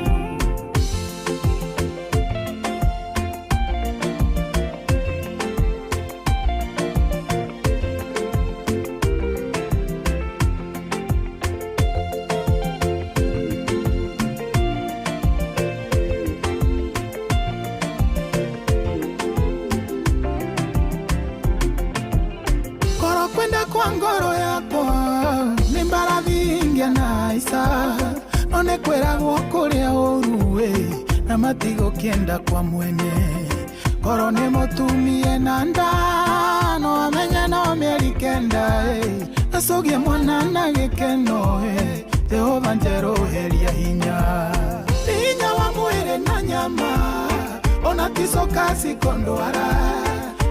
Kwa ngoro yakwa ni mbarathi ingia na isa none kweragwo kuria uruwe na matigo kienda kwa mwene koro ni mutumie na nda no amenye no mieri kenda asogie mwana na gikeno Jehova njeroheria hinya wa mwire na nyama ona tisoka sikondwara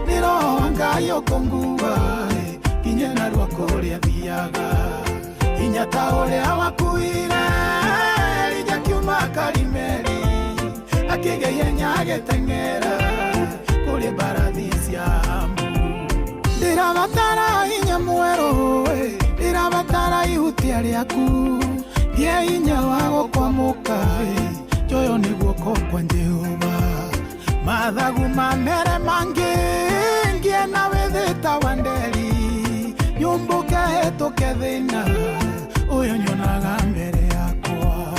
ni roho wangayo kongua kinyena rwako ria thiaga inya ta uria wakuire rija kiuma Karimeri akigeia nyage tengera kuri paradisi ya Embu ndirabatara inya mwero ndirabatara ihutia riaku ye inya wago kwa muka joyo ni guoko kwa Jehova mathagu mamere mangi ngie na wethita wanderi nyumbuke hetoke thina uyo nyonaga mbere yakwa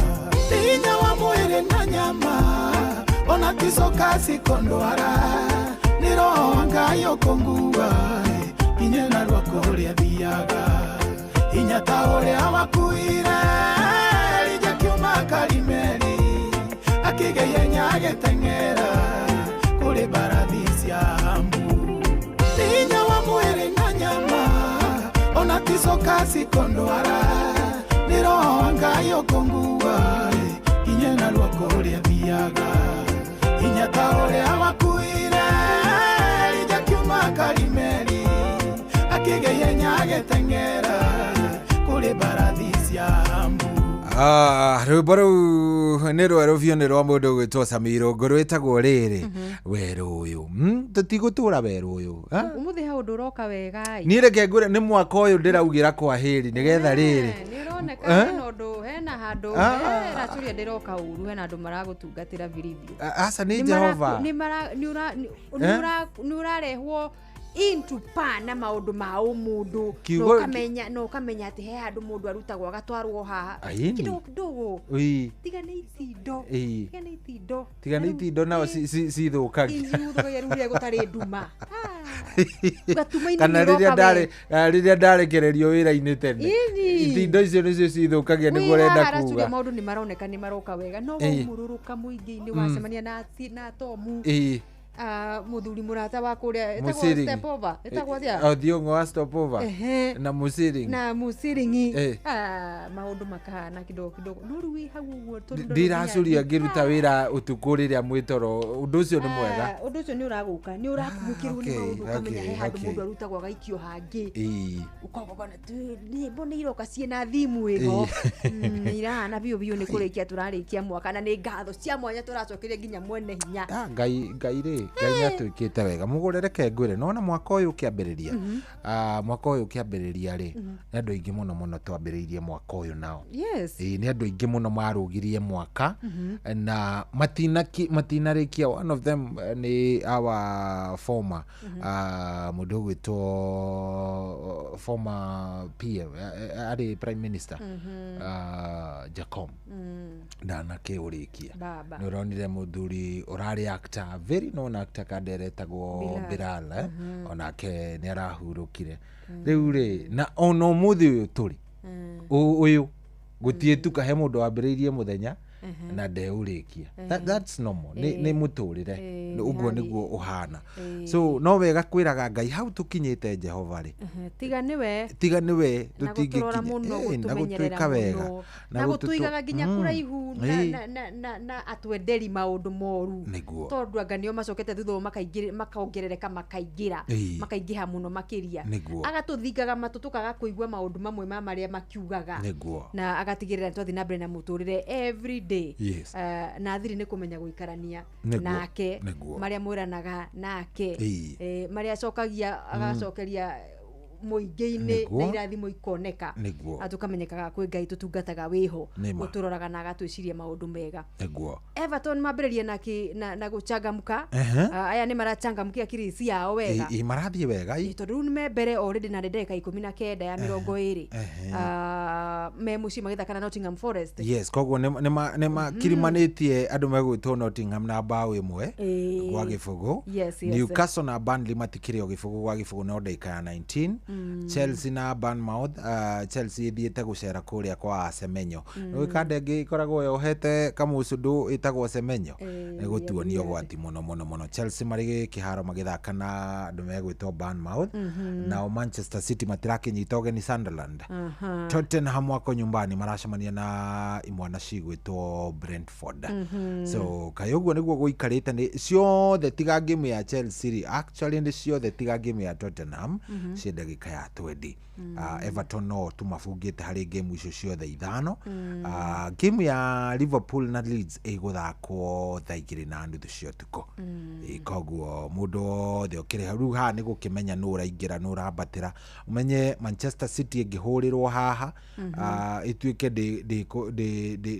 inya wa mwiri na nyama ona tisoka sikondwara ni roho wangayo kongua kinyena rwako ria thiaga inya ta uria wakuire rija kiuma Karimeri akigeia nyage tengera kuri paradisi ya Embu inya wa mwiri na nyama ona tisoka sikondwara ni roho wangayo kongua kinyena rwako ria thiaga inya ta uria wakuire rija kiuma Karimeri akigeia nyage tengera kuri paradisi ya Embu. Rwimbo rũu nĩ rwerũ biũ nĩ rwa mũndũ gwĩtwo Samiro ngũrwĩtagwo rĩrĩ werũ ũyũ tũtigũtũra werũ ũyũ umuthi ha ũndũ ũroka wega niĩ reke ngwĩre nĩ mwaka ũyũ ndĩraugĩra kwa hĩri nĩgetha rĩrĩ nĩroneka hena ũndũ hena handũ racuria ndĩroka ũru hena andũ maragũtungatĩra vilivyo aca nĩ Jehova nĩ ũrarehwo into pana maundu ma umundu no kamenya ati he andu mundu arutagwo agatwarwo haha kidogo tigana itindo nao cithukagia ruria gutari nduma kana riria ndarekererio wira-ini tene itindo icio nicio cithukagia niguo renda kuga maundu ni maroneka ni maroka wega no umururuka muingi-ini wacemania na tomu muthuri murata wa kuria etagwo Stepova etagwo atia Odiongo wa Stepova na Musiringi maundu makahana kidogo no riu hau uguo ndiracuria ngiruta wira utuku riria mwitoro undu ucio ni mwega undu ucio ni uraguka ni urakumukirwo ni maundu kamenya he handu mundu arutagwo agaikio hangi ukogogona ni mbona iroka ciena thimu igo irahana biu ni kurikia turarikia mwaka na ni ngatho cia mwanya turacokeria nginya mwene hinya ngai Ngai atwikite wega mugurire kengwire nona mwaka uyu kiambiriria mwaka uyu kiambiriria ri ni andu aingi muno twambiriirie mwaka uyu nao ni andu aingi muno marugirie mwaka na matinarikia one of them ni our former mundu gwitwo former PM ari prime minister Jacob ndanake urikia ni uronire muthuri urari actor very known actor kaderetagwo Bilal onake ni arahurukire riu ri na ono muthi uyu turi uyu gutietu kahe mundu wambiriirie muthenya na ndeurikia that's normal ni muturire uguo niguo uhana so no wega kwiraga Ngai hau tukinyite Jehova ri tiga niwe tutingikinya na gutwika wega na gutwigaga nginya kuraihu na atwenderi maundu moru tondu anga nio macokete thutha makaongerereka makaingiha muno makiria agatuthingaga matutukaga kuigua maundu mamwe ma maria makiugaga na agatigirira twathi na mbere na muturire every day na thiri ni kumenya guikarania nake maria mwiranaga nake maria acokagia agacokeria muingi-ini na irathimo ikoneka atukamenyekaga kwi Ngai tutungataga wiho uturoraga na agatwiciria maundu mega Everton mambiririe na guchangamka aya ni marachangamkia akiri ciao wega marathie wega tondu ni mbere already na ndeka 19 ya 20 me muci magithaka na Nottingham Forest yes koguo nema kirimanetie andu megwitwo Nottingham na bao imwe gwa gifugu Newcastle na Burnley matikire gifugu gwa gifugu no ndeka ya 19 Chelsea na Bournemouth Chelsea thiete gucera kuria kwa Semenyo no ikandenge ikoragwo yohete kamucudu itagwo Semenyo gutuonio gwati muno Chelsea marigi kiharo magithaka na andu megwitwo Bournemouth na Manchester City matirakinyita ogeni Sunderland Tottenham wako nyumbani maracemania na imwana cigwitwo Brentford so kayoguo niguo guikarite ni ciothe tiga game ya Chelsea actually ni ciothe tiga game ya Tottenham ci ndagika ya 20 Everton no tumafungite hari game icio ciothe ithano game ya Liverpool na Leeds iguthakwo thaa 2:30 cia utuku koguo mundu the okire haru ha ni gukimenya no uraingira no urabatira umenye Manchester City ingihurirwo haha ituike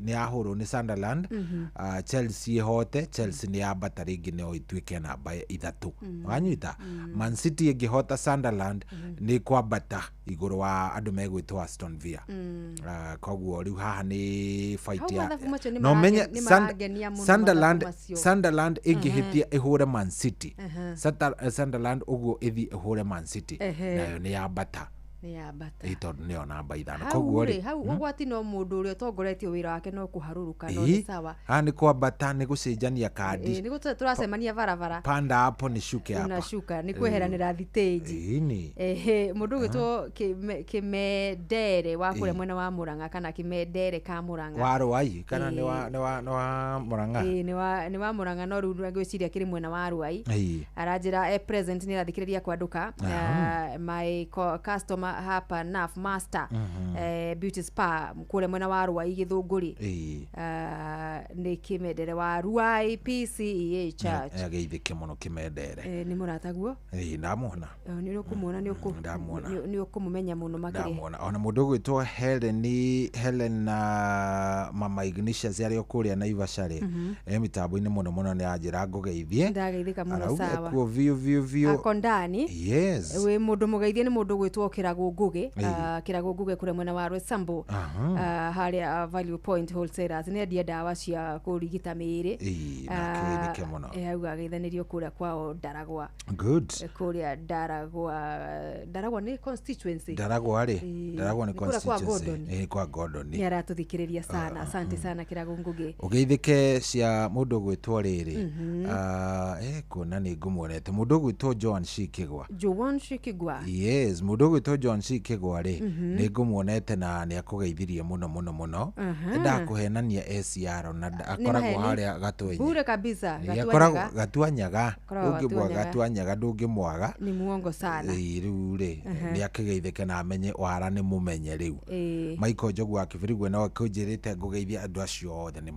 ni ahuru ni Sunderland Chelsea hote Chelsea ni abata ringi no ituike namba 3 wanyita Man City ingihota Sunderland ni kwambata iguru wa andu megwitwo Aston Villa koguo riu haha ni fight ya no menye Sunderland ingihitia ihure Man City Sunderland uguo ithi ihure Man City nayo ni yambata ito nio namba 5 koguo ri hau ugwati no mundu uri utongoretio wira wake no kuharuruka no ni sawa ni kwambata ni gucenjania kadi ni turacemania barabara panda hapo ni shuke hapa unashuka ni kweheranira thiteji mundu gwitwo Kimedere wa kule mwena wa Murang'a kana Kimedere ka Murang'a wa Ruai kana ni wa Murang'a ni wa Murang'a no ru ngwiciria kiri mwena wa Ruai aranjira present ni rathikiriria kwanduka my customer hapa Naf Master Beauty Spa kule mwena wa Ruai Githunguri ni Kimedere wa Ruai PCEA Church ageithike muno Kimedere ni murataguo ndamona ni ukumuona ni ukumumenya muno makiri ndamona ona mundu gwitwo Helen na Mama Ignatius yari okuria na Ivashare mitambo-ini muno ni ajira ngugeithie ndageithika muno sawa ko view akondani yes we mundu mugeithie ni mundu gwitwo Kirago Nguge kure mwena wa Rwesambu hari Value Point Wholesalers ni endia dawa cia kurigita miri nakirike muno au ageithanirio kuria kwao Daragwa good kuria Daragwa ni constituency Daragwa ni constituency kwa Gordon ni aratuthikiriria sana asante sana Kirago Nguge ugeithike cia mundu gwitwo riri kuna ni ngumuonete mundu gwitwo Joan Shikigwa yes mundu gwitwo John Shikigwa ri ni ngumuonete na ni akugeithirie muno ndakuhenania SR na akoragwo haria gatwenye bure kabisa gatuanyaga ungibwa gatuanyaga ndungimwaga ni muongo sana riu ri ni akigeithike na amenye wara ni mumenye riu Michael Njogu akibirigwe na akunjirite ngugeithia andu acio othe ni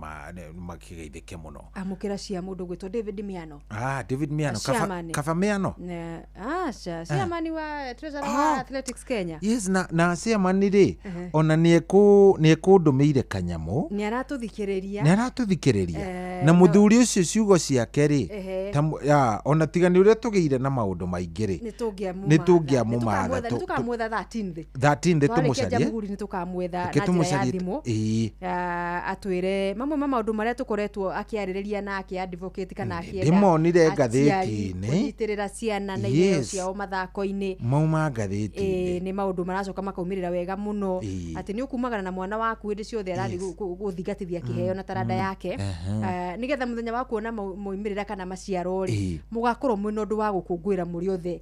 makigeithike muno amukira cia mundu gwitwo David Miano David Miano kafa Miano Siamani wa Treasurer wa Athletics Kenya yes na Siamani ri ona ni ekundumire kanyamu ni aratuthikiriria na muthuri ucio ciugo ciake ri ona tigani uria tugeire na maundu maingi ri ni tungiamumatha tukamwetha 13 tumucarie ni tukamwetha na njira ya thimu atwire mamwe maundu maria tukoretwo akiaririria na akiadvocate kana akienda ndimonire ngathiti-ini kunyitirira ciana na iheo ciao mathako-ini mauma ngathiti ni maundu maracoka makaumirira wega muno ati ni ukumagana na mwana waku ndi ciothe arathi guthigatithia kiheo na taranda yake nigetha muthenya wa kuona moimirira kana maciaro ri mugakorwo mwina undu wa gukungwira muri othe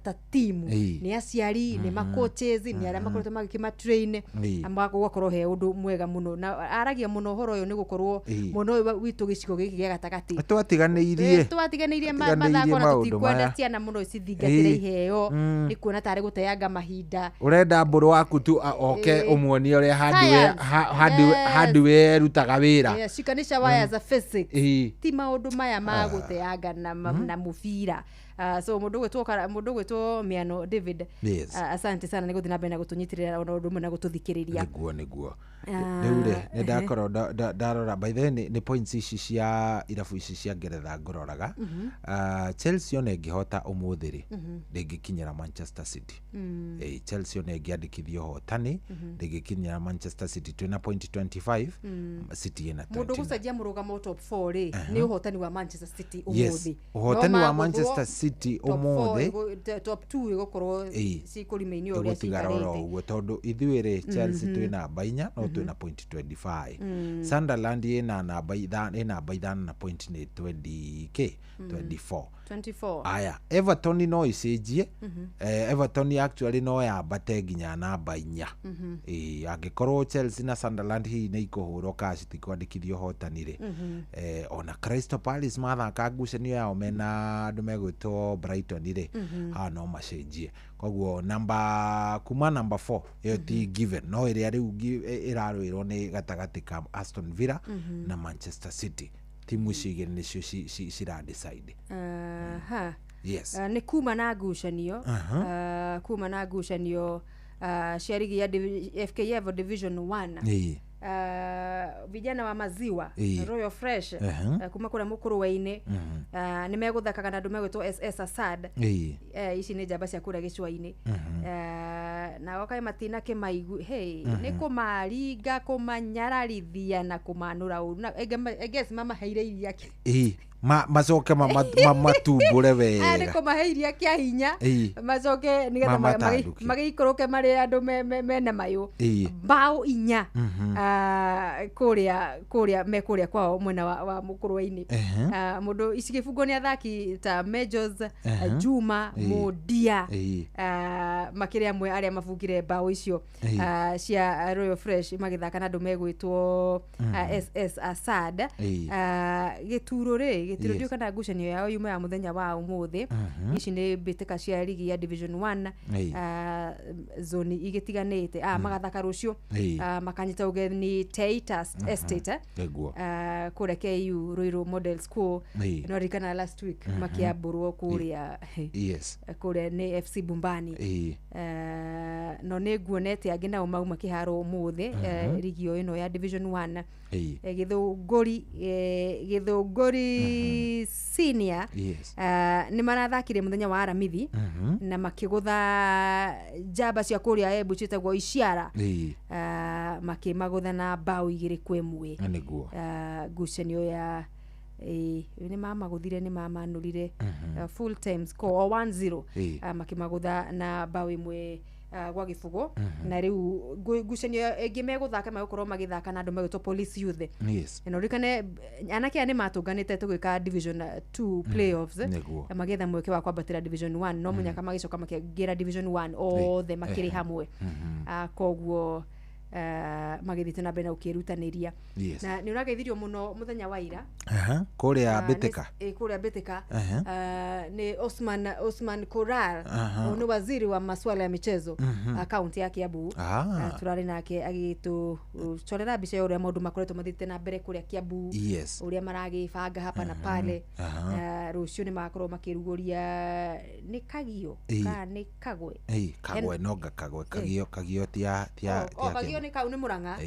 ta timu ni aciari ni macoaches ni aria makoretwo magikima train amagakorwo he undu mwega muno na aragia muno horo uyu ni gukorwo muno witu gicigo giki gia gatagati twatiganeirie mathako na tutikwenda ciana muno cithingatire iheo ni kuona tare guteanga mahinda urenda mburu waku tu oke umuonie uria hardware rutaga wira shikanisha wires za physics ti maundu maya ma guteanga na mubira so mundu gwitwo Miano David, asante sana ni guthina mbere na gutunyitirira ona undu na gututhikiriria niguo neure ne ndakoro ndarora by the way ni points ici cia irabu ici cia Ngeretha nguroraga. Chelsea ona ingihota umuthiri ndingikinyira Manchester City. Chelsea ona ingiandikithio hotani ndingikinyira Manchester City twina point 25, City ina 20. Mundu gucenjia murugamo top 4 ri ni uhotani wa Manchester City umuthi. Uhotani wa Manchester City umuthi, top 2 igukorwo cikurimeini uri cikarora uguo tondu ithuire Chelsea twina namba 4 no twina point 25. Sunderland ina namba 5 na point ni 24. Aya, Everton no icenjie. Everton actually no yambate nginya namba 4. Angikorwo Chelsea na Sunderland hi ni ikuhurwo kaci tikwandikithio hotanire. Ona Crystal Palace mathaka ngucanio yao mena andu megwitwo Brighton ire no macenjie. Koguo kuma number 4 yo ti given no ire riu irarwirwo ni gatagati ka Aston Villa na Manchester City. Timu cigire nicio cira decide. Yes. Ni kuma na ngucanio cia ligi ya FKF Division 1. Vijana wa maziwa Royal Fresh kuma kura mukuru waine ni meguthakaga na andu megwitwo SS Asad. Ici ni njamba cia kura gicwa-ini na gokai matina kimaigu ni kumaringa kumanyararithia na kumanura uru na guess mama heire iria macoke matumbure wega ari kumaheiria kia hinya macoke nigetha magikoroke mari andu mena mayo bao inya kuria mekuria kwao mwena wa mukuru waini. Mundu icigifungo ni athaki ta Majors Juma Modia makiria amwe aria mabungire bao icio cia Royal Fresh magithaka na andu megwitwo SS Asad. Gituro dio kana ngucanio yao yuma ya muthenya wa umuthi. Ici ni bitika cia ligi ya Division 1 zone igitiganite magathaka rucio makanyita ugeni Teitas Estate kura KU Ruiru Model School no rikana last week makiaburwo kuria kuria ni FC Bumbani. No ne guonete agina umauma kiharo umuthi ligi yo ino ya Division 1 Githunguri senior ni marathakire muthenya wa Aramithi na makigutha njamba cia kuria Embu citagwo Iciara makimagutha na bao 2-1 ngucanio ya ni mama guthire ni mama nurire full time score 1-0 makimagutha na bao 1 gwa gifugo na riu ngucanio ingi meguthaka magukorwo magithaka na andu megwitwo Police Youth. No rikane anake ani matunganite tugika Division 2 playoffs magetha mweke wa kwambatira Division 1 no munyaka magicoka makigira Division 1 othe makiri hamwe koguo magithite na bena ukirutaniria na ni urageithirio muno muthenya wa ira kuria Bitika kuria Bitika ni Osman Korar ni waziri wa masuala ya michezo akaunti yake Kiambu. Turari nake agitu chorera bica uria maundu makoretwo mathite na mbere kuria Kiambu uria maragibanga hapa na pale. Rucio ni makorwo makiruguria ni Kagio ka ni Kagwe Kagwe nonga Kagwe Kagio tia ni kau ni Muranga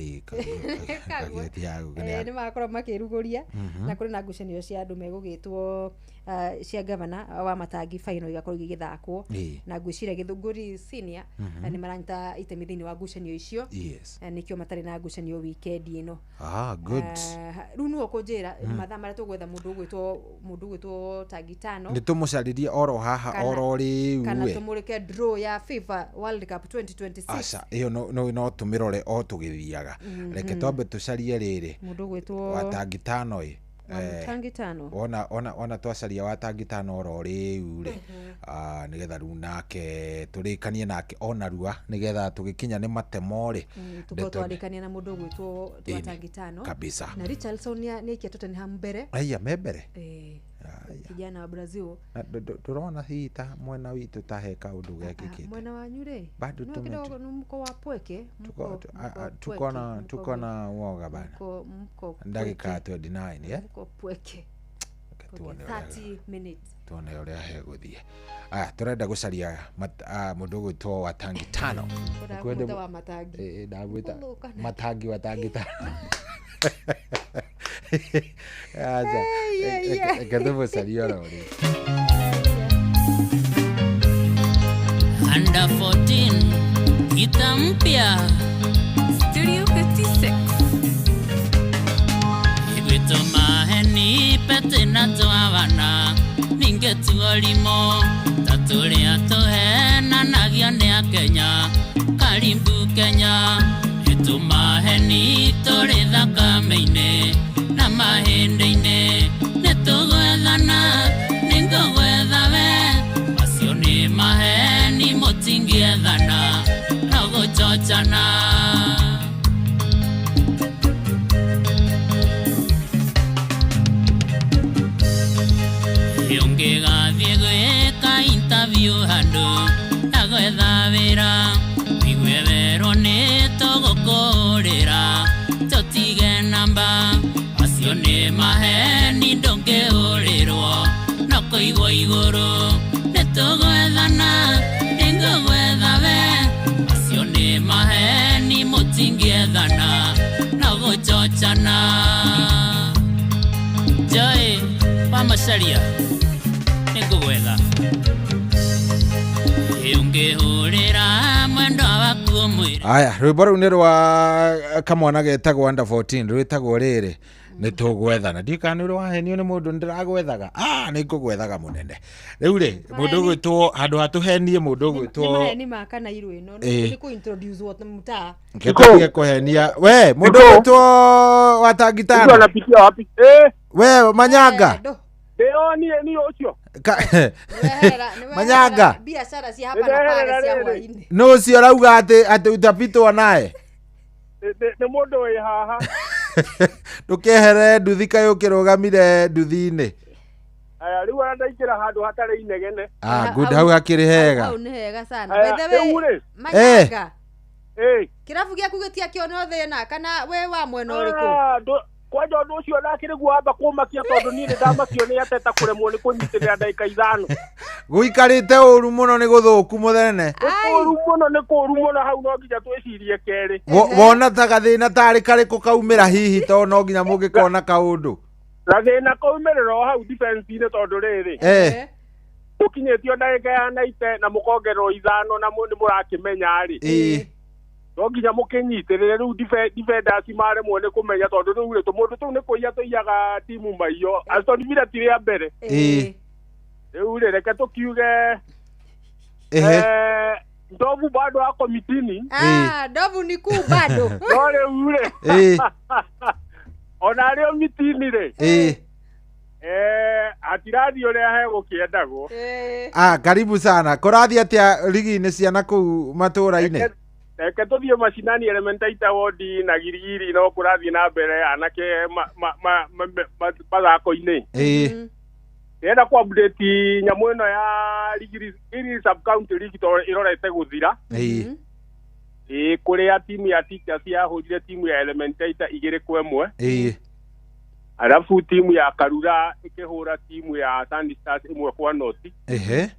ni makorwo makiruguria na kuri na ngucanio cia andu megugitwo cia governor wa Matangi final igakorwo igithakwo na ngwicira Githunguri senior ni maranyita itemi thini wa ngucanio icio nikio matari na ngucanio weekend ino. Good. Runu okunjira mathaa maria tugwetha mundu gwitwo Tagitano ni tumucaririe oro haha oro riu kana tumurike draw ya FIFA World Cup 2026. Aca iyo no tumirore o tugithiaga reke twambe tucarie riri mundu gwitwo wa Tagitano Tangitano ona twacaria wa Tangitano oro riu ri nigetha riu nake turikanie nake ona rua nigetha tugikinya ni matemo ri twarikania na mundu gwitwo Tangitano kabisa na Richardson ni ikia Tottenham mbere membere kijana wa Brazil turona hita mwena witu tahe kaundu gekikite mwena wanyu ri bado kidogo mko wa pweke tuko na woga bana mko ndagika 29 mko pweke 30 minutes tuone uria heguthie. Turenda gucaria mundu gwitwo Watangi Tano. Kwende wa Matangi. Ndagwita Matangi Watangi Tano. Kende mucaria rori. Under 14 gita mpya Studio 56 Igwito maheni pete na tuavana ningetuolimo tatulia tuhena nagia nea Kenya karimbu Kenya itu maheni tore thakameine na mahende-ine netugwethana ningogwethawe acio ni maheni mutingiethana na guchochana ungigathie gwika interview handu na gwetha wira wigwe werwo ni tugukurira tutige namba acio ni maheni ndungiurirwo no kuigwo iguru nitugwethana ningugwethawe acio ni maheni mutingiethana no guchochana Joy Pamacaria ningugwetha ungihurira mwendo waku mwiri. Aya rwimbo ruu ni rwa kamwana getagwo Under 14 rwitagwo riri nitugwethana ndikani uri wahenio ni mundu ndiragwethaga ningugwethaga munene riu ri mundu gwitwo handu hatuhenie mundu gwitwo ni maheni makana iru ino ni ku introduce what muta ngeke kuhenia we mundu gwitwo Watangi Tano anapitia wapi we Manyanga ni ocio Manyanga biashara si hapa na pale si hawaini no si arauga ati utapitwa naye ni mundu wi haha ndukehere nduthi kayo kirugamire nduthi-ini aya riu andaikira handu hatari inegene good hau hakiri hega hau ni hega sana by the way Manyanga kirabu giaku gitia kiono thina kana we wa mwena uriku kwanja undu ucio nakire guamba kumakia tondu ni ndamakio ni ateta kuremwo ni kunyitirira ndagika 5 guikarite uru muno ni guthuku muthene uru muno ni kuru muno hau no nginya twicirie keri wona ta gathina tari kariku kaumira hihi to no nginya mungikona kaundu gathina kaumirira hau defense ine tondu riri ukinyetio ndagika ya 90 na mukongerwo 5 na ni murakimenya ari no nginya mukinyitirire riu defenders maremwo ni kumenya tondu riu ri tumundu tu ni kuiya tuiyaga timu maiyo Aston Villa tiri ya mbere riu ri reke tukiuge ndovu bado ako mitini ndovu ni kuu bado no riu ri ona rio mitini ri atirathi uria hego kiendagwo karibu sana kurathi atia ligi-ini ciana kuu matura-ini Eke tuthie macinani Elementaita wodi na girigiri no kurathi na mbere anake mathako-ini enda ku update nyamu ino ya ligi sub county league to irorete guthira kuria timu ya Teachers yahurire timu ya Elementaita 2-1 alafu timu ya Karura ikihura timu ya Sandy Stars 1-0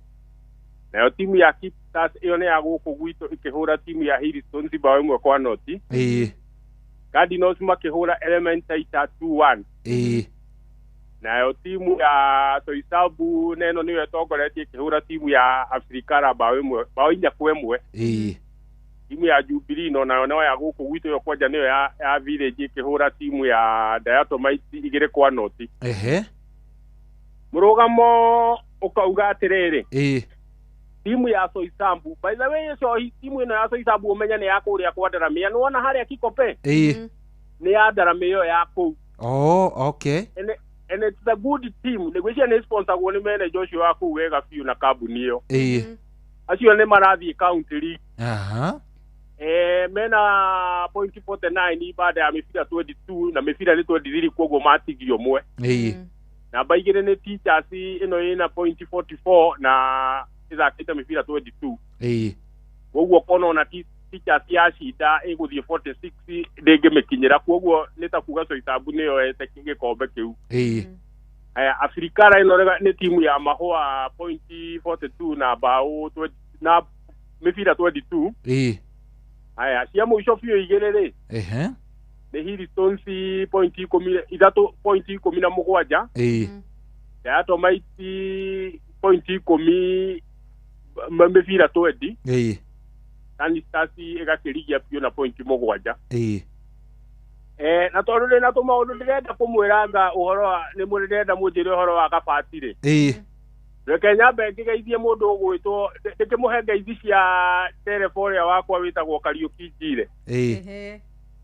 nayo timu ya Kipstars iyo ni ya guku gwitu ikihura timu ya Hillstone bao 1-0 Cardinals makihura Elementaita 2-1 nayo timu ya Toisabu neno niyo togoretie ikihura timu ya Afrikara bao 4-1 timu ya Jubilee no ya guku gwitu yo kwanja niyo ya Village ikihura timu ya Diatomite 2-0 murugamo ukauga atiriri timu ya Soisambu by the way so timu ino ya Soisambu umenya ni yako uri kwa Daramia nuona haria kikope ni ya Daramia yako okay and it's a good team negwisia ni sponsor woni mene Joshua wako wega fiu na kabuni hiyo acio ni marathi county league mena point 49 baada ya mifira 22 na mifira ni 23 kwogo matigio mwe na baigire ni Teachers ino ina point 44 na izakita mifira 22 kwoguo kono na Teachers ya shida iguthie 46 ndenge mekinyira kwoguo nitakuga Soisambu niyo ete gikombe kiu Afrikara ino ni timu ya mahua pointi 42 na bao na mifira 22 cia muico biũ igĩrĩ nĩ Hillstones pointi 17 Diatomites pointi 10 mifira 20 Stars igakĩrigia biũ na pointi 7 na tondũ na tũmaũndũ ndĩrenda kũmwĩranga ũhoro nĩ mũrenda mũnjĩre ũhoro wa Kabati reke nyambe ngĩgeithie mũndũ ũgwĩtwo ndĩkĩmũhe ngeithi cia teleforia wakwa wĩtagwo Kariuki Njire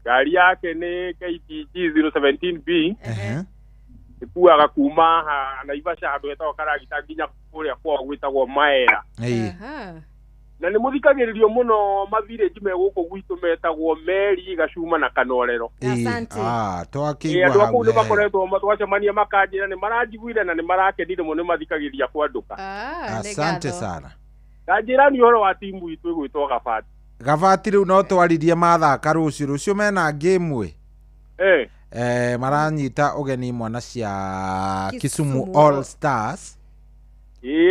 ngari yake nĩ KTG 017B ikuaga kuma Naivasha handũ hetagwo Karagita nginya kũrĩa kwao gwĩtagwo Maera na nĩ mũthikagĩrĩrio mũno mavillage me gũkũ gwitũ metagwo Meri Gacuma na Kanorero twakĩigua hau nĩ makoretwo twacemania makanjĩra nĩ maranjiguire na nĩ marakenire mũno mathikagĩria kwandũka asante sana kanjĩra nĩ ũhoro wa timu itũ ĩgwĩtwo Gabati rĩu no twaririe mathaka rũciũ mena game maranyita ũgeni mwana cia Kisumu All Stars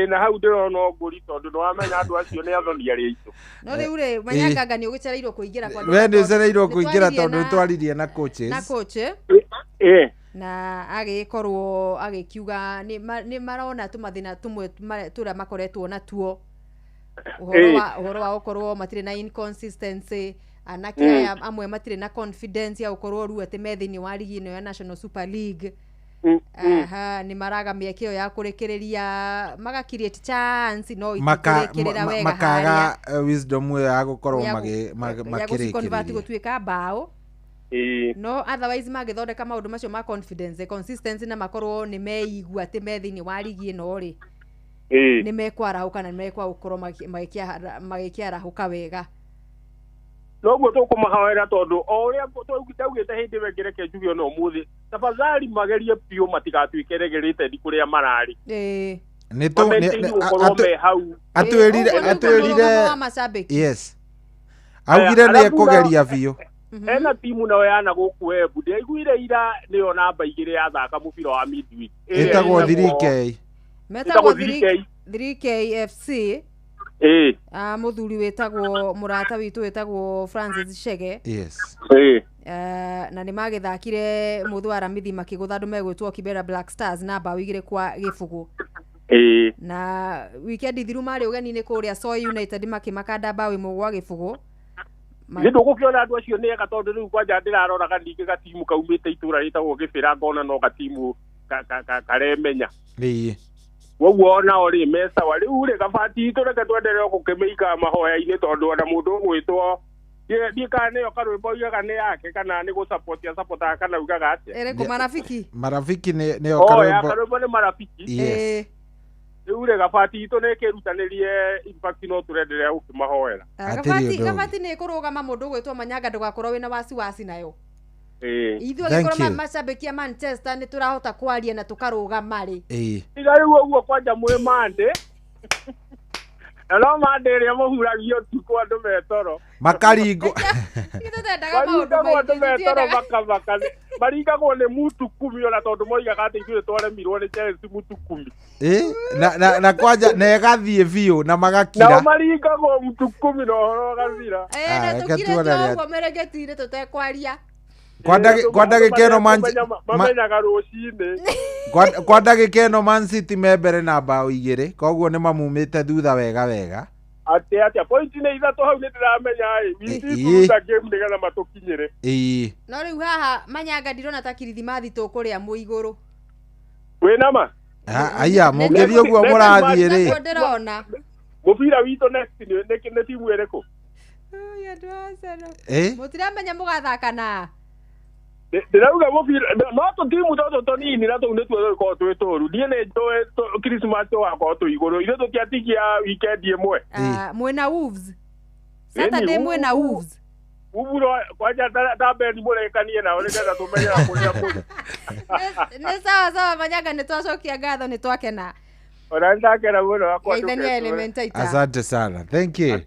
na hau ndĩrona ngũri tondũ nĩ wamenya andũ acio nĩ athoni arĩa itũ no rĩu rĩ Manyanganga nĩ ũgĩcereirwo kũingĩra kwa we nĩ ũcereirwo kũingĩra tondũ nĩ twaririe na coaches na agĩkorwo agĩkiuga nĩ marona tũmathĩna tũmwe tũrĩa makoretwo natuo ũhoro wa gũkorwo matirĩ na inconsistency anake amwe matirĩ na confidence ya gũkorwo rĩu atĩ me thĩinĩ wa ligi ĩno ya National Super League nĩ maraga mĩeke ĩyo ya kũrekereria maga create chance no iturekerera wega makaga wisdom ĩyo ya gũkorwo makĩrekereria gũtuĩka mbao no otherwise magĩthondeka maũndũ macio ma confidence consistency na makorwo nĩ meigua atĩ me thĩinĩ wa ligi ĩno rĩ nĩ mekwarahũka na nĩ mekwagukorwo magĩkĩarahũka wega noguo tũkũmahoera tondũ o ũrĩa twaugĩte hĩndĩ ĩyo ngĩreke njuge ona ũmũthĩ tafadhali magerie biũ matigatuĩke regulated kũrĩa mararĩ atwĩrire yes augire nĩ ekũgeria biũ ena timu nayo yana gũkũ Embu ndĩaiguire ira nĩyo namba 2 yathaka mũbira wa midweek ĩtagwo 3K metagwo 3K FC mũthuri wĩtagwo mũrata witũ wĩtagwo Francis Chege na nĩ magĩthakire mũthũ wa Ramithi makĩgũtha andũ megwĩtwo Kibera Black Stars na mbao 2 kwa gĩbũgũ na weekend thiru marĩ ũgeni-inĩ kũrĩa Soy United makĩmakanda mbao 1 gwa gĩbũgũ nĩ ndũgũkĩona andũ acio nĩ ega tondũ rĩu kwanja ndĩraroraga ningĩ gatimu kaumĩte itũra rĩtagwo Gĩbĩra ngona no gatimu karemenya woguo onao rĩ mesawa rĩu rĩ Kabati tũreke twendelee gũkĩmĩika mahoya-inĩ tondũ ona mũndũ ũgwĩtwo ndika nĩyo karwĩmbo igaga nĩ yake kana nĩ gũsupport supporter kana ugaga atĩa ereko marafiki nĩyo karwĩmbo nĩ marafiki rĩu rĩ Kabati itũ nĩ kĩrutanĩrie impact no tũrenderea gũkĩmahoera Kabati nĩ kũrũgama mũndũ ũgwĩtwo Manyanga ndũgakorwo wĩna wasiwasi nayo ithuĩ gĩkorwo macambĩkia Manchester nĩ tũrahota kwaria na tũkarũgama rĩ iga rĩu ũguo kwanja mwĩ mande na no mande ĩrĩa mũhuragio tukũ andũ metoro makaringo andũ metoro makamaka maringagwo nĩ mutu 10 ona tondũ moigaga atĩ ithuĩ twaremirwo nĩ Chelsea mutu 10 na kwanja na ĩgathiĩ biũ na magakira na maringagwo mutu 10 na ũhoro ũgathira na tũkire tũguo meregetinĩ tũtekwaria kwa ndagĩka ĩno mamenyaga rũcinĩ kwa ndagĩka ĩno Man City me mbere na mbao 2 koguo nĩ mamumĩte thutha wega atĩa point nĩ 3 hau nĩ ndĩramenya wĩtĩtuta game nĩgetha matũkinyĩre no rĩu haha Manyanga ndirona ta Kirithimathi tũkũrĩa mũigũrũ wĩna ma aya mũngĩthiĩ ũguo mũrathiĩ rĩ ndĩrona mũbira witũ next nĩ timu ĩrĩkũ mũtiramenya mũgathaka na ndĩrauga mũbira no tũtimu tũtũ tũnini na tũu nĩtuo tũkorwo twĩ tũru niĩ nĩ njũĩ Christmas tũgakorwo twĩ igũrũ ithuĩ tũtiatigia weekend ĩmwe mwĩna Wolves Saturday mwĩna Wolves uburo kwanja ndambeni mũrekanie nao nĩgetha tũmenyera kũrĩa mũrĩ nĩ sawa Manyanga nĩ twacokia ngatho nĩ twakena Orandakera muno akwa asante sana, thank you.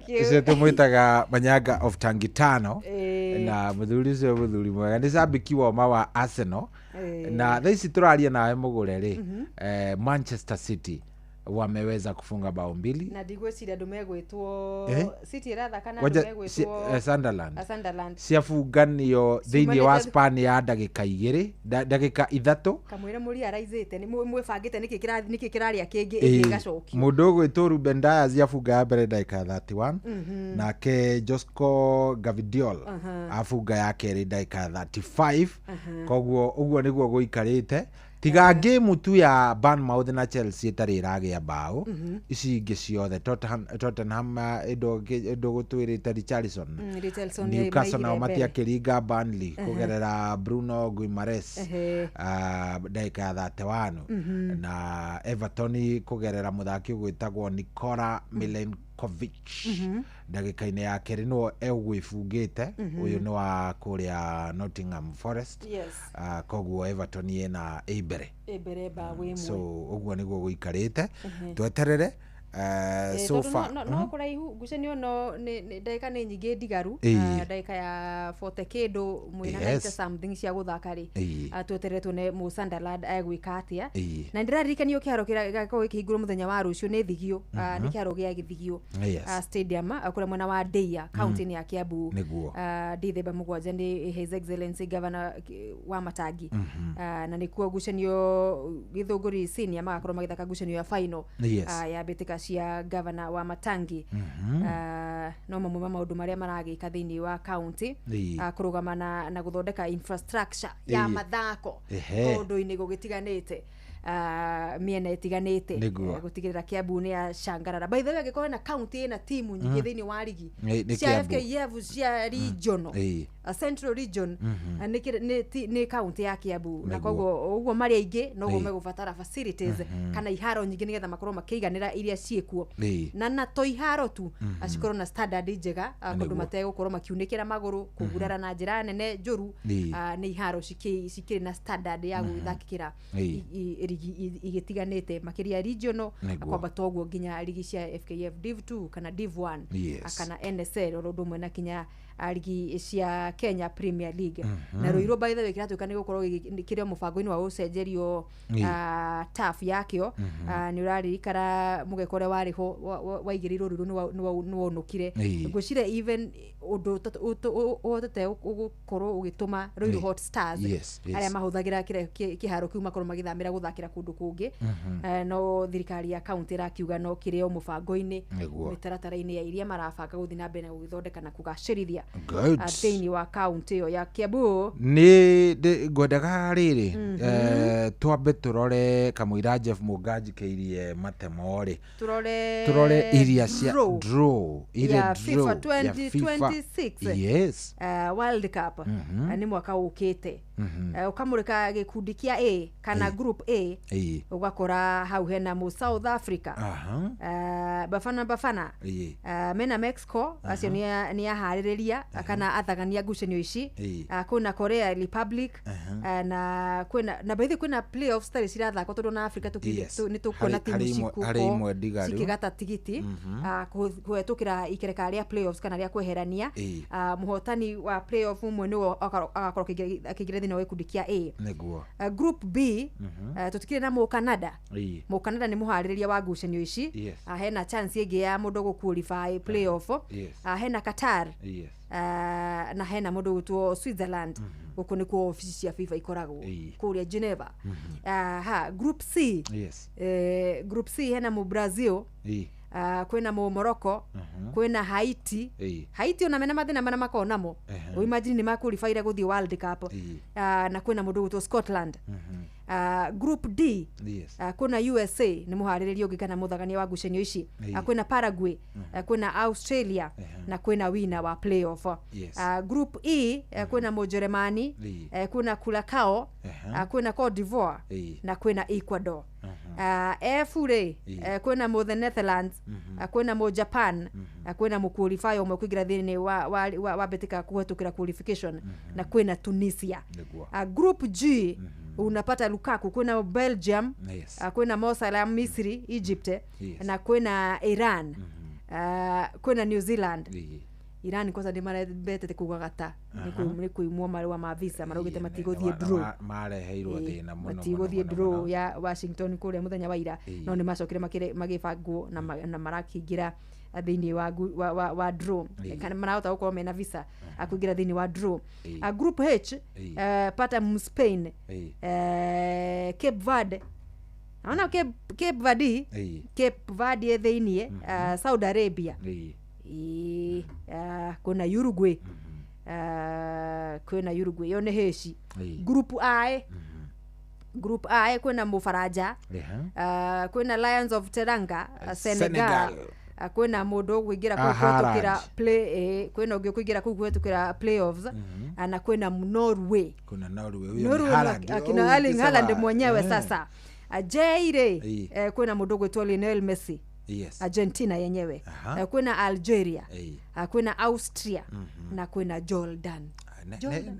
Ise tumwitaga Manyanga of Tangitano na muthuri ucio muthuri mwega ni sabiki wa mawa Arsenal na thaici turaria nawe mugure ri Manchester City wameweza kufunga bao 2 na ndigweciria ndumegwitwo City irathaka na ndumegwitwo Sunderland ciafunganio thiini wa Spain ya ndagika 2 ndagika 3 kamwira muri araizite ni mwebangite niki kiraria kingi igacokio mundu gwitwo Ruben Dias yafunga mbere ndagika 31 nake Josko Gavidiol afunga yake ri ndagika 35 koguo uguo niguo guikarite tiga game tu ya Bournemouth na Chelsea tari iragia bao ici ingi ciothe Tottenham ndo gutwirite Richarlison Newcastle na Matia Kiringa Burnley kugerera Bruno Guimaraes ndagika 31 na Everton kugerera muthaki gwitagwo Nikola Milenkovic ndagika-ini ya keri no egwifungite uyu ni wa kuria Nottingham Forest koguo Everton yena ebere ba wimwe so uguo niguo guikarite tweterere so far no kuraihu gucenio no ni ndagika ni nyingi ndigaru ndagika ya 40 kido mwina na something cia guthaka ri tweteretwo ne mu Sunderland egwika atia na ndirarikanio kiharo kiragako kihinguro muthenya wa rucio ni thigio ni kiharo gia githigio stadium akura mwena wa Deia county ni ya Kiambu Dithemba mugwanja ni His Excellency Governor wa Matangi na nikuo gucenio githunguri senior magakorwo magithaka gucenio ya final ya betika cia Governor wa Matangi no mamwe maundu maria maragika thiini wa county kurugama na guthondeka infrastructure ya mathako undu-ini gugitiganite miena itiganite gutigirira Kiambu ni ya shangarara by the way agikora na county na timu nyingi thiini wa ligi cia FKF cia regional central region ni county ya Kiambu na koguo uguo mari aingi no gumegubatara facilities kana iharo nyingi nigetha makorwo makiiganira iria ciekuo na to iharo tu acikorwo na standard njega kundu mategukorwo makiunikira maguru kugurara na njira nene njuru ni iharo cikiri na standard ya guthakira igitiganite makiria regional kwamba toguo nginya ligi cia FKF Div 2 kana Div 1 kana NSL orodo mwena kinya ligi cia Kenya Premier League na Ruiru by the way kiratuka ni gukorwo kirio mubango-ini wa ucenjerio TAF yakio ni uraririkara mugekore wariho waigirirwo Ruiru ni wonukire ngwicire even undu otete ugukorwo ugituma Ruiru Hot Stars aria mahuthagira kiharo kiu makorwo magithamira guthakira kundu kungi no thirikari ya county rakiuga no kirio mubango-ini mitaratara-ini ya iria marabanga guthi na mbere gugithondeka na kugacirithia thiini wa county ya Kiambu ni ngwendaga riri twambe turore kamwira Jeff Muganji keirie matemo ri turore iria cia draw ile draw ya FIFA 2026 World Cup ni mwaka ukite ukamurika gikundi kia A kana group A ugakora hau hena mu South Africa Bafana mena Mexico acio ni ahaririria kana athagania ngucenio ici kuna Korea Republic na kuna by the kuna playoffs tari cirathako tondu na Africa ni tukona timu cikuko cikigata tigiti kuhetukira ikereka ria playoffs kana ria kweherania muhotani wa playoff umwe ni agakorwo akigira thina wa ikundi kia A group B tutikire na mu Canada ni muhaririria wa ngucenio ici hena chance ingi ya mundu guqualify playoff hena Qatar na hena mundu gutwo Switzerland uko ni ku ofisi cia FIFA ikoragwo kuria Geneva group C group C hena mu Brazil kwena mu Morocco kwena Haiti ona mena mathina mana makonamo imagine ni maqualify guthi World Cup na kwena mundu gutwo Scotland group D kuna USA ni muhariririo gikana muthagania wa ngucenio ici kwena Paraguay kwena Australia na kwena winner wa playoff group E kwena mu Germany kuna Curacao kwena Cote d'Ivoire na kwena Ecuador F-ure kwena mu the Netherlands kwena mu Japan kwena mu qualify umwe kuigira thini wa betika kuhetukira qualification na kwena Tunisia group G unapata Lukaku, kuna Belgium, kuna Mo Salah Misri, Egypt, na kuna Iran, kuna New Zealand. Iran kwanza ndio mara betete kugagata ni kuimwa mara wa mavisa marogete matigothie draw mareheirwo thina muno matigothie draw ya Washington kule muthenya wa ira no ni macokire magibangwo na marakingira thini wa draw kana marahota gukorwo mena visa akuingira thini wa draw. Group H pata Spain, Cape Verde, naona Cape Verde thini, Saudi Arabia, kuna Uruguay, yone heshi. Group I kuna Mufaraja, kuna Lions of Teranga, Senegal, kuna mundu kuingira kuhwetukira play, kuna ungi kuingira kuhwetukira playoffs, na kuna Norway, akina Erling Haaland mwenyewe sasa. Jaire kuna mundu gwetwa Lionel Messi, Argentina yenyewe, kuna Algeria, kuna Austria, na kuna Jordan.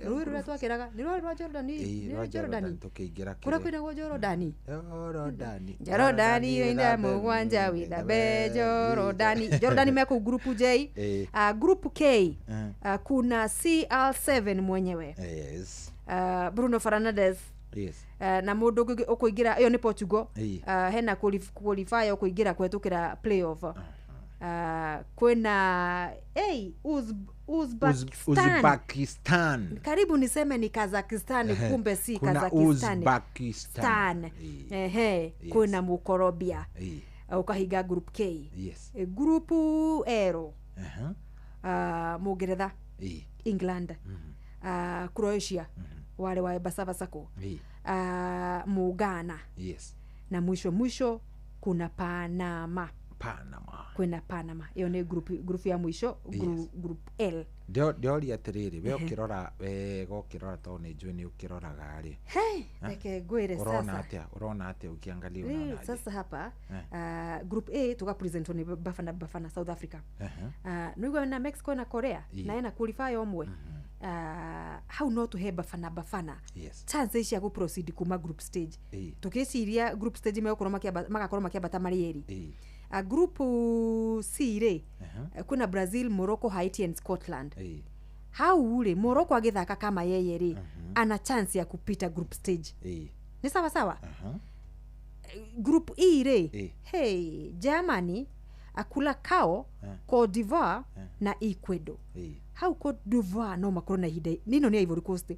Ruru twakiraga ni rwa Jordan ni Jordan tukiingira kura kwina go Jordan ina mugwanja witha be Jordan meko group J. Group K kuna CR7 mwenyewe, Bruno Fernandes, na mundu ukuingira iyo ni Portugal, hena qualify ukuingira kwetukira playoff. Kuna Uzbekistan. Karibu niseme ni Kazakhstan, kumbe si Kazakhstan. Kuna Mukorobia. Ukahiga group K. Group L, Mugeretha, England, Croatia, wale wa Basavasako, Mugana, na mwisho kuna Panama. Kuna Panama. Iyo ni group ya mwisho, group L. Ndio atiriri we ukirora gokirora to ni njui ni ukiroraga ari. Eke gwire sasa. Urona atia ukiangalia unaona. Sasa hapa group A tuka present ni Bafana South Africa. Nuigwa na Mexico na Korea na ena qualify omwe. How not to have Bafana. Chance ici ya go proceed kuma group stage. Tukiciria group stage magakorwo makiambata mari eri. Group C re kuna Brazil, Morocco, Haiti and Scotland. How ule Morocco agithaka kama yeye re ana chance ya kupita group stage. Ni sawa sawa. Group E re Germany, Curacao, Cote d'Ivoire na Ecuador. How Cote d'Ivoire no makorwo na hida nino ni Ivory Coast.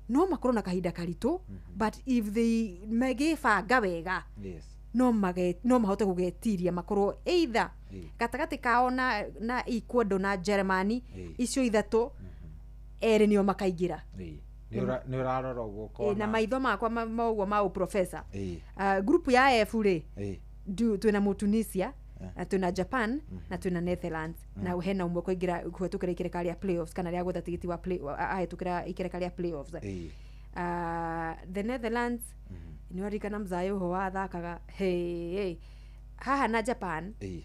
No makorwo na kahida karito, but if they megefanga wega, no mahote kugetiria makorwo either gatagati kao na Ecuador na Germany, icio ithatu eri nio makaingira. Ni urarora uguo kona na maitho makwa maugo ma professor. Group ya F re tuna Tunisia, tuna Japan, na tuna Netherlands, na hena umwe kuingira kuhetukira ikereka ya playoffs kana ria gutha tigiti wa play ahetukira ikereka ya playoffs. The Netherlands ni warikana mzayo ho wathakaga haha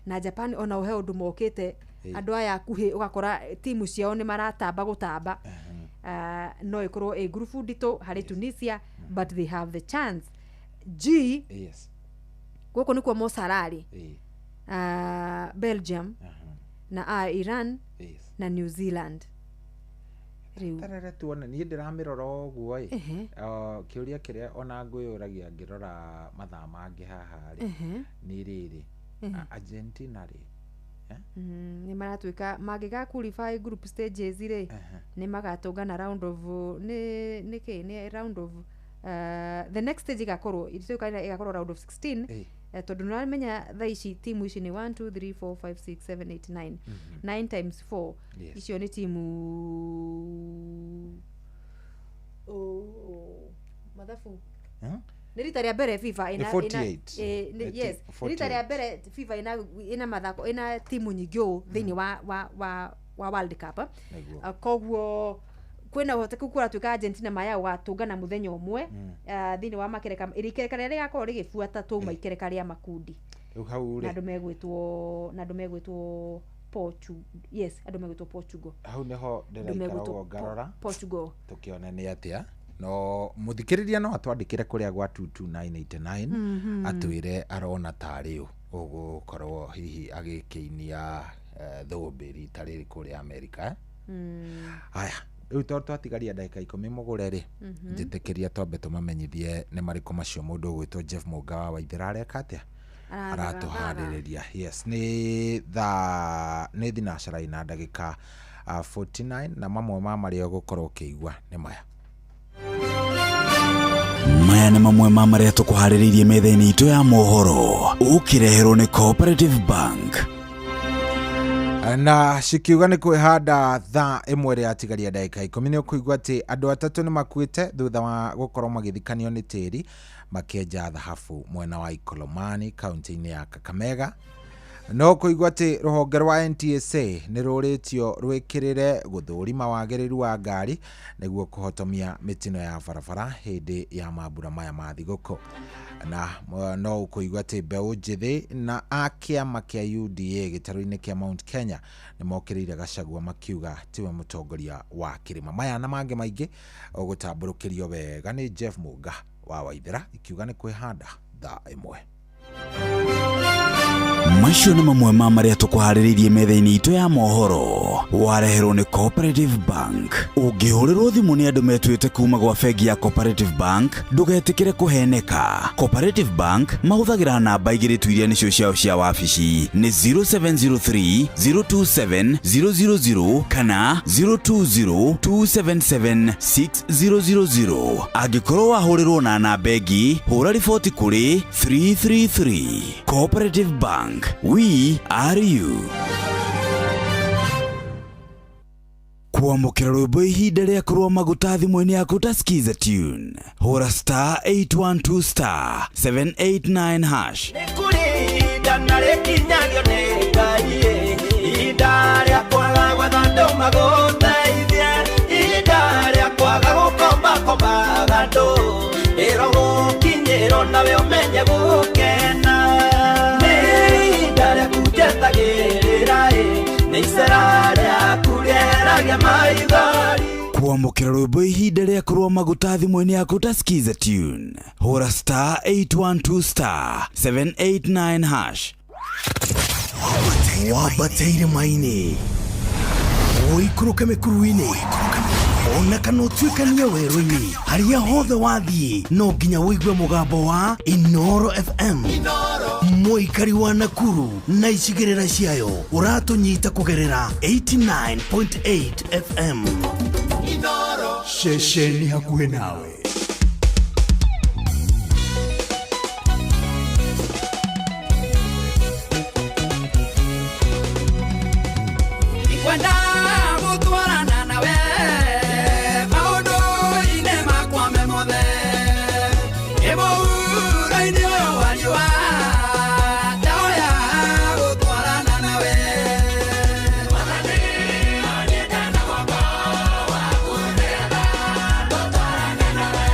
na Japan ona uhe undu mokite andu aya kuhi ugakora timu ciao ni maratamba gutamba. No ikorwo a group ndito hari Tunisia, but they have the chance. G guko ni kwa Mo Salah, Belgium, na Iran, na New Zealand. Tarere tuone ni ndiramirora oguo kiuria kiria ona nguyuragia ngirora mathaa mangi haha ri ni riri Argentina ri ni maratwika magiga qualify group stages ri ni magatungana round of ni round of the next stage igakorwo igakorwo round of 16. Tondu naramenya thaici timu ici ni 1 2 3 4 5 6 7 8 9 times 4 icio ni timu mathafu ni rita ria mbere FIFA ina 48 yes rita ria mbere FIFA ina mathako ina timu nyingi thiini wa World Cup. Koguo kwena hoteku kura tuka Argentina maya watungana muthenya umwe thini wa makereka irikereka ria gakorwo rigifuata tu maikereka ria makundi na andu megwitwo Portugal. Yes, andu megwitwo Portugal. Hau neho ndiraikara ngarora Portugal tukiona ni atia no muthikiriria no atwandikire kuria gwa 22989 atwire arona tari ugukorwo hihi agikiinia thũmbĩri tarĩ kuria Amerika aya riu twatigaria ndagika 10 mugure ri njitikiria twambe tumamenyithie ni mariko macio mundu gwitwo Jeff Mũnga wa Waithĩra areka atia aratuharĩrĩria. Yes, ni thinacara ina ndagika 49 na mamwe ma marĩa ũgũkorwo ũkĩigua nĩ maya. Maya nĩ mamwe ma marĩa tũkũharĩrĩirie metha-inĩ itũ ya mohoro ũkĩreherwo nĩ Cooperative Bank. Na cikiuga nĩ kwĩhanda thaa ĩmwe rĩa tigaria ndagika 10 nĩ ũkũigua atĩ andũ atatũ nĩ makuĩte thutha wa gũkorwo magĩthikanio nĩ tĩri makĩenja thahabu mwena wa Ikolomani kaunti-inĩ ya Kakamega. No kũigua atĩ rũhonge rwa NTSA nĩ rũrĩtio rwĩkĩrĩre gũthũrima wagĩrĩru wa ngari nĩguo kũhotomia mĩtino ya barabara hĩndĩ ya mambura maya ma thigũkũ. Na no kũigua atĩ mbeũ njĩthĩ na akĩama kĩa UDA gĩtarũ-inĩ kĩa Mount Kenya nĩ mokĩrĩire Gachagua makiuga tiwe mũtongoria wa kĩrĩma. Maya na mangĩ maingĩ ũgũtambũrũkĩrio wega nĩ Jeff Mũnga wa Waithĩra ikiuga nĩ kwĩhanda thaa ĩmwe. Macio nĩ mamwe ma marĩa tũkũharĩrĩirie metha-inĩ itũ ya mohoro wareherwo nĩ Cooperative Bank. Ũngĩhũrĩrwo thimũ nĩ andũ metuĩte kuma gwa bengi ya Cooperative Bank ndũgetĩkĩre kũheneka. Cooperative Bank mahũthagĩra namba igĩrĩ tu iria nĩcio ciao cia wabici nĩ 0703 027 000 kana 020 277 6000. Angĩkorwo wahũrĩrwo na namba ĩngĩ hũra riboti kũrĩ 333. Cooperative Bank, we are you. Kuamũkĩra rwĩmbo ihinda rĩa kũrũa maguta thimũ-inĩ yaku ta skiza tune hũra star 812 star 789 hash. Nĩkũrĩnda na rĩkinyagio nĩ Ngai ihinda rĩa kwaga gwetha andũ magũteithie ihinda rĩa kwaga gũkombakombaga andũ ĩro gũkinyĩrwo nawe ũmenye gũkena. Kuamũkĩra rwĩmbo ihinda rĩa kũrũa maguta thimũ-inĩ yaku ta skiza tune hũra star 812 star 789 hash. Wabateire maini ũikũrũke mĩkuru-inĩ ona kana ũtuĩkanie werũ-inĩ harĩa hothe wathiĩ no nginya wĩigue mũgambo wa Inoro FM. Mũikari wa Nakuru na icigĩrĩra ciayo ũratũnyita kũgerera 89.8 FM. Inoro ceceni hakuhĩ nawe. Ikwenda gũtwarana nawe maũndũ-inĩ makwa me mothe ĩmũra-inĩ ũyũ wa riũa ndaoya gũtwarana nawe. Wathani anyita na guoko wa kũrera gũtwarana nawe.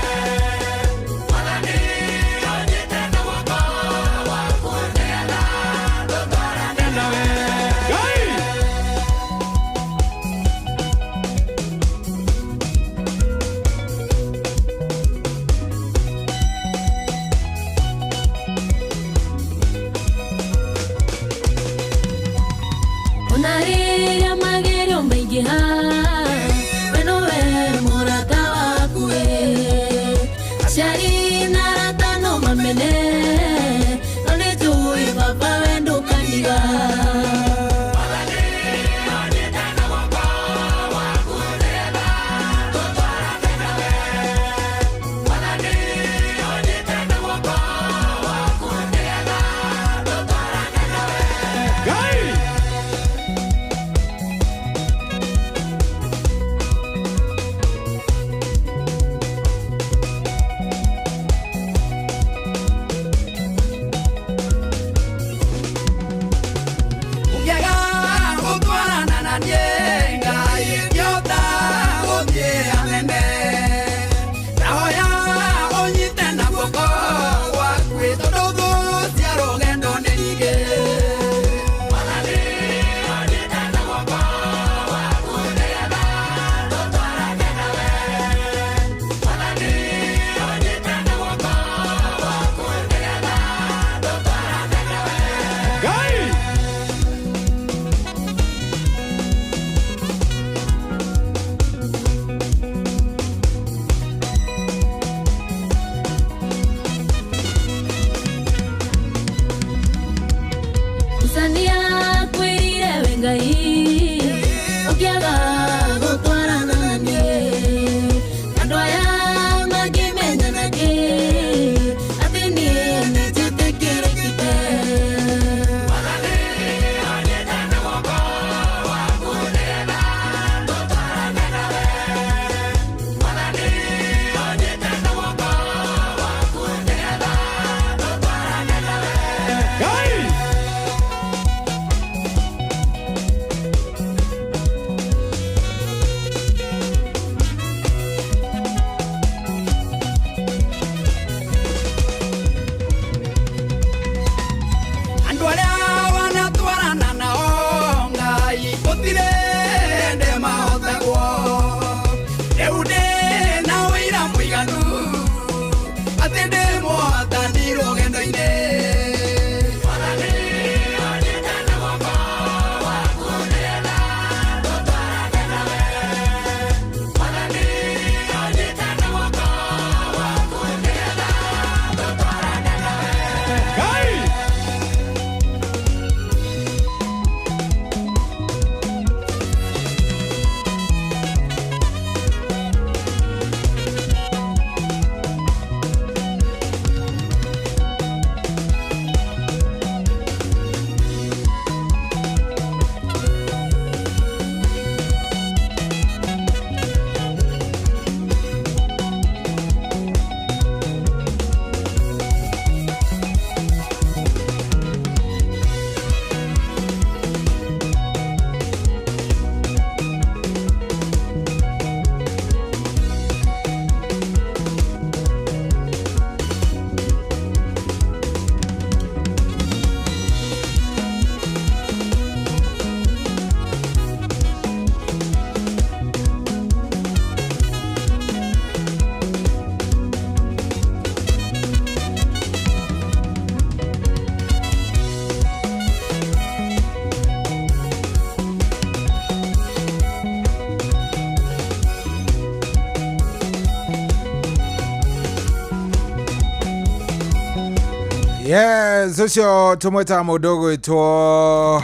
Yes, ucio tumweta mudogo itwo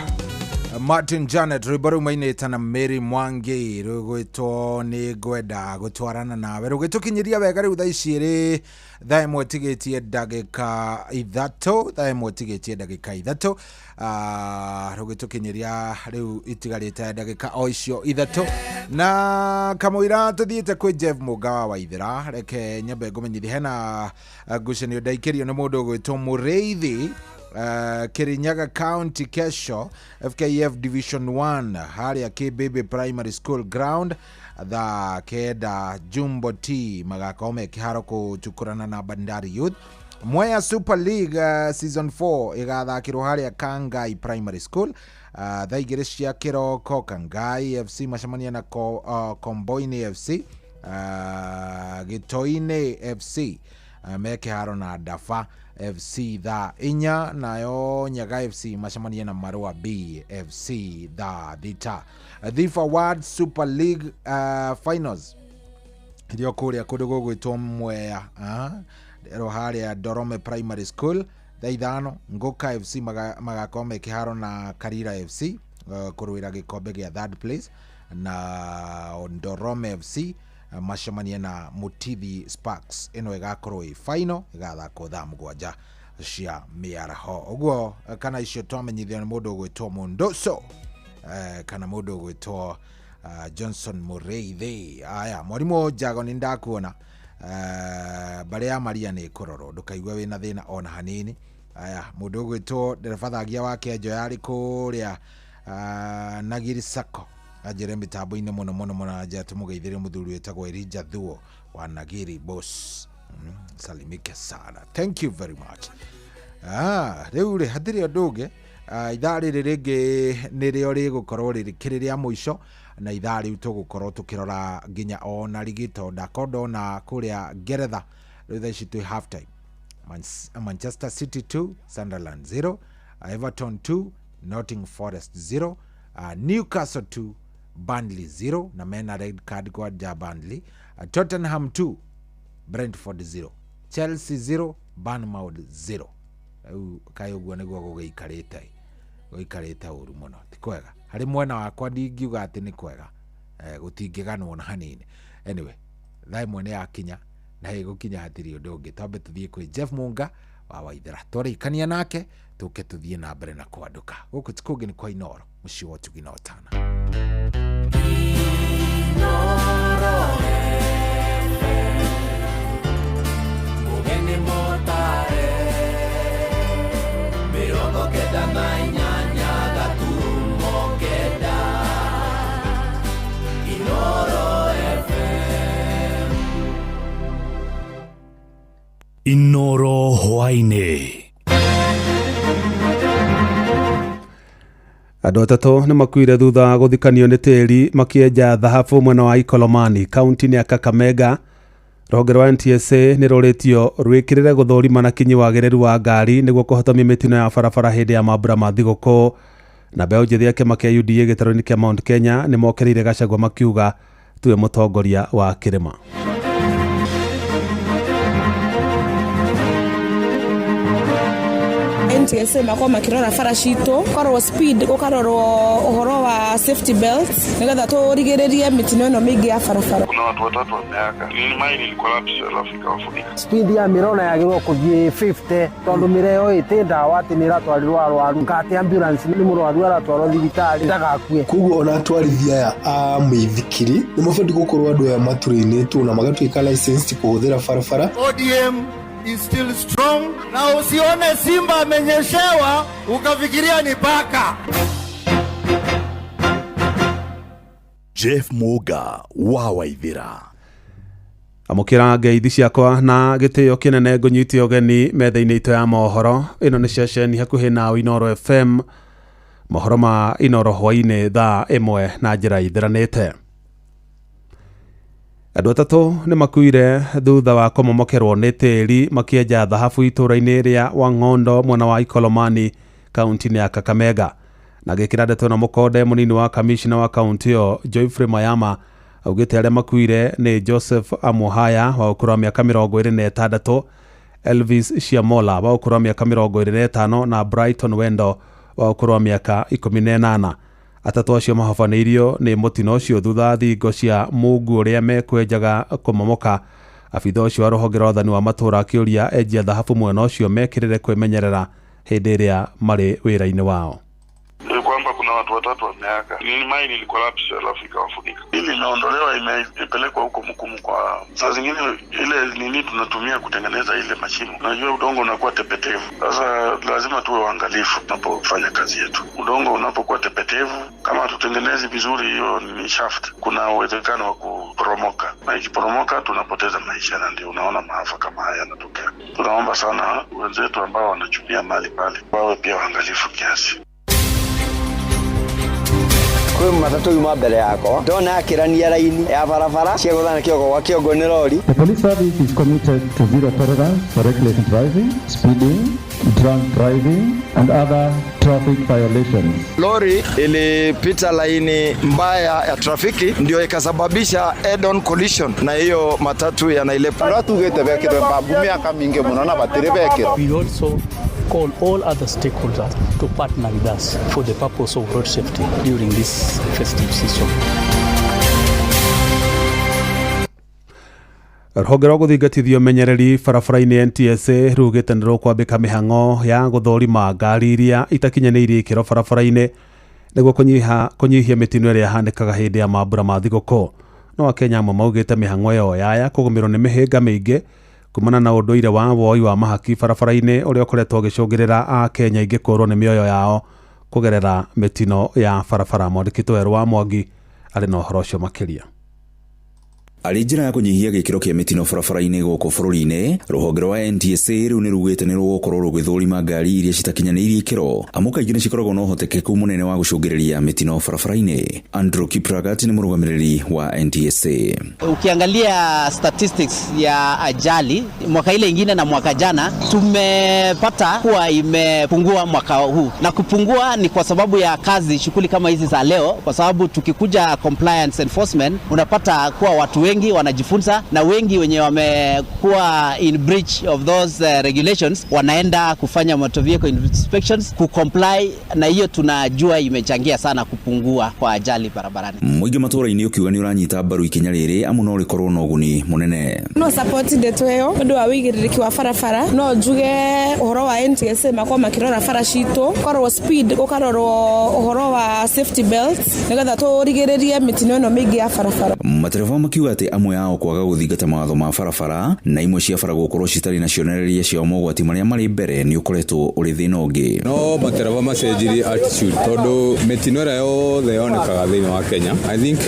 Martin Janet Ribaru maineta na Mary Mwangi rugwitwo ni gwenda gutwarana nawe rugitukinyiria wega riu thaiciri thaa imwe tigitie ndagika ithatu rugitukinyiria riu itigarite ndagika o icio ithatu na kamwira tuthiite kwi Jeff Mugawa wa Ithira reke nyambe ngumenyithie hena ngucanio ndaikirio ni mundu gwitwo Mureithi Kirinyaga County kesho FKF Division 1 haria Kibebe Primary School ground the keda Jumbo T magakome kiharo kuchukurana na Bandari Youth. Mwea Super League season 4 igathakirwo haria Kangai Primary School thaigire cia kiroko Kangai FC macemania na Komboini FC Gitoine FC mekiharo na Dafa FC tha inya nayo Nyaga FC macemania na Marua B FC tha thita. The Forward Super League finals irio kuria kundu gugwitwo Mwea ero haria Dorome Primary School tha ithano Ngoka FC magakome kiharo na Karira FC kuruira gikombe gia third place na Dorome FC macemania na Mutithi Sparks ino igakorwo i final igathako thaa mugwanja cia miaraho uguo kana icio twamenyithio ni mundu gwitwo Mundoso kana mundu gwitwo Johnson Mureithi. Aya mwarimu Jago ni ndakuona baria Maria ni kororo ndukaigwa wina thina ona hanini. Aya mundu gwitwo nderefathagia wake njo yari kuria Nagiri Sako ajere mitambo-ini muno aja tumugeithire muthuri wetagwo Elijah Thuo wa Nagiri boss. Salimike sana, thank you very much. Riu ri hatiri ndunge ithari ringi nirio rigukorwo ririkiria muico na ithari tugukorwo tukirora nginya ona ligito ndakondo na kuria Ngeretha riu thaici twi half time. Manchester City 2 Sunderland 0, Everton 2 Nottingham Forest 0, Newcastle 2 Burnley 0 na mena red card kwa Burnley. Tottenham 2 Brentford 0, Chelsea 0 Bournemouth 0. Kayo gwa niguo guikarite uru muno tikwega hari mwena wakwa ndingiuga ati ni kwega gutingiganwo na hanini. Anyway thaa imwe ni yakinya na igukinya hatiri undu ungi twambe tuthie kwi Jeff Munga wa Waithira twarikania nake tuke tuthie na mbere na kwanduka guku tikungi ni kwa Inoro muci wa Tuginotana. Inoro hwaine. Andũ atatũ nĩ makuire thutha wa gũthikanio nĩ tĩri makĩenja thahabu mwena wa Ikolomani kaunti-inĩ ya Kakamega. Rũhonge rwa NTSA nĩ rũrĩtio rwĩkĩrĩre gũthũrima na kinyi wagĩrĩru wa ngari nĩguo kũhotomia mĩtino ya barabara hĩndĩ ya mambura ma thigũkũ. Na mbeũ njĩthĩ ya kĩama kĩa UDA gĩtarũ-inĩ kĩa Mount Kenya nĩ mokereire Gachagua makiuga tuwe mũtongoria wa kĩrĩma. NTSA makwa makirora bara citũ korwo speed ukarorwo uhoro wa safety belts nigetha turigiririe mitino ino mingi ya barabara. Kuna watu watatu wameaga, ni maili ilikollapse alafu ikawafunika. Speed ya mirona yagirwo kuthie 50 tondu mireo ite ndawa ati ni ratwarirwo arwaru ngati ambulance ni murwaru aratwarwo thibitari ndagakue. Kuguo ona atwarithia ya a mwithikiri ni mabandi gukorwo andu ya maturine tu na magatuika license kuhuthira barabara. ODM is still strong. Na usione simba amenyeshewa ukafikiria ni paka. Jeff Muga wa Waithira. Amukira ngeithi ciakwa na gitio kinene ngunyitio geni metha-inĩ itũ ya mohoro. Ĩno nĩ ceceni hakuhĩ na Inoro FM, mohoro ma Inoro hwainĩ thaa ĩmwe na njĩra ithiranĩte. Andũ atatũ nĩ makuire thutha wa kũmomokerwo nĩ tĩri makĩenja thahabu itũra-inĩ rĩa Wang'ondo mwena wa Ikolomani kaunti-inĩ ya Kakamega. Na gĩkĩra ndeto na mũkonde mũnini wa kamishina wa kaunti ĩyo Joyfrey Mayama augĩte arĩa makuire nĩ Joseph Amuhaya wa ũkũrũ wa mĩaka 26, Elvis Shiamola wa ukuru wa miaka 25 na Brighton Wendo wa ukuru wa miaka 18. Atatu acio mahofanĩirio nĩ mũtino ũcio thutha thingo cia Mungu ũrĩa mekwenjaga kũmomoka. Abitha ũcio wa rũhonge rwa wathani wa matũra akĩũria enjia thahabu mwena ũcio mekĩrĩre kwĩmenyerera hĩndĩ ĩrĩa marĩ wĩra-inĩ wao. Kwamba kuna watu watatu wameaga. Ni maini ilikolapse alafu ikawafunika. Hili inaondolewa imepelekwa huko Mkumu kwa saa zingine ile nini tunatumia kutengeneza ile mashimo. Unajua udongo unakuwa tepetevu. Sasa lazima tuwe waangalifu tunapofanya kazi yetu. Udongo unapokuwa tepetevu kama tutengenezi vizuri hiyo ni shaft, kuna uwezekano wa kuporomoka. Na ikiporomoka tunapoteza maisha na ndio unaona maafa kama haya yanatokea. Tunaomba sana wenzetu ambao wanachumia mali pale wawe pia waangalifu kiasi. Kwe matatu yuma mbere yako ndona akirania laini ya barabara cia guthana kiogo gwa kiongo ni lori. The police service is committed to zero tolerance for reckless driving, speeding, drunk driving and other traffic violations. Lori ilipita laini mbaya ya trafiki ndio ikasababisha head-on collision na hiyo matatu yanailepa. Watu gete bekire babu miaka mingi muno na batire bekire. We also call all other stakeholders to partner with us for the purpose of road safety during this festive season. Rũhonge rwa gũthingatithia ũmenyereri barabara-inĩ NTSA rugĩte nĩ rũkwambĩka mĩhang'o ya gũthũrima ngari iria itakinyanĩirie ikĩro barabara-inĩ nĩguo kũnyihia mĩtino ĩrĩa yahanĩkaga hĩndĩ ya mambura ma thigũkũ. No Akenya amwe maugĩte mĩhang'o ĩyo yaya kũgũmĩrwo nĩ mĩhĩnga mĩingĩ kumana na ũndũire wa woi wa mahaki barabara-inĩ ũrĩa ũkoretwo ũgĩcũngĩrĩra Akenya aingĩ kũrwo nĩ mĩoyo yao kũgerera mĩtino ya barabara. Mwandĩki Werũ wa Mwangi arĩ na ũhoro ũcio makĩria. Arĩ njĩra ya kũnyihia gĩkĩro kĩa mĩtino barabara-inĩ gũkũ bũrũri-inĩ, rũhonge rwa NTSA rĩu nĩ rugĩte nĩ rũgũkorwo rũgĩthũrima ngari iria citakinyanĩirie ikĩro amu kaingĩ nĩ cikoragwo na ũhotekeku mũnene wa gũcũngĩrĩria mĩtino barabara-inĩ. Andrew Kiplagat nĩ mũrũgamĩrĩri wa NTSA. Ukiangalia statistics ya ajali mwaka ile ingine na mwaka jana tumepata kuwa imepungua mwaka huu, na kupungua ni kwa sababu ya kazi shughuli kama hizi za leo, kwa sababu tukikuja compliance enforcement unapata kuwa watu wengi wanajifunza na wengi wenye wamekuwa in breach of those regulations wanaenda kufanya motor vehicle inspections kucomply, na hiyo tunajua imechangia sana kupungua kwa ajali barabarani. Mũingĩ matũra-inĩ ũkiuga nĩ ũranyita mbaru ikinya rĩrĩ amu no rĩkorwo na ũguni mũnene. No support ndeto ĩyo ũndũ wa wĩigĩrĩrĩki wa barabara, no njuge ũhoro wa NTSA makwa makĩrora bara citũ, korwo speed ũkarorwo ũhoro wa safety belts nĩgetha tũrigĩrĩrie mĩtino ĩno mĩingĩ ya barabara. Matereba makiuga atĩ amwe ao kwaga gũthingata mawatho ma barabara na imwe cia bara gũkorwo citarĩ na cionereria cia mogwati marĩa marĩ mbere nĩ ũkoretwo ũrĩ thĩna ũngĩ. No matereba macenjirie attitude tondũ mĩtino ĩrĩa yothe yonekaga thĩinĩ wa Kenya, I think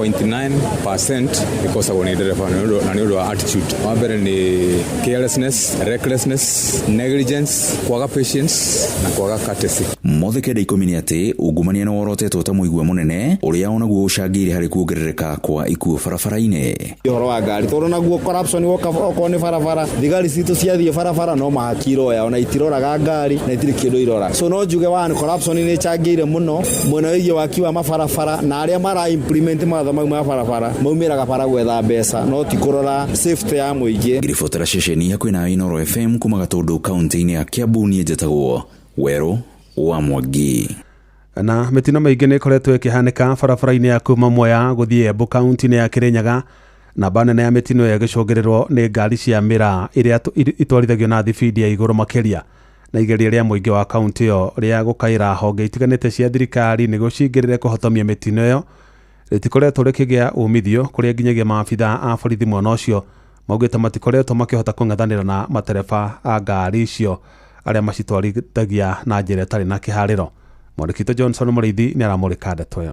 99.9% ĩkosagwo nĩ ndereba na nĩ ũndũ wa attitude. Wa mbere nĩ carelessness, recklessness, negligence, kwaga patience na kwaga courtesy. Mothe kenda ikũmi nĩ atĩ ungumania nĩ worotetwo ta mũigua mũnene ũrĩa onaguo ũcangĩire harĩ kuongerereka kwa ikuũ barabara-inĩ. Ũhoro wa ngari tondũ naguo corruption okorwo nĩ barabara, thigari citũ ciathiĩ barabara no mahaki iroya ona itiroraga ngari na itirĩ kĩndũ irora. So no njuge wa corruption nĩ ĩcangĩire mũno mwena wĩgiĩ waki wa mabarabara na arĩa mara implement mawatho mau ma barabara maumĩraga bara gwetha mbeca no ti kũrora safety ya mũingĩ. Ngiribotera ceceni hakuhĩ na Inooro FM kuma Gatũndũ kaunti-inĩ ya Kiambu, niĩ njĩtagwo Werũ wa Mwangi. Na mĩtino mĩingĩ nĩ ĩkoretwo ĩkĩhanĩka barabara-inĩ ya kuma Mwea gũthiĩ Embu kaunti-inĩ ya Kirinyaga, namba nene ya mĩtino ĩyo ĩgĩcũngĩrĩrwo nĩ ngari cia mĩraa iria itwarithagio na thibindi ya igũrũ makĩria, na igeria rĩa mũingĩ wa kaunti ĩyo rĩa gũkaĩra honge itiganĩte cia thirikari nĩguo cingĩrĩre kũhotomia mĩtino ĩyo rĩtikoretwo rĩkĩgĩa umithio, kũrĩa nginyagia maabitha a borithi mwena ũcio maugĩte matikoretwo makĩhota kũng'ethanĩra na matereba a ngari icio arĩa macitwarithagia na njĩra ĩtarĩ na kĩharĩro. Mwandĩki Johnson Mũrĩithi nĩ aramũrĩka ndeto ĩyo.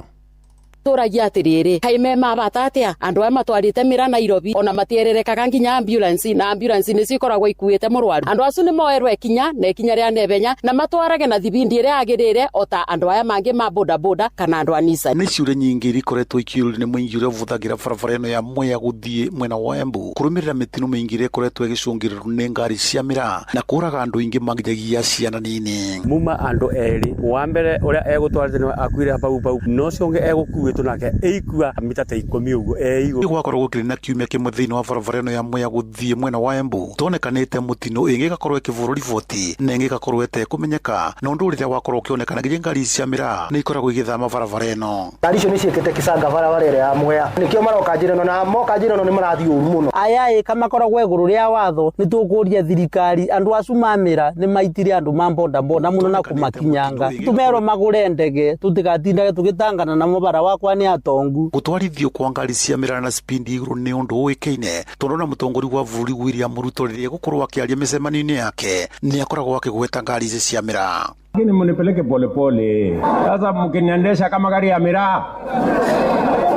Tũragia atĩrĩrĩ, kaime mabata atĩa andũ aya matwarĩte mĩra Nairobi ona matiererekaga nginya ambulance na ambulance nĩ cikoragwo ikuĩte mũrwaru. Andũ acio nĩ moerwo ikinya na ikinya rĩa nebenya na matwarage na thibindi ĩrĩa yagĩrĩire ota andũ aya mangĩ ma bodaboda kana andũ a Nissan. Nĩ ciũria nyingĩ ikoretwo ikiũrio nĩ mũingĩ ũrĩa ũbũthagĩra barabara ĩno ya Mwea gũthiĩ mwena wa Embu kũrũmĩrĩra mĩtino mĩingĩ ĩrĩa ĩkoretwo ĩgĩcũngĩrĩrwo nĩ ngari cia mĩraa na kũraga andũ aingĩ manginyagia ciana nini. Muma andũ erĩ, wa mbere ũrĩa egũtwarĩte nĩ akuire hau no cio ũngĩ egũkuĩte mtu nake eikua mita ta 10 uguo eigo gwakorwo gukiri na kiumia kimwe thiini wa barabara ino ya Mwea guthie mwena wa Embu tonekanite mutino ingi gakorwo ikivurwo riboti na ingi gakorwo kumenyeka na undu uria wakorwo ukionekana nginya ngari cia mira ni ikoragwo igithama barabara ino. Ngari icio ni ciekete kisanga barabara ire ya Mwea nikio maroka njirano na moka njirano ni marathi uru muno ayaye kama koragwo iguru ria watho ni tukuria thirikari andu acu mamira ni maitire andu mamboda boda muno na kumakinyanga tumero magure ndege tutigatindage tugitangana na mubara wakwa ni atongu gutwarithio kwa ngari cia mira na speed iguru ni undu uikeine tondu na mutongori wa buri William Ruto riria gukorwo akiaria micemanio yake ni akoragwo akigweta ngari ici cia mira. Lakini mnipeleke polepole. Sasa mkiniendesha kama gari ya miraa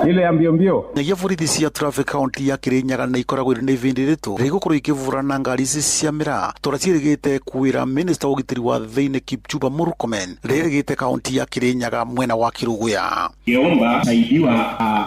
ile ya mbio mbio. Nyagia borithi cia traffic county ya Kirinyaga na ikoragwo iri ni vindirito rigukorwo ikivurana ngari ici cia miraa turacirigite kuira minister ugitiri wa thiini Kipchumba Murkomen ririgite county ya Kirinyaga mwena wa Kiruguya. Kiomba saidiwa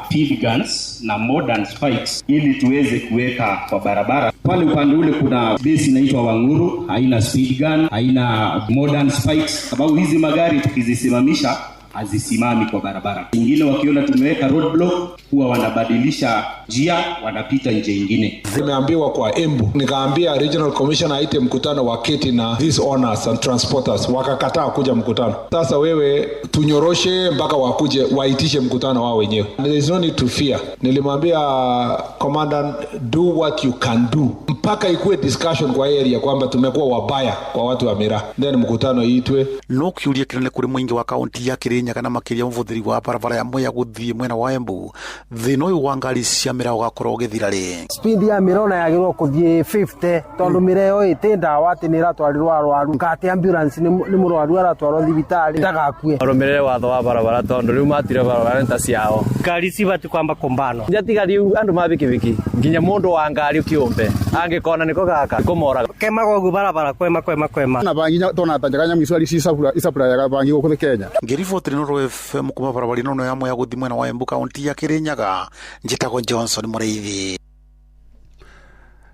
field guns na modern spikes ili tuweze kuweka kwa barabara. Pale upande ule kuna base inaitwa Wanguru, haina speed gun, haina modern spikes. Sababu hizi magari tukizisimamisha hazisimami kwa barabara. Wengine wakiona tumeweka roadblock huwa wanabadilisha njia, wanapita nje nyingine. Nimeambiwa kwa Embu, nikaambia regional commissioner aite mkutano wa keti na these owners and transporters, wakakataa kuja mkutano. Sasa wewe tunyoroshe mpaka wakuje waitishe mkutano wao wenyewe. There is no need to fear. Nilimwambia commandant, do what you can do mpaka ikuwe discussion kwa area kwamba tumekuwa wabaya kwa watu wa miraa, then mkutano iitwe. No kiuria kirene kuri mwingi wa county ya Kirinyaga na makiria mvuthiri wa barabara ya Mwea guthie mwena wa Embu thino uyu wa ngari cia mira ugakorwo ugithira ri speed ya mirona yagirwo kuthie 50 tondu mireo itinda wati ni ratwarirwo arwaru ngati ambulance ni murwaru aratwarwo thibitari ndagakue aromerere watho wa barabara tondu riu matire barabara nta ciao ngari cibati kwamba kumbano njatigari andu mabikibiki nginya mundu wa ngari ukiumbe angikona niko gaka kumora kemago gu barabara kwema na banginya tona tanjaganya miswali isapura ya bangi ku Kenya ngirifoti Nuru FM kuma barabara ino ya Mwea guthie mwena wa Embu county ya Kirinyaga njitagwo Johnson Mureithi.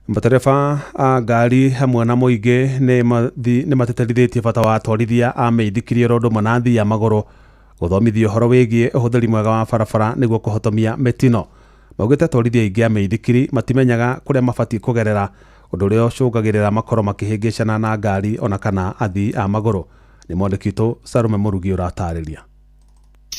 Matereba a ngari hamwe na muingi ni mateterithitie bata wa atwarithia a meithikiri rondu manathi ya maguru guthomithio horo wigie uhuthiri mwega wa barabara niguo kuhotomia mitino. Maugite atwarithia aingi a meithikiri matimenyaga kuria mabati kugerera undu uria ucungagirira makoro makihingicana na ngari ona kana athii a maguru. Ni mwandikito Sarume Murugi uratariria.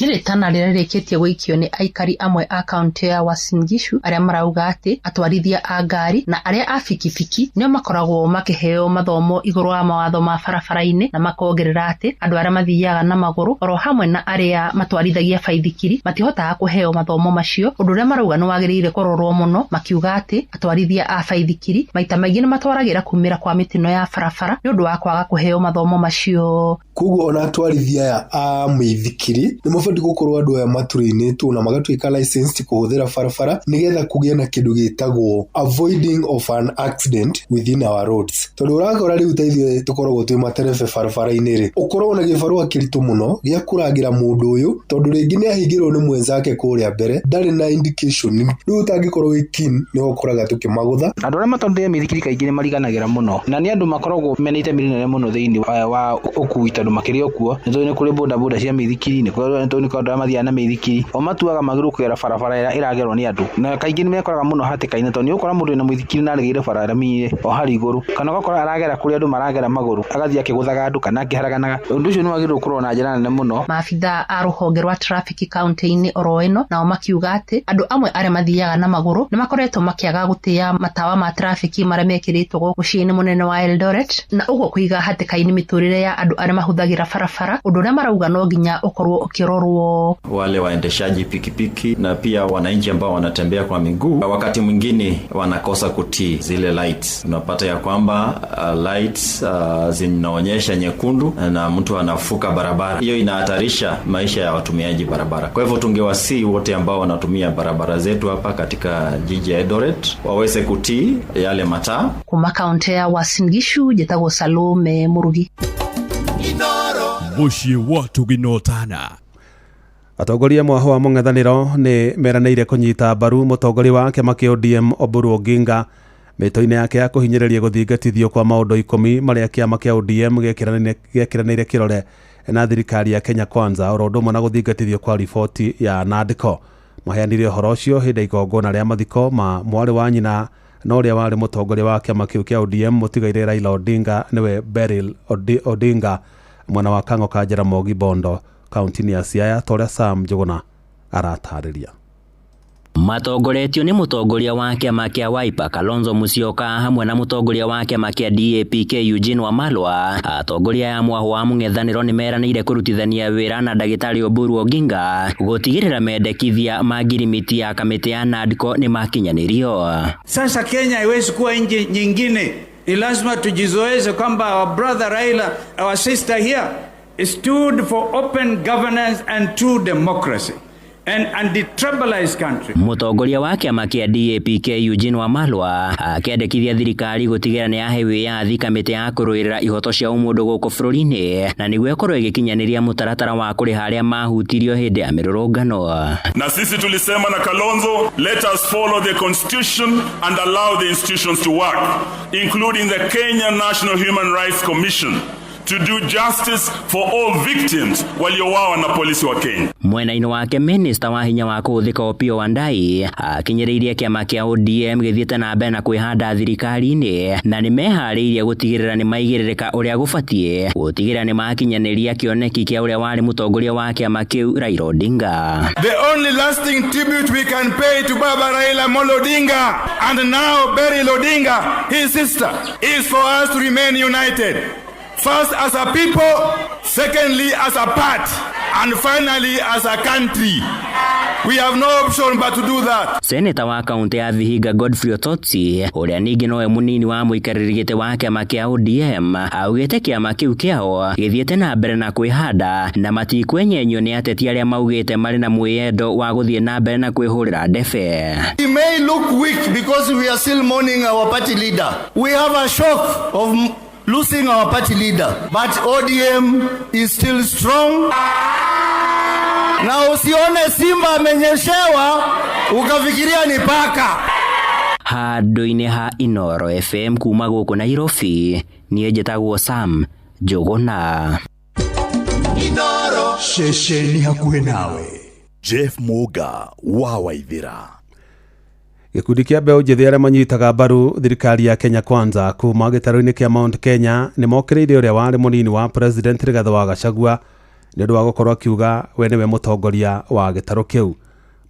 Niritana ririkitie gwikio ni aikari amwe a kaunti ya Uasin Gishu aria marauga ati atwarithia a ngari na aria a fikifiki nio makoragwo makiheo mathomo iguru wa mawatho ma barabara-ini na makongerera ati andu aria mathiaga na maguru oro hamwe na aria matwarithagia baithikiri matihotaga kuheo mathomo macio undu uria marauga ni wagiriire kurorwo muno makiuga ati atwarithia a baithikiri maita maingi ni matwaragira kumira kwa mitino ya barabara ni undu wa kwaga kuheo mathomo macio. Kuguo ona atwarithia a muithikiri ni mabati gukorwo andu aya maturaine tu na magatuika licensed kuhuthira barabara nigetha kugia na kindu gitagwo avoiding of an accident within our roads. Tondu urakora riu taithio tukoragwo twi materebe barabara-ini ri ukorwo na gibarua kiritu muno gia kurangira mundu uyu tondu ringi ni ahingirwo ni mwenzake kuria mbere ndari na indication riu tangikorwo wi keen ni ukuraga tukimagutha. Andu aria matwarithia mithikiri kaingi ni mariganagira muno na ni andu makoragwo menite mirinene muno thiini wa ukui tondu makiria okuo ni kuri boda boda cia mithikiri ni kuri mathia na mithikiri o matuaga magiru kwera barabara iragerwo ni andu na kaingi ni mekoraga muno hatikaine tondu ni ukora mundu na muithikiri na aregire barabara mire o hari iguru kana gakora aragera kuri andu maragera maguru agathia akiguthaga andu kana akiharaganaga undu ucio ni wagiru kurwo na njira nene muno. Maabitha a ruhonge rwa traffic county-ini oro ino nao makiuga ati andu amwe aria mathiaga na maguru ni makoretwo makiaga gutia matawa ma traffic maria mekiritwo guciini munene wa Eldoret na uguo kuiga hatikaine miturire ya andu aria mahuthagira barabara undu uria marauga no nginya ukorwo ukirorwo. Wale waendeshaji pikipiki na pia wananchi ambao wanatembea kwa miguu wakati mwingine wanakosa kutii zile lights. Unapata ya kwamba lights zinaonyesha nyekundu na mtu anafuka barabara. Hiyo inahatarisha maisha ya watumiaji barabara. Kwa hivyo tungewasihi wote ambao wanatumia barabara zetu hapa katika jiji ya Eldoret waweze kutii yale mataa. Kuma kaunti ya Uasin Gishu njitagwo Salume Murugi. Muciĩ watu ginotana. Atongoria mwaho wa mung'ethaniro ni meranĩire kũnyita mbaru mũtongoria wa kĩama kĩa ODM Oburu Oginga mĩto-inĩ yake ya kũhinyĩrĩria gũthingatithio kwa maũndũ 10 marĩa kĩama kĩa ODM gĩkĩranĩire kĩrore na thirikari ya Kenya Kwanza oro ndumwe na guthingatithio kwa riboti ya NADCO. Maheanire horo ucio hindi igongona ria mathiko ma mwari wa nyina na uria wari mutongoria wa kiama kiu kia ODM mutigaire Raila Odinga niwe Beryl Odinga mwana wa Kang'o ka Jaramogi Bondo kaunti ya Siaya toria Sam Njuguna aratariria. Matongoretio ni mutongoria wa kiama kia Wiper Kalonzo Musyoka hamwe na mutongoria wa kiama kia DAP Eugene Wamalwa. Atongoria ya mwaho wa mung'ethaniro ni meranire kurutithania wira na Ndagitari Oburu Oginga gutigirira mendekithia ma ngirimiti ya kamiti ya NADCO ni makinyanirio. Sasa Kenya haiwezi kuwa nchi nyingine, ni lazima tujizoeze kwamba our brother Raila, our sister here, stood for open governance and true democracy and detribalized country. Mutongoria wa kiama kia DAP Eugene Wamalwa akendekithia thirikari gutigira ni yahewe yathi kamiti ya kuruirira ihoto cia umundu guku bururi-ini na niguo ikorwo igikinyaniria mutaratara wa kuriha aria mahutirio hindi ya mirurungano. Na sisi tulisema na Kalonzo, let us follow the constitution and allow the institutions to work, including the Kenya National Human Rights Commission, to do justice for all victims waliowawa na polisi wa Kenya. Mwena-ini wake minister wa hinya wa kuthika Opiyo Wandayi akinyiriirie kiama kia ODM githiite na mbere na kwihanda thirikari-ini na ni mehariirie gutigirira ni maigiririka uria gubatie gutigirira ni makinyaniria kioneki kia uria wari mutongoria wa kiama kiu Raila Odinga. The only lasting tribute we can pay to Baba Raila Amolo Odinga and now Beryl Odinga, his sister, is for us to remain united. First as a people, secondly as a part, and finally as a country. We have no option but to do that. Senator wa kaunti ya Vihiga Godfrey Ototsi uria ningi noe munini wa muikariri gite wa kiama kia ODM augite kiama kiu kiao githiete na mbere na kwihanda na matikwenyenywo ni ateti aria maugite mari na mwiyendo wa guthie na mbere na kwihurira ndebe. We may look weak because we are still mourning our party leader. We have a shock of losing our party leader, but ODM is still strong. Na usione simba amenyeshewa ukafikiria ni paka. Handu-ini ha Inoro FM kuma guku Nairobi nie njitagwo Sam Njuguna. Inoro shesheni hakuhe nawe. Jeff Muga wa Waithira. Gikundi kia mbeũ njĩthĩ arĩa manyitaga mbaru thirikari ya Kenya Kwanza kuma gĩtarũ-inĩ kia Mount Kenya nĩ mokĩrĩire ũrĩa warĩ mũnini wa President Rigathi wa Gachagua nĩ ũndũ wa gũkorwo akiuga we nĩwe mũtongoria wa gĩtarũ kĩu.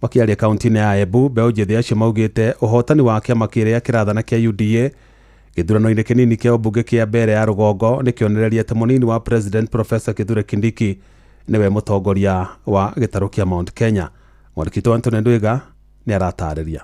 Makĩaria kaunti-inĩ ya Embu, mbeũ njĩthĩ acio maugĩte ũhotani wa kĩama kĩrĩa kĩrathana kia UDA gĩthurano-inĩ kĩnini kia ũmbunge kia mbere ya rũgongo nĩ kĩonereria atĩ mũnini wa President Professor Kithure Kindiki nĩwe mũtongoria wa gĩtarũ kia Mount Kenya. Mwandĩki Anthony Ndwiga nĩ aratarĩria.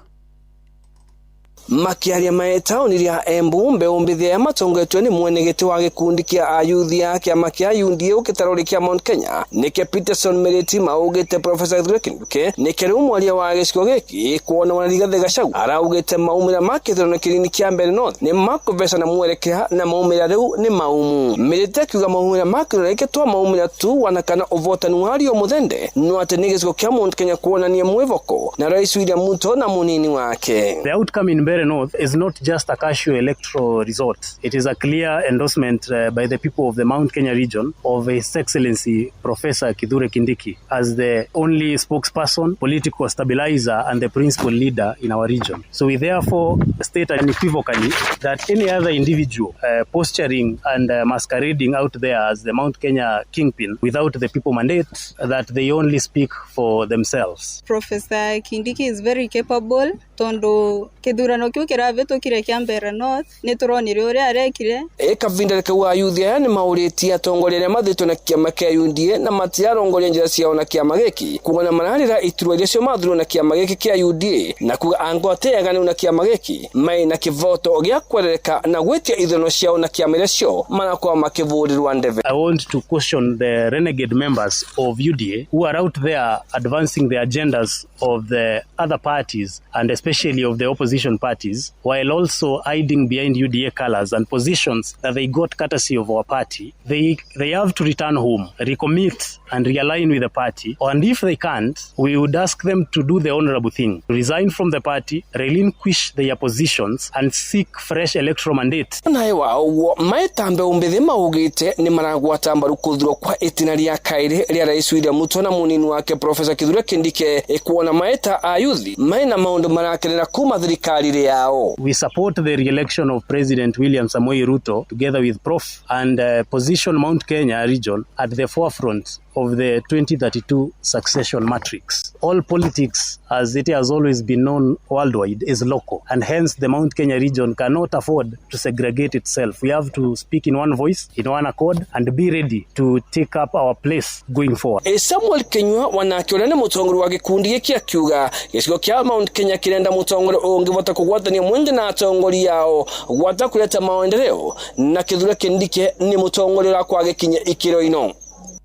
Makiaria maetaoni ria Embu mbeũ mbithia ya matongetwe ni mwenegete wa gikundi kia ayuthi ya kiama kia UDA ukitarori kia Mount Kenya nike Peterson Meriti maugite Professor Kithure Kindiki nike riu mwaria wa gicigo giki kuona wana Rigathi Gachagua araugite maumira ma githurano kinini kia mbere North ni makuvesa na mwerekera na maumira riu ni maumu. Meriti akiuga maumira ma githurano giki twa maumira tu wanakana uvotani wario muthende no ati ni gicigo kia Mount Kenya kuonania mwivoko na Rais William Ruto na munini wake. The outcome in Mbeere North is not just a casual electoral result. It is a clear endorsement by the people of the Mount Kenya region of His Excellency Professor Kithure Kindiki as the only spokesperson, political stabilizer and the principal leader in our region. So we therefore state unequivocally that any other individual posturing and masquerading out there as the Mount Kenya kingpin without the people mandate, that they only speak for themselves. Professor Kindiki is very capable. Tondo kithurano kiu kiravetũkire kia Mbeere North ni turonire uria arekire. Kavinda kwa ayuthi aya ni mauritie atongoria aria mathitwo na kiama kia UDA na matiarongoria njira ciao na kiama giki kuona mararira iturwa iria cio mathurwo na kiama giki kia UDA na kuga angoteagani na kiama giki mai na kivoto gia kwereka na gwetia ithurano ciao na kiama iria cio manakorwo makivurirwa ndeve. I want to question the renegade members of UDA who are out there advancing the agendas of the other parties and especially especially of the opposition parties, while also hiding behind UDA colors and positions that they got courtesy of our party, they have to return home, recommit and realign with the party. And if they can't, we would ask them to do the honorable thing, resign from the party, relinquish their positions and seek fresh electoral mandate. Nae wao maetambe umbithi maugite ni maragwata mbaru kuthurwo kwa itina ria kairi ria Rais William Ruto na munini wake Professor Kithure Kindiki ekuona maeta ayuthi maina maundu marakenera kuma thirikari yao. We support the re-election of President William Samoei Ruto together with Prof and position Mount Kenya region at the forefront of the 2032 succession matrix. All politics, as it has always been known worldwide, is local, and hence the Mount Kenya region cannot afford to segregate itself. We have to speak in one voice, in one accord, and be ready to take up our place going forward. Samuel Kenywa wanakiona na mutongori wa gikundi giki akiuga gicigo kia Mount Kenya kirenda mutongori ungivota kugwatania mwenge na atongori yao gwata kuleta maendeleo na Kithure Kindiki ni mutongori la kwa gikinya ikiro ino.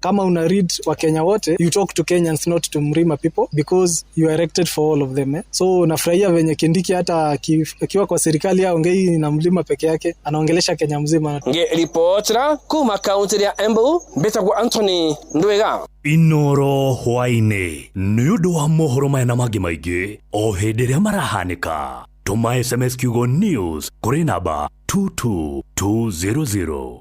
Kama una read wa Kenya wote, you talk to Kenyans, not to Mrima people, because you are elected for all of them. So nafurahia venye Kindiki hata akiwa kwa serikali ya ongei na Mlima peke yake, anaongelesha Kenya mzima. Nge reportera kuma county ya Embu, Betagwa Anthony Ndwega. Inoro hwaine nĩũndũ wa mohoro maya na mangĩ maingĩ o hĩndĩ ĩrĩa marahanĩka. Tũma SMS kiugo news kũrĩ namba 22200.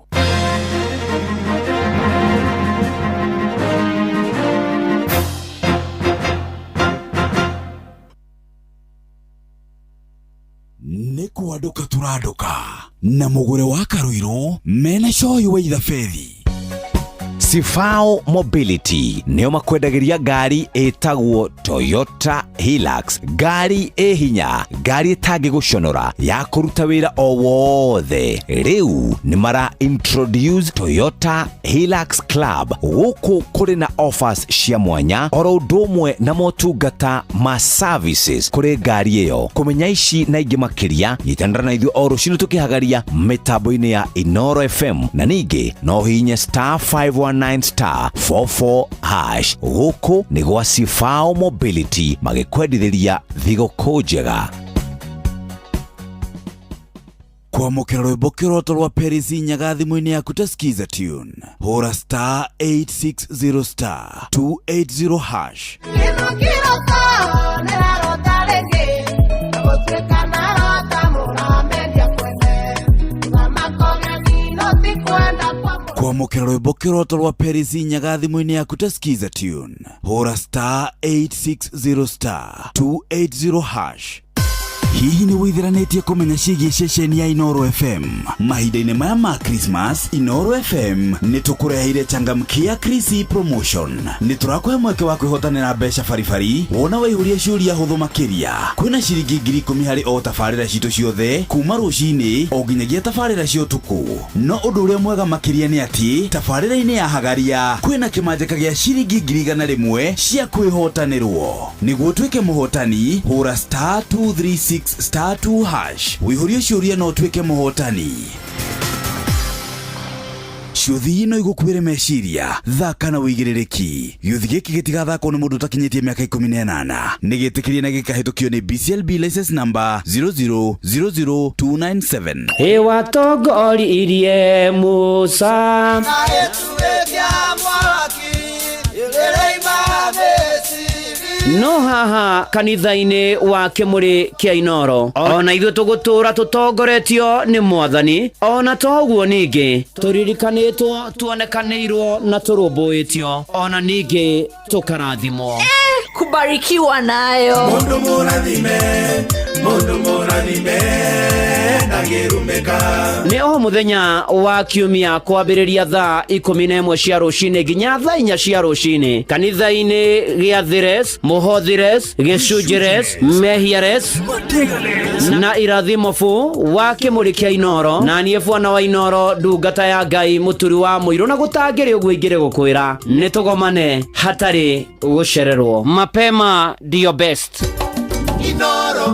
Nĩkwanduka tũranduka na mũgũre wa Karuiro mena coyo wa ithabedi. Sifao Mobility nĩo makwendagiria ngari ĩtagwo Toyota Hilux, ngari hinya, ngari ĩtangĩgũconora ya kũruta wĩra o wothe. Rĩu nĩ mara introduce Toyota Hilux Club, gũkũ kũrĩ na offers cia mwanya oro ũndũ ũmwe na motungata ma services kũrĩ ngari ĩyo. Kũmenya ici na ingĩ makĩria, nyitanĩra na ithuĩ o rũciinĩ tũkĩhagaria mĩtambo-inĩ ya Inoro FM, na ningĩ no hihinye *519*44# gũkũ nĩ gwa Sifao Mobility magĩkwendithĩria thigũkũ njega. Kwamũkĩra rwĩmbo kĩroto rwa Perisi Nyaga thimũ-inĩ yaku ta skiza tune, hũra *860*280#. Kwamũkĩra rwĩmbo kĩroto rwa Perisi Nyaga thimũ-inĩ yaku ta skiza tune, hũra *860*280#. Hihi nĩ wĩtheranĩtie kũmenya ciĩgiĩ ceceni ya Inoro FM? Mahinda-inĩ maya ma Christmas, Inoro FM nĩ tũkũreheire changamkia Chrissy promotion. Nĩ tũrakũhe mweke wa kwĩhotanĩra mbeca baribari wona waihũria ciũria hũthũ makĩria. Kwĩna ciringi 10,000 harĩ o tabarĩra citũ ciothe kuma rũcinĩ o nginyagia tabarĩra cia ũtukũ. No ũndũ ũrĩa mwega makĩria nĩ atĩ tabarĩra-inĩ ya Hagaria kwĩna kĩmanjĩka gĩa ciringi 100,000 cia kwĩhotanĩrwo. Nĩguo ũtuĩke mũhotani, hũra *236*2#. Wĩihũrie ciũria no ũtuĩke mũhotani. Ciũthi ino igũkuĩre meciria, thaka na wĩigĩrĩrĩki. Gĩũthi gĩkĩ gĩtigathakwo nĩ mũndũ ũtakinyĩtie mĩaka 18. Nĩ gĩtĩkĩrie na gĩkahĩtũkio nĩ BCLB license number 0000297. Watongoririe Musa no haha kanitha-inĩ wa Kĩmũrĩ kĩa Inoro, ona ithuĩ tũgũtũra tũtongoretio nĩ Mwathani, ona to ũguo ningĩ tũririkanĩtwo, tuonekanĩirwo na tũrũmbũĩtio, ona ningĩ tũkarathimwo. Kubarikiwa nayo. Mundu mũrathime na gĩrumĩka. Nĩ o mũthenya wa kiumia kwambĩrĩria thaa 11 cia rũcinĩ nginya thaa 4 cia rũcinĩ kanitha-inĩ gĩa Thires, Mũhothires, Gĩcunjĩres, Mehiares na Irathimofu wa Kĩmũrĩ kĩa Inoro, na niĩ bwana wa Inoro, ndungata ya Ngai mũturi wa mũirũ, na gũtangĩrĩ ũguo ingĩrĩ gũkwĩra nĩ tũgomane hatarĩ gũcererwo. Mapema ndio best. Inoro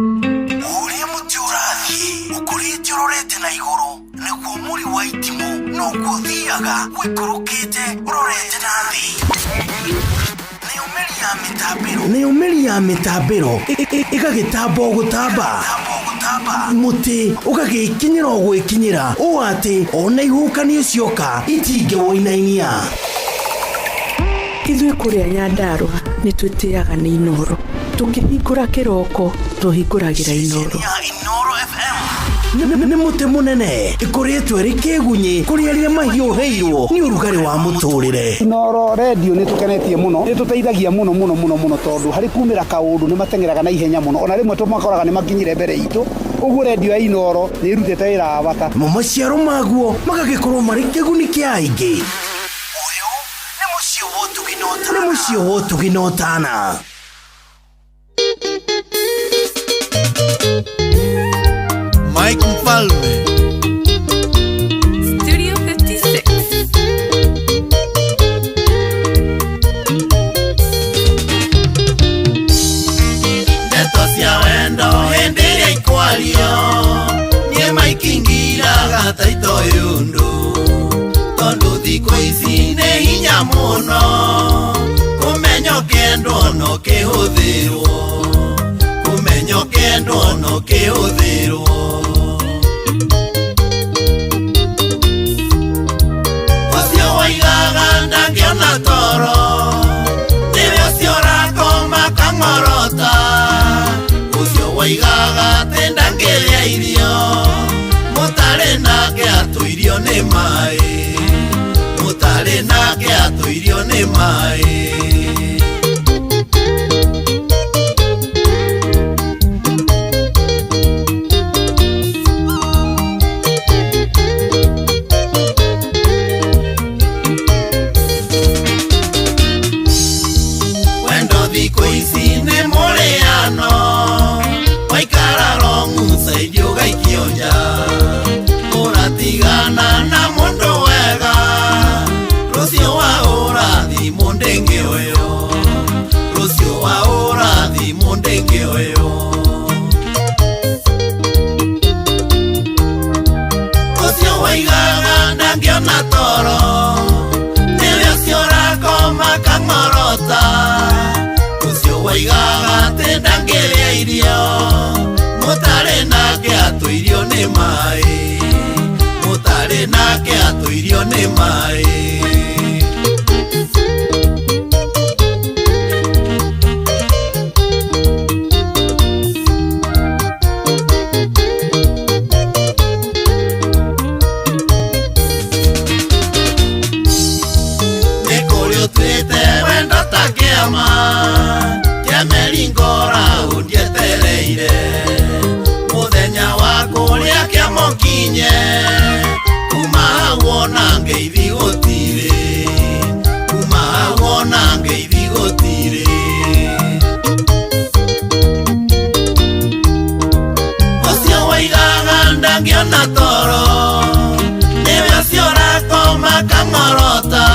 ũrĩa mũtĩ ũrathiĩ ũkũrĩte ũrorete na igũrũ, nĩguo mũri wa itimũ no gũthiaga wĩkũrũkĩte ũrorete na thĩ. Nĩ nä å mä ri ya mä tambä ro ä gagätamba å gå tamba må tä å gagä kinyä ra å gwä kinyä ra å atä ona ihåkanio cioka itingä woinainia ithuä kå rä a Nyandarua nä twä tä aga nä Inoro tå ngä hingå ra kä roko tå hingå ragä ra Inoro nä må tä må nene ä kå rä two rä kä gunyä kå rä arä a mahiå hä irwo nä å rugarä wa må tå rä re Inoro radio nä tå kenetie må no nä tå teithagia må no tondå harä kumä ra kaå ndå nä matengeraga na ihenya må no ona rä mwe tå makoraga nä makinyire mbere itå ũguo redio ya Inoro nä ä rutĩte wĩra wa bata mo maciaro maguo magagä korwo marä kä guni kä aingä nä må cio wo tå gä notana Mike Mfalme Studio 56 Neto cia wendo hĩndĩ ĩrĩa ikwario nĩ maikingiraga ta itoyundu tondũ thikũ ici nĩ hinya mũno kũmenya kĩndũ no kĩhũthĩrwo kũmenya kĩndũ no kĩhũthĩrwo ũcio waigaga ndangĩona toro nĩwe ũcio ũrakoma kang'orota ũcio waigaga atĩ ndangĩrĩa irio mũtarĩ nake atũirio nĩ maĩ mũtarĩ nake atũirio nĩ maĩ mũtarĩ nake atũirio nĩ maĩ nĩ kũrĩ ũtuĩte wendo ta kĩama kĩa meringora ũndietereire mũthenya wa kũrĩa kĩamo kinye kuma wona ngeithi gũtirĩ kuma wona ngeithi gũtirĩ ũcio waigaga ndangĩona toro nĩwe ũcio ũrakoma kang'orota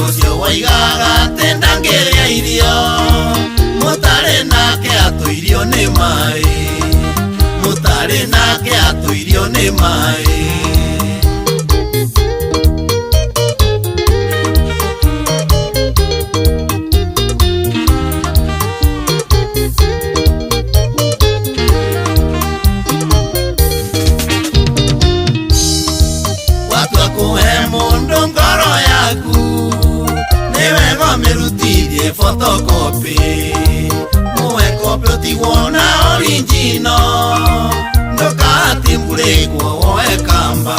ũcio waigaga atĩ ndangĩrĩa irio mũtarĩ nake atũirio nĩ maĩ mũtarĩ nake atũirio nĩ maĩ watua kũhe mũndũ ngoro yaku nĩ wega ũmĩrutithie photocopy mũhe kopi ũtigwo na original ndũkahatimbũrĩkwo woe kamba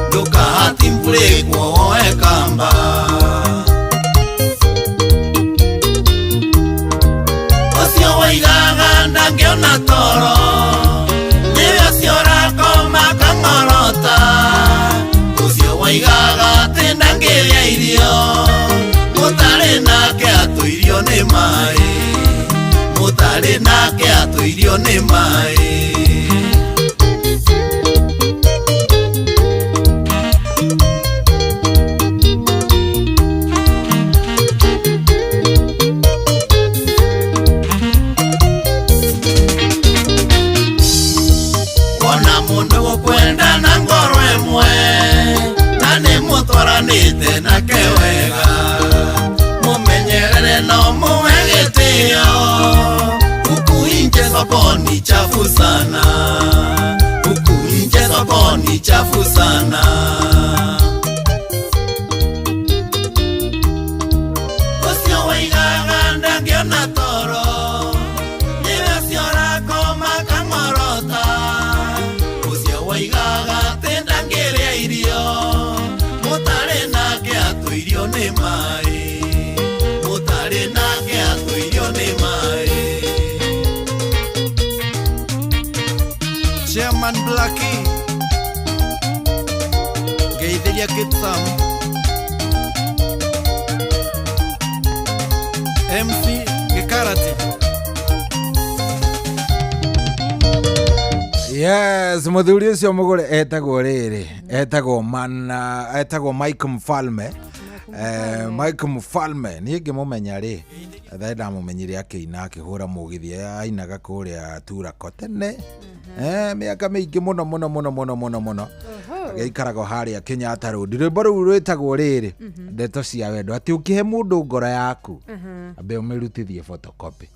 ndũkahatimbũrĩkwo woe kamba ũcio waigaga ndangĩona toro nĩwe ũcio ũrakoma kang'orota ũcio waigaga atĩ ndangĩrĩa irio mũtarĩ nake atũirio nĩ maĩ mũtarĩ nake atũirio nĩ maĩ wona mũndũ gũkwenda na ngoro ĩmwe na nĩ mũtwaranĩte nake wega mũmenyerere irio huku nje sokoni chafu sana, huku nje sokoni chafu sana. Osio waigaga ndangiona toro, niwe siora koma kangorota. Osio waigaga tendangiria irio, mutare nake atuirio ni mai, mutare nake atuirio ni mai. Chairman Blackie Geidelia Kitsam MC Gekarati. Yes, muthuri ucio mugure etagwo riri, etagwo Mike Mfalme. Mike Mfalme ni ngimumenya ri thaida mumenyire akiina akihura mugithi ainaga kuria tura kotene miaka mingi muno agikaraga haria Kenyatta Road. Rwimbo rũu rwĩtagwo rĩrĩ ndeto cia wendo ati ukihe mundu ngoro yaku ambe umirutithie photocopy.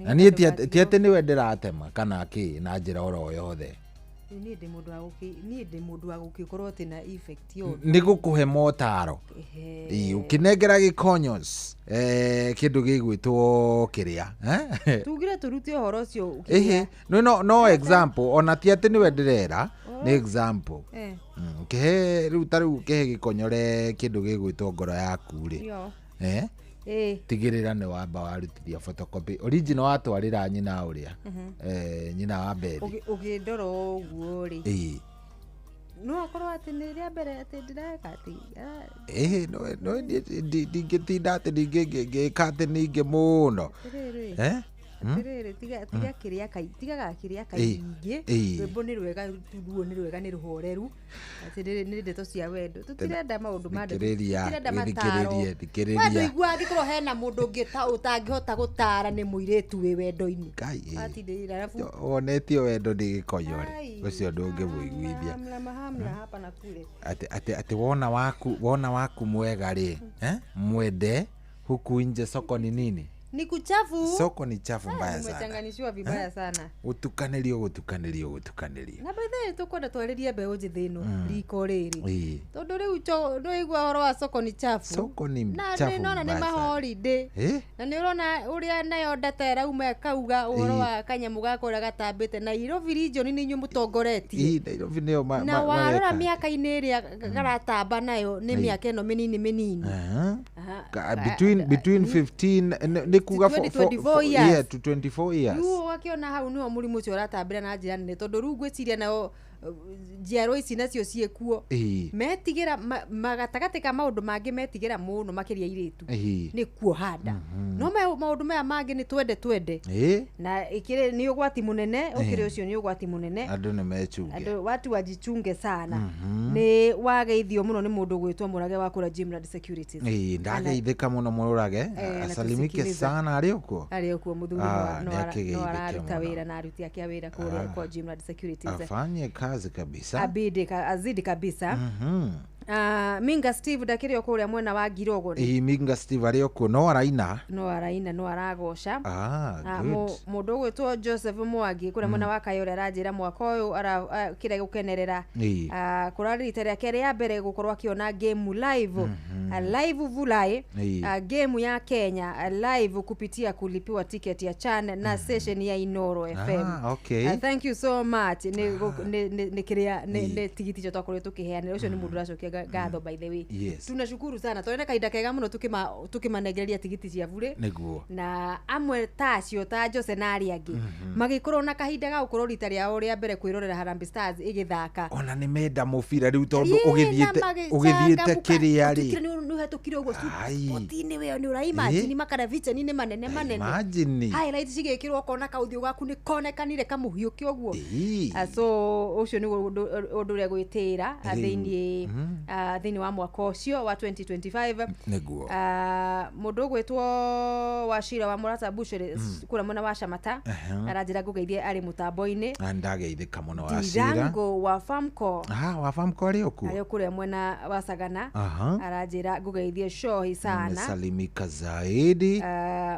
Na niĩ ti atĩ nĩwe ndĩratema kana kĩ na njĩra oro yothe. Niĩ ndĩ mũndũ wa gũgĩkorwo atĩ na effect yothe. Nĩ gũkũhe motaro. Ũkĩnengera gĩkonyos kĩndũ gĩgwĩtwo kĩrĩa. Tugire tũrute ũhoro ũcio. No example ona ti atĩ nĩwe ndĩrera nĩ example. Kĩhe rĩu ta rĩu kĩhe gĩkonyore kĩndũ gĩgwĩtwo ngoro yaku rĩ. Tigirira ni wamba warutithia photocopy original watwarira nyina uria nyina wa Bethi ugindora uguo ri no akorwo ati ni ria mbere ati ndireka ati no ndingitinda ati ndingika ati ningi muno Tirere tiga kiria kaingi rwimbo ni rwega tuguo ni rwega ni ruhoreru ati ni ndeto cia wendo tutirenda maundu ma ndeto tutirenda mataro wendo igua ngikorwo hena mundu ngita utangihota gutara ni muiretu wi wendo-ini ati ndira rafu onetio wendo ndigikonyore ucio ndungimwiguithia hamna hapa na kule ati wona waku mwega ri mwende huku nje soko ni nini ni kuchafu. Soko ni chafu mbaya sana. Umechanganishwa vibaya sana. Utukanirio. Na by the way tukwenda twaririe mbeũ njĩthĩ ĩno riko rĩrĩ. Tondũ rĩu no igua horo wa soko ni chafu. Soko ni chafu. Na nĩona nĩ maholiday. Na nĩ ũrona ũrĩa nayo ndata rauma kauga ũhoro wa kanyamu gakora gatambĩte na Nairobi region nĩ inyuĩ mũtongoretie. Nairobi nĩyo na warora mĩaka-inĩ ĩrĩa garatamba nayo nĩ mĩaka ĩno mĩnini. Between 15 kuga 24 years. To 24 years. Yu wakiona hau niho mũrimũ ũcio ũratambĩra na njĩra nene tondũ rĩu ngwĩciria nayo njiarwa ici nacio ciĩkuo metigĩra magatagati ka maũndũ mangĩ metigĩra mũno makĩria airĩtu nĩ kuohanda no maũndũ maya mangĩ nĩ twende na ikire nĩ ũgwati mũnene ukire ũcio nĩ ũgwati mũnene andũ nĩ mechunge andũ watu wajichunge sana nĩ wageithio mũno nĩ mũndũ gwĩtwo Mũrage wa kũra Jimrad Securities ndageithĩka mũno Mũrage asalimike sana arĩ ũkuo mũthuri no araruta wĩra na aruti ake wĩra kũrĩa kwa Jimrad Securities afanye kazi kabisa azidi kabisa Minga Steve ndakirio kuria mwena wa Girogo Minga Steve ario ku no araina no aragoca mundu gwitwo Joseph Mwangi kuria mwena wa Kayore aranjira mwaka uyu kire gukenerera kurarita rya kere ya mbere gukorwa kiona game live live vulai game ya Kenya live kupitia kulipiwa ticket ya Chan na session ya Inoro FM. Thank you so much ni kiria ni tigiti cyo twakoretwo tukiheana ucio ni mundu racokia gatho by the way. Tunashukuru sana twena kaida kega muno tukimanegereria tigiti cia bure na amwe tacio ta Jose na ari angi magikorwo na kahinda ga gukorwo rita rya ria mbere kwirorera Harambee Stars igithaka ona ni menda mubira riu tondu ugithiete kiria ri ni hetukire ugo spotini we ni uraimagine makara vicha ni manene imagine highlights cigekirwo kona kauthiu gaku ni konekanire kamuhiuki uguo so ucio ni undu ria gwitira thiini thini wa mwaka ucio wa 2025 niguo mundu gwitwo Wachira wa Murata Bushiri kura mwana wa Shamata arajira gugeithia ari mutambo-ini ndageithika muno Wachira Dirango wa Famco wa Famco ari kure mwena wa Sagana arajira gugeithia shohi sana salimika zaidi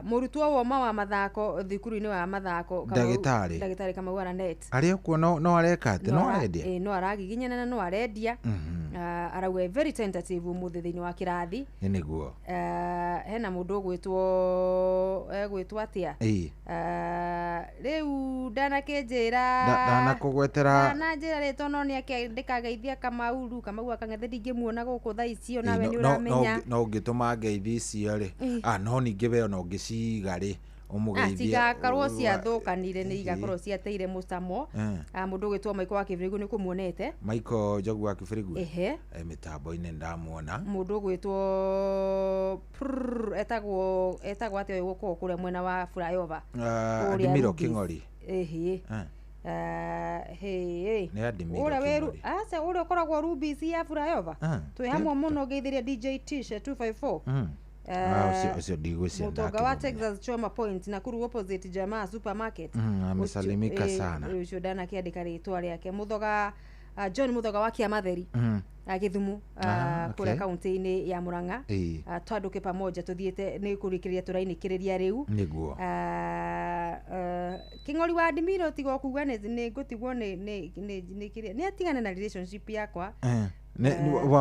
murutwo wa wa mathako thikuru-ini wa mathako ndagitari kama wana net ari kuo no areka ati no arendia no aragiginyana na no arendia arauga very tentative muthithini wa kirathi niguo hena mundu gwitwo atia riu dana kugwetera njira rito no ni ndikageithia Kamau akang'ethe ndingimuona guku thaa icio nawe ni uramenya no ungituma ngeithi icio ri no ningi we no ngiciga ri umugeithia cigakorwo ciathukanire ni igakorwo ciateire mucamo mundu gwitwo Michael wa Kibirigu ni kumuonete Michael Njogu wa Kibirigu mitambo-ini ndamuona mundu gwitwo etagwo ati uyu guko kure mwena wa flyover Adimiro King'ori ni Adimiro King'ori ura ukoragwo Ruby ya flyover twi hamwe muno geithiria DJ Tisha 254 sio digwesia mutoga wa Texas Choma Point na kuru opposite Jamaa Supermarket amesalimika sana ucio dana kiandika ritwa riake muthoga John Muthoga wa Kiamatheri Githumu kule kaunti-ini ya Murang'a twanduke pamoja tuthiete ni kurikiria turainikiriria riu niguo King'ori wa Adimiro tigo kuga ni gutigwo ni atigane na relationship yakwa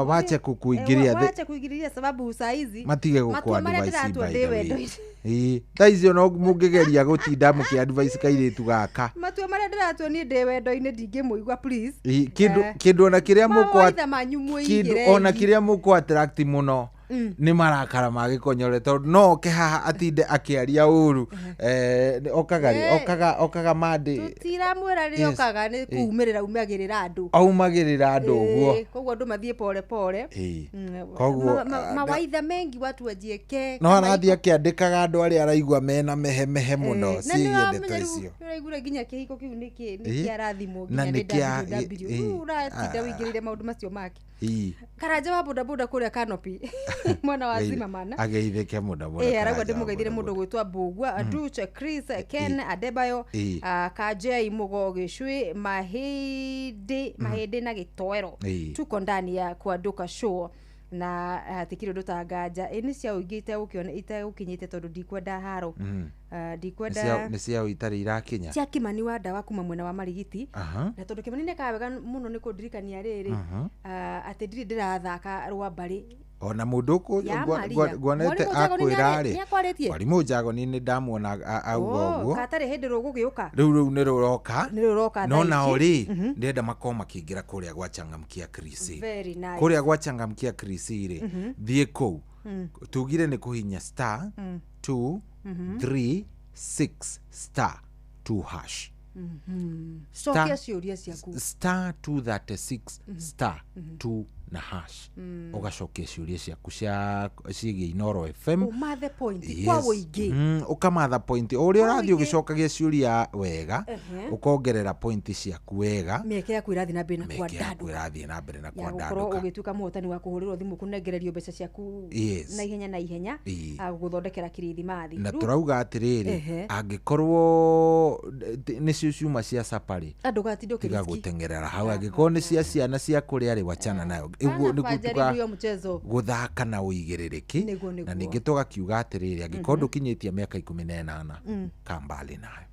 wache kuingiriria sababu saa hizi matige gukwa advice taicio no mungigeria gutinda muki advice kairitu gaka matua maria ndiratwo ni ndi wendo-ini ndingimuigwa please kindu ona kiria muko attract muno ni marakara magikonyorete tondu no ke haha atinde akiaria uru okaga mandi tutiramwira ri okaga ni kuumirira umagirira andu uguo koguo andu mathie pole koguo mawaitha mengi watu wajieke no arathie akiandikaga andu aria araigua mena mehe muno ciendeto icio uraigura ginya kihiko kiu ni kiarathimo ginya DW uratinda wingirire maundu macio make Karanja wa bodaboda kuria Canopy mwana wa Zimamana ageithike bodaboda arauga ndimugeithire mundu gwitwa Mbugua Aducha Chris Ken Adebayo Kajei Mugo Gichui mahindi na gitwero tuko ndani ya Kwaduka show na hatikire ndutanganja ni cia uigite ukiona itagukinyite tondu ndikwenda haro ndikwenda ni cia itari irakinya cia Kimani wa ndawa kuma mwena wa Marigiti na tondu Kimani ne kawega muno ni kundirikania riri ati ndiri ndirathaka rwambari ona mundu gwanete akwira ri Mwarimu Njago ni ndamuona auga uguo katari hindi rugugiuka riu ni ruroka no na ori ndenda makoma makingira kuria gwa Changamkia Krisi kuria gwa Changamkia Krisi ri thie kou tugire ni kuhinya star 236 star 2 hash Sokia ciuria ciaku star 236 star 2 na hash ugacokia ciuria ciaku ciigi Inoro FM umathe point kwa wingi ukamatha point uria urathie ugicokagia ciuria wega ukongerera point ciaku wega mieke yaku irathi na mbere na kwa dadu ugituka muhotani wa kuhurirwo thimu kunengererio mbeca ciaku na ihenya guthondekera kirithimathi na turauga atiriri angikorwo ni ciuma cia sapari andu gatindo kiga gutengerera hau angikorwo ni cia ciana cia kuria ri wachana nayo uguo ni gutuka guthaka na uigiririki na ningi tugakiuga atiriri angikorwo ndukinyitie miaka 18 kambali nayo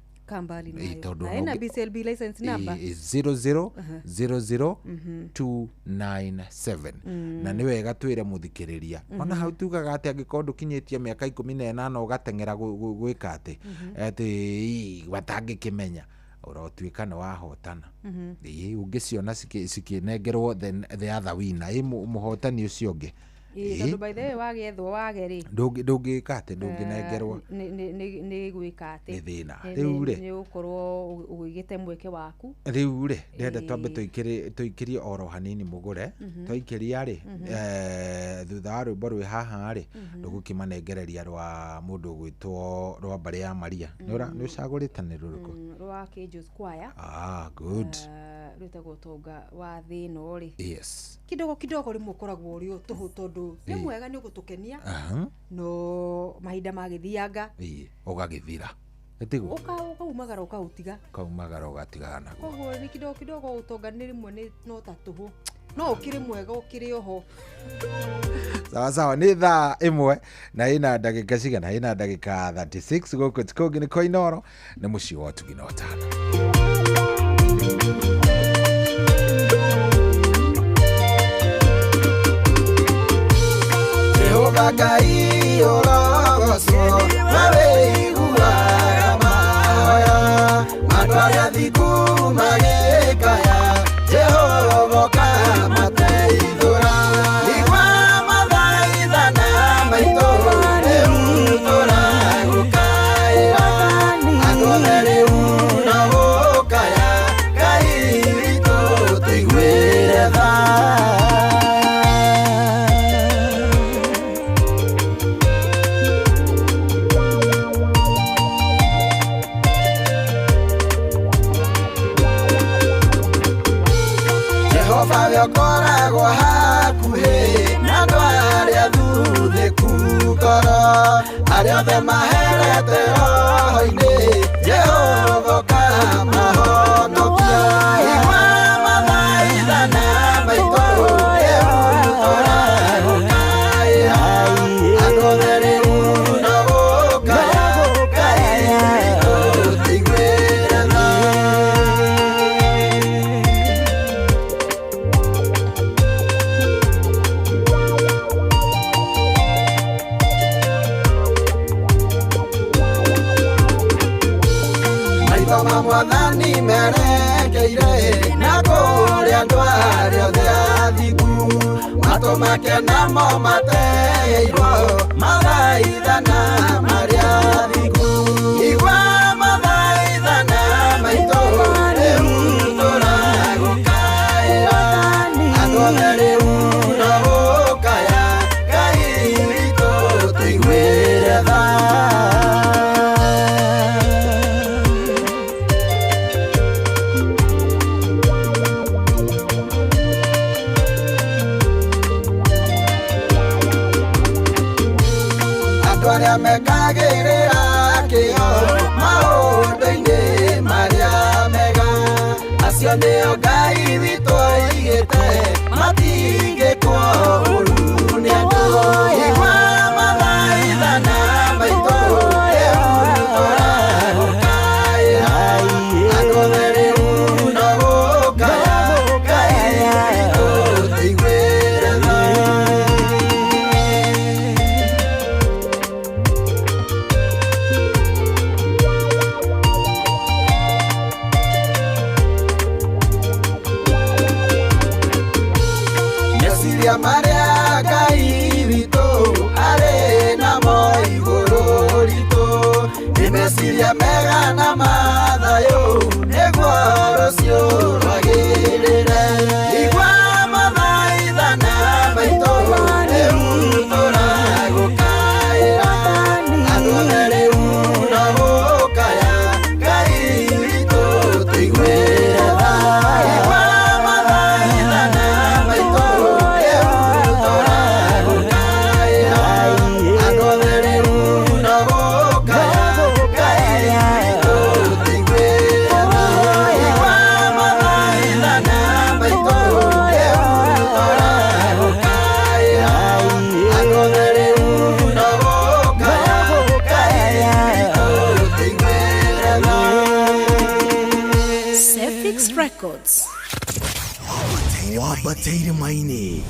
na BCLB license number 0000297 na ni wega twire muthikiriria ona hau tugaga ati angikorwo ndukinyitie miaka 18 ugatengera gwika ati watangikimenya urotuika na wahotana ungiciona cikinengerwo the other winner muhotani ucio ungi tondu by the way wagethwo wageri ndungika ati ndunginengerwo ni gwika ati ni thina riu ri ni ukorwo uigite mweke waku riu ri ndenda twambe tuikirie oro hanini mugure twikiria ri thutha wa rwimbo rwi haha ri ndugukimanengereria rwa mundu gwitwo rwa mbari ya Maria ni ucagurite ni ruriku rwa Kejos Choir good rita gutonga wa thino ri yes kidogo rimwe koragwo uri utuhu tondu ni mwega ni gutukenia no mahinda magithianga ugagithira etigo ukaumagara ukautiga ugatigana koguo ni kidogo utonga ni rimwe ni no tatuhu no ukiri mwega ukiri oho sawa ni thaa imwe na ina ndagika cigana ina ndagika 36 guku tikogi ni koinoro ni muci wa tugina watano Jehova Ngai orogocwo nawe iguaga mahoya matwara thiku magikaya Jehova kamateithura igwa mathaithana maitũ rĩu tũragũkaĩra athothe rĩu no gũkaya Ngai witũ tũiguĩre tha koragwo hakuhĩ na andũ arĩa thuthĩku ngoro arĩa othe maherete roho-inĩ Jehova kamahonokia igua mathaithana maitũ rĩu tũragũkaĩra andũ othe rĩu no gũkaya Ngai witũ tũiguĩre tha Mwathani merekeire na kũrĩa andũ arĩa othe athingu matũ make namo mateĩirwo mathaithana marĩa athingu igua mathaithana maitũ rĩu tũragũkaĩra andũ othe rĩu no gũkaya Ngai witũ tũiguĩre tha arĩa mekagĩrĩra kĩo maũndũ-inĩ marĩa mega acio nĩo Ngai witũ oigĩte matingĩkwo ũru nĩ andũ igua mathaithana maitũ rĩu tũragũkaĩra andũ othe rĩu no gũkaya Ngai witũ tũiguĩre tha marĩa Ngai witũ arĩ namo igũrũ ritũ nĩ meciria mega na mathayũ nĩguo rũciũ rwagĩrĩre igua mathaithana maitũ rĩu tũragũkaĩra andũ othe rĩu no gũkaya Ngai witũ tũiguĩre tha igua mathaithana maitũ Records. Wabateire maini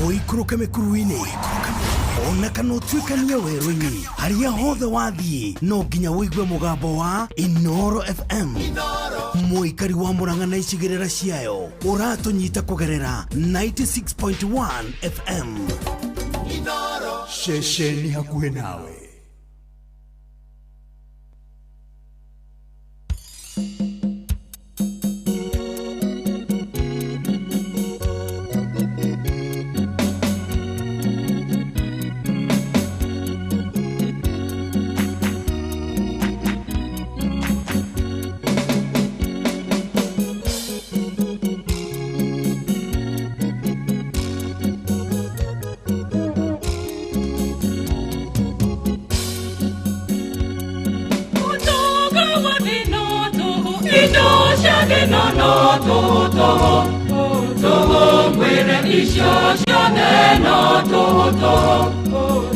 oikũrũke mĩkuru-inĩ ona kana ũtuĩkanie werũ-inĩ harĩa hothe wathiĩ no nginya wĩigue mũgambo wa Inoro FM mũikari wa Mũrang'a na icigĩrĩra ciayo ũratũnyita kũgerera 96.1 FM Inoro ceceni hakuhĩ nawe. no toho toho toho gwere isho shone no toho toho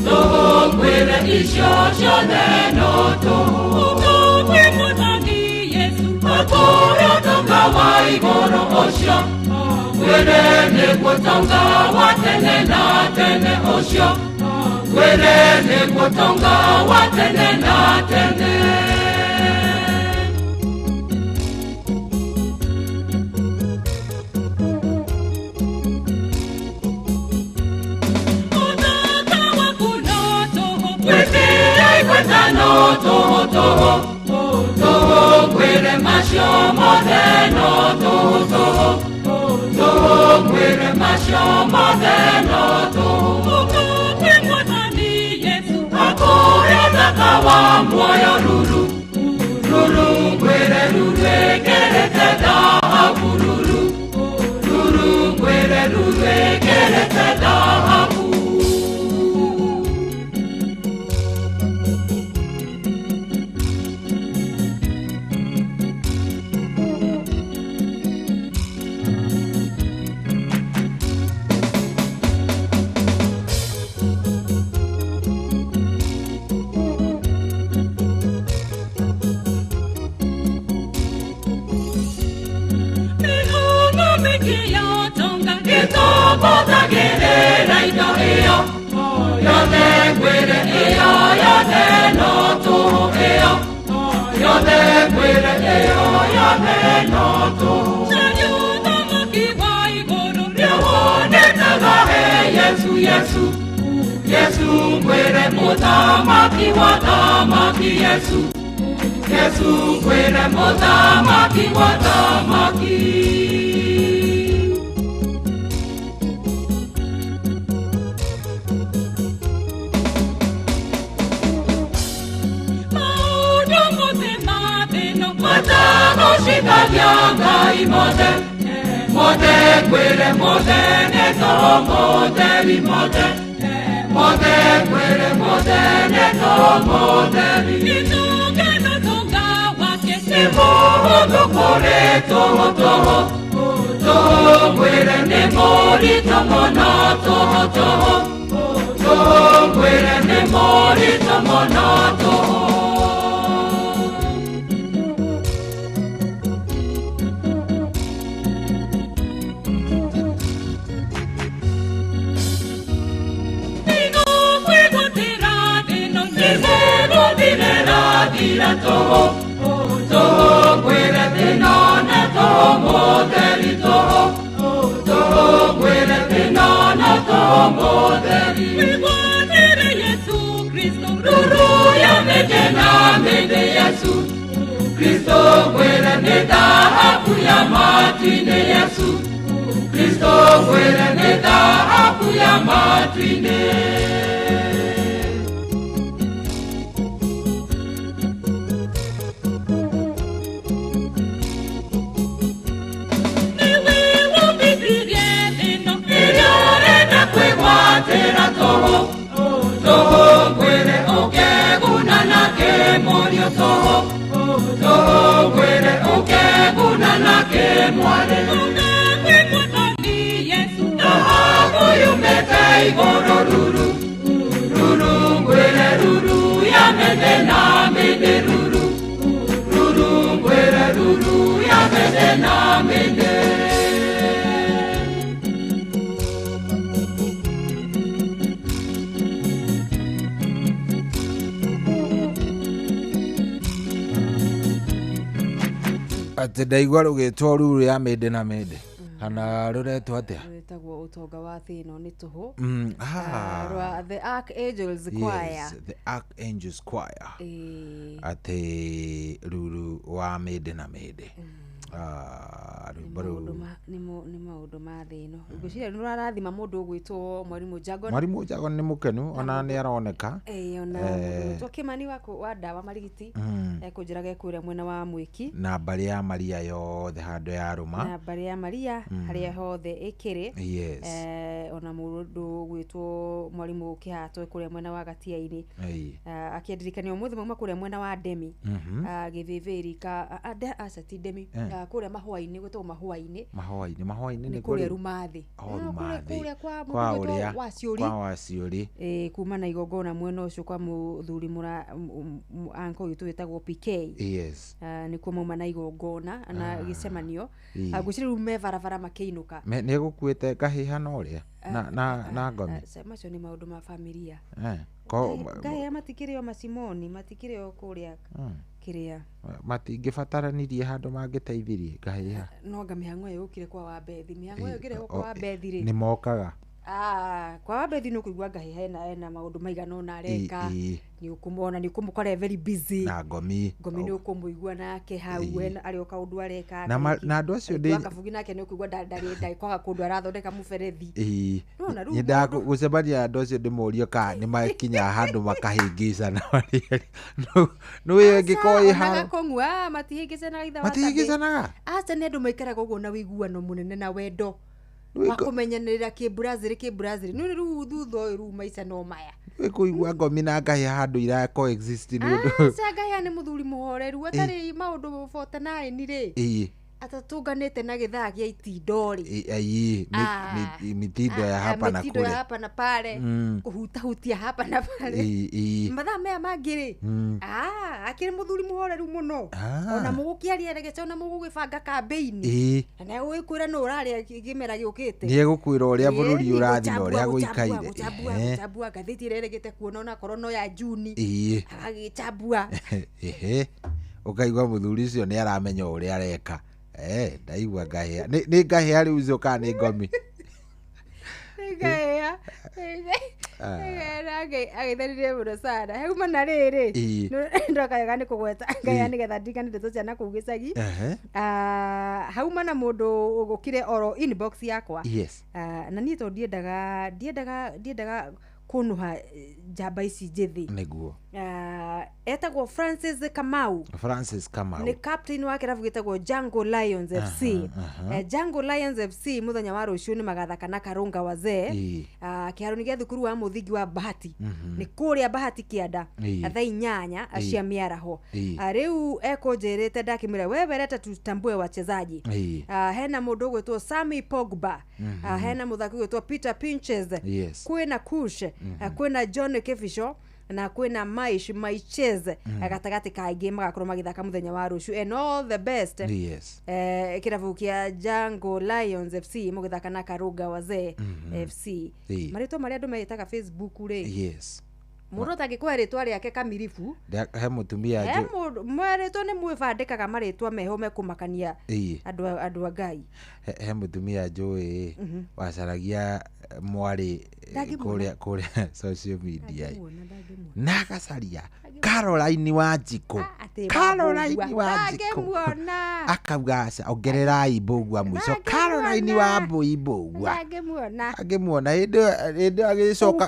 toho gwere isho shone no toho kwe mutani Yesu atoro tonga wa igoro osho gwere ne kutonga wa tene na tene osho gwere ne kutonga wa tene na tene. No toho toho toho gwere masho modeno toho toho toho gwere masho modeno toho kwe mutani Yesu akore takawa moyo ruru ruru gwere ruru ekerete dahabu ruru ruru gwere ruru ekerete dahabu. Yesu, Yesu, kwere mutamaki watamaki Yesu, Yesu, kwere mutamaki watamaki. Mote kwere mote ne to mote li mote mote kwere mote ne to mote li tuke no tonga wake se moto kore toho toho toho kwere ne mori tomona toho toho toho kwere ne mori tomona toho. Toho, toho, kwere tenona, toho, modeli, toho, toho, kwere tenona, toho, modeli. Kwere Yesu Kristo, ruru ya medena, mede Yesu Kristo, kwere neda, hapu ya matwine Yesu Kristo, kwere neda, hapu ya matwine. Toho, toho, kwere oke gunana ke morio toho, toho, kwere oke gunana ke mwale. Kwe mutani Yesu, aha moyo mete igoro ruru, ruru kwere ruru ya mede na mede ruru, ruru kwere ruru ya mede na mede. ati ndaigua rugitwo ruru ya mende na mende kana ruretwo atia rwetagwo utonga wa thino ni tuhu the Archangels Choir. Yes, the Archangels Choir. Ati ruru wa mende na mende. ni maundu ma thino ngwiciria ni rarathima mundu gwitwo Mwalimu Jagon. Mwalimu Jagon ni mukenu ona ni aroneka ona to Kimani wa dawa marigiti kunjiraga kuria mwena wa Mwiki na bari ya Maria yothe hando ya Ruma na bari ya Maria haria hothe ikiri ona mundu gwitwo Mwalimu Kihato kuria mwena wa Gatia-ini akiendirikania umuthi mauma kuria mwena wa Demi Githiviri ka asati Demi kuria mahua-ini gwitwo mahua-ini ni kuria Rumathi kuria kwa uria kwa Waciuri kuma na igongona mwena ucio kwa muthuri anko witu wetagwo PK ni kuo mauma na igongona na gicemanio ngwiciria me varavara makiinuka ni gukuite kahiha no uria na ngomi macio ni maundu ma familia Ngai matikirio Masimoni matikirio kuria kiria matingĩbataranirie handũ mangĩteithirie kahiha no ngamihango yukire kwa Wabethi mihango yukire kwa Wabethi ri ni mokaga kwa Wabethi no kuigua Ngahiha ena maundu maigana ona areka ni ukumona ni ukumukora very busy na ngomi ni ukumuigua nake hau ari kaundu areka na andu acio ndi akafugi nake ni ukuigua ndari kwaga kundu arathondeka muberethi no na ruo gucebania andu acio ndimurio ka ni makinya handu makahingicana no ngikoi ha kongwa matihingicana itha matihingicana acha ni andu maikaraga uguo na wiguano munene na wendo wakumenyanirira ki Brazil no ru thutho ru maica no maya kuigua ngomi na Ngahiha handu ira coexist ni undu Ngahiha ni muthuri muhoreru atari maundu 49 ri atatunganite na githaa gia itindori mitindo ya hapa na kule hapa na pale kuhutahutia hapa na pale mathaa maya mangiri akiri muthuri muhoreru muno ona mugukiaria regece ona mugugibanga kambeini na uikwira no uraria gimera giukite ni gukwira uria bururi urathi na uria guikaire guchabua gathiti ireregete kuona ona korono ya Juni agichabua ukaigua muthuri ucio ni aramenya uria areka ndaigua Ngahiha ni Ngahiha riu ucio ka ni ngomi Ngahiha agitharire muno sana heuma na riri ndokaga ni kugweta Ngahiha ni getha ndikanire tuciana kuu gicagi hauma na mundu gukire oro inbox yakwa na ni to ndiendaga kunuha jamba ici njithi niguo etagwo Francis Kamau ni captain wa kirabu gitagwo Jungle Lions FC Jungle Lions FC muthenya wa rucio ni magathaka na Karunga wazee kiharuni gia thukuru wa muthingi wa Bahati ni kuria Bahati kianda thaa 8 cia miaraho riu ekonjerete ndakimira wewereta tutambue wachezaji hena mundu gwitwo Sammy Pogba hena muthaki gwitwo Peter Pinches kwina Kush kwina John Kefisho na kwina Maiches agatagati kaingi magakorwo magithaka muthenya wa rucio and all the best kirabu kia Jungle Lions FC mugithaka na Karunga wazee FC marito maria andu metaga Facebook ri mundu tangikwa ritwa riake kamirifu he mutumia marito ni mwibandikaga maritwa meho mekumakania andu a Ngai he mutumia njui wacaragia mwari kuria social media na gacaria Caroline Wanjiku akauga ongerera ibogwa mwico Caroline wa Boibogwa agemuona hindi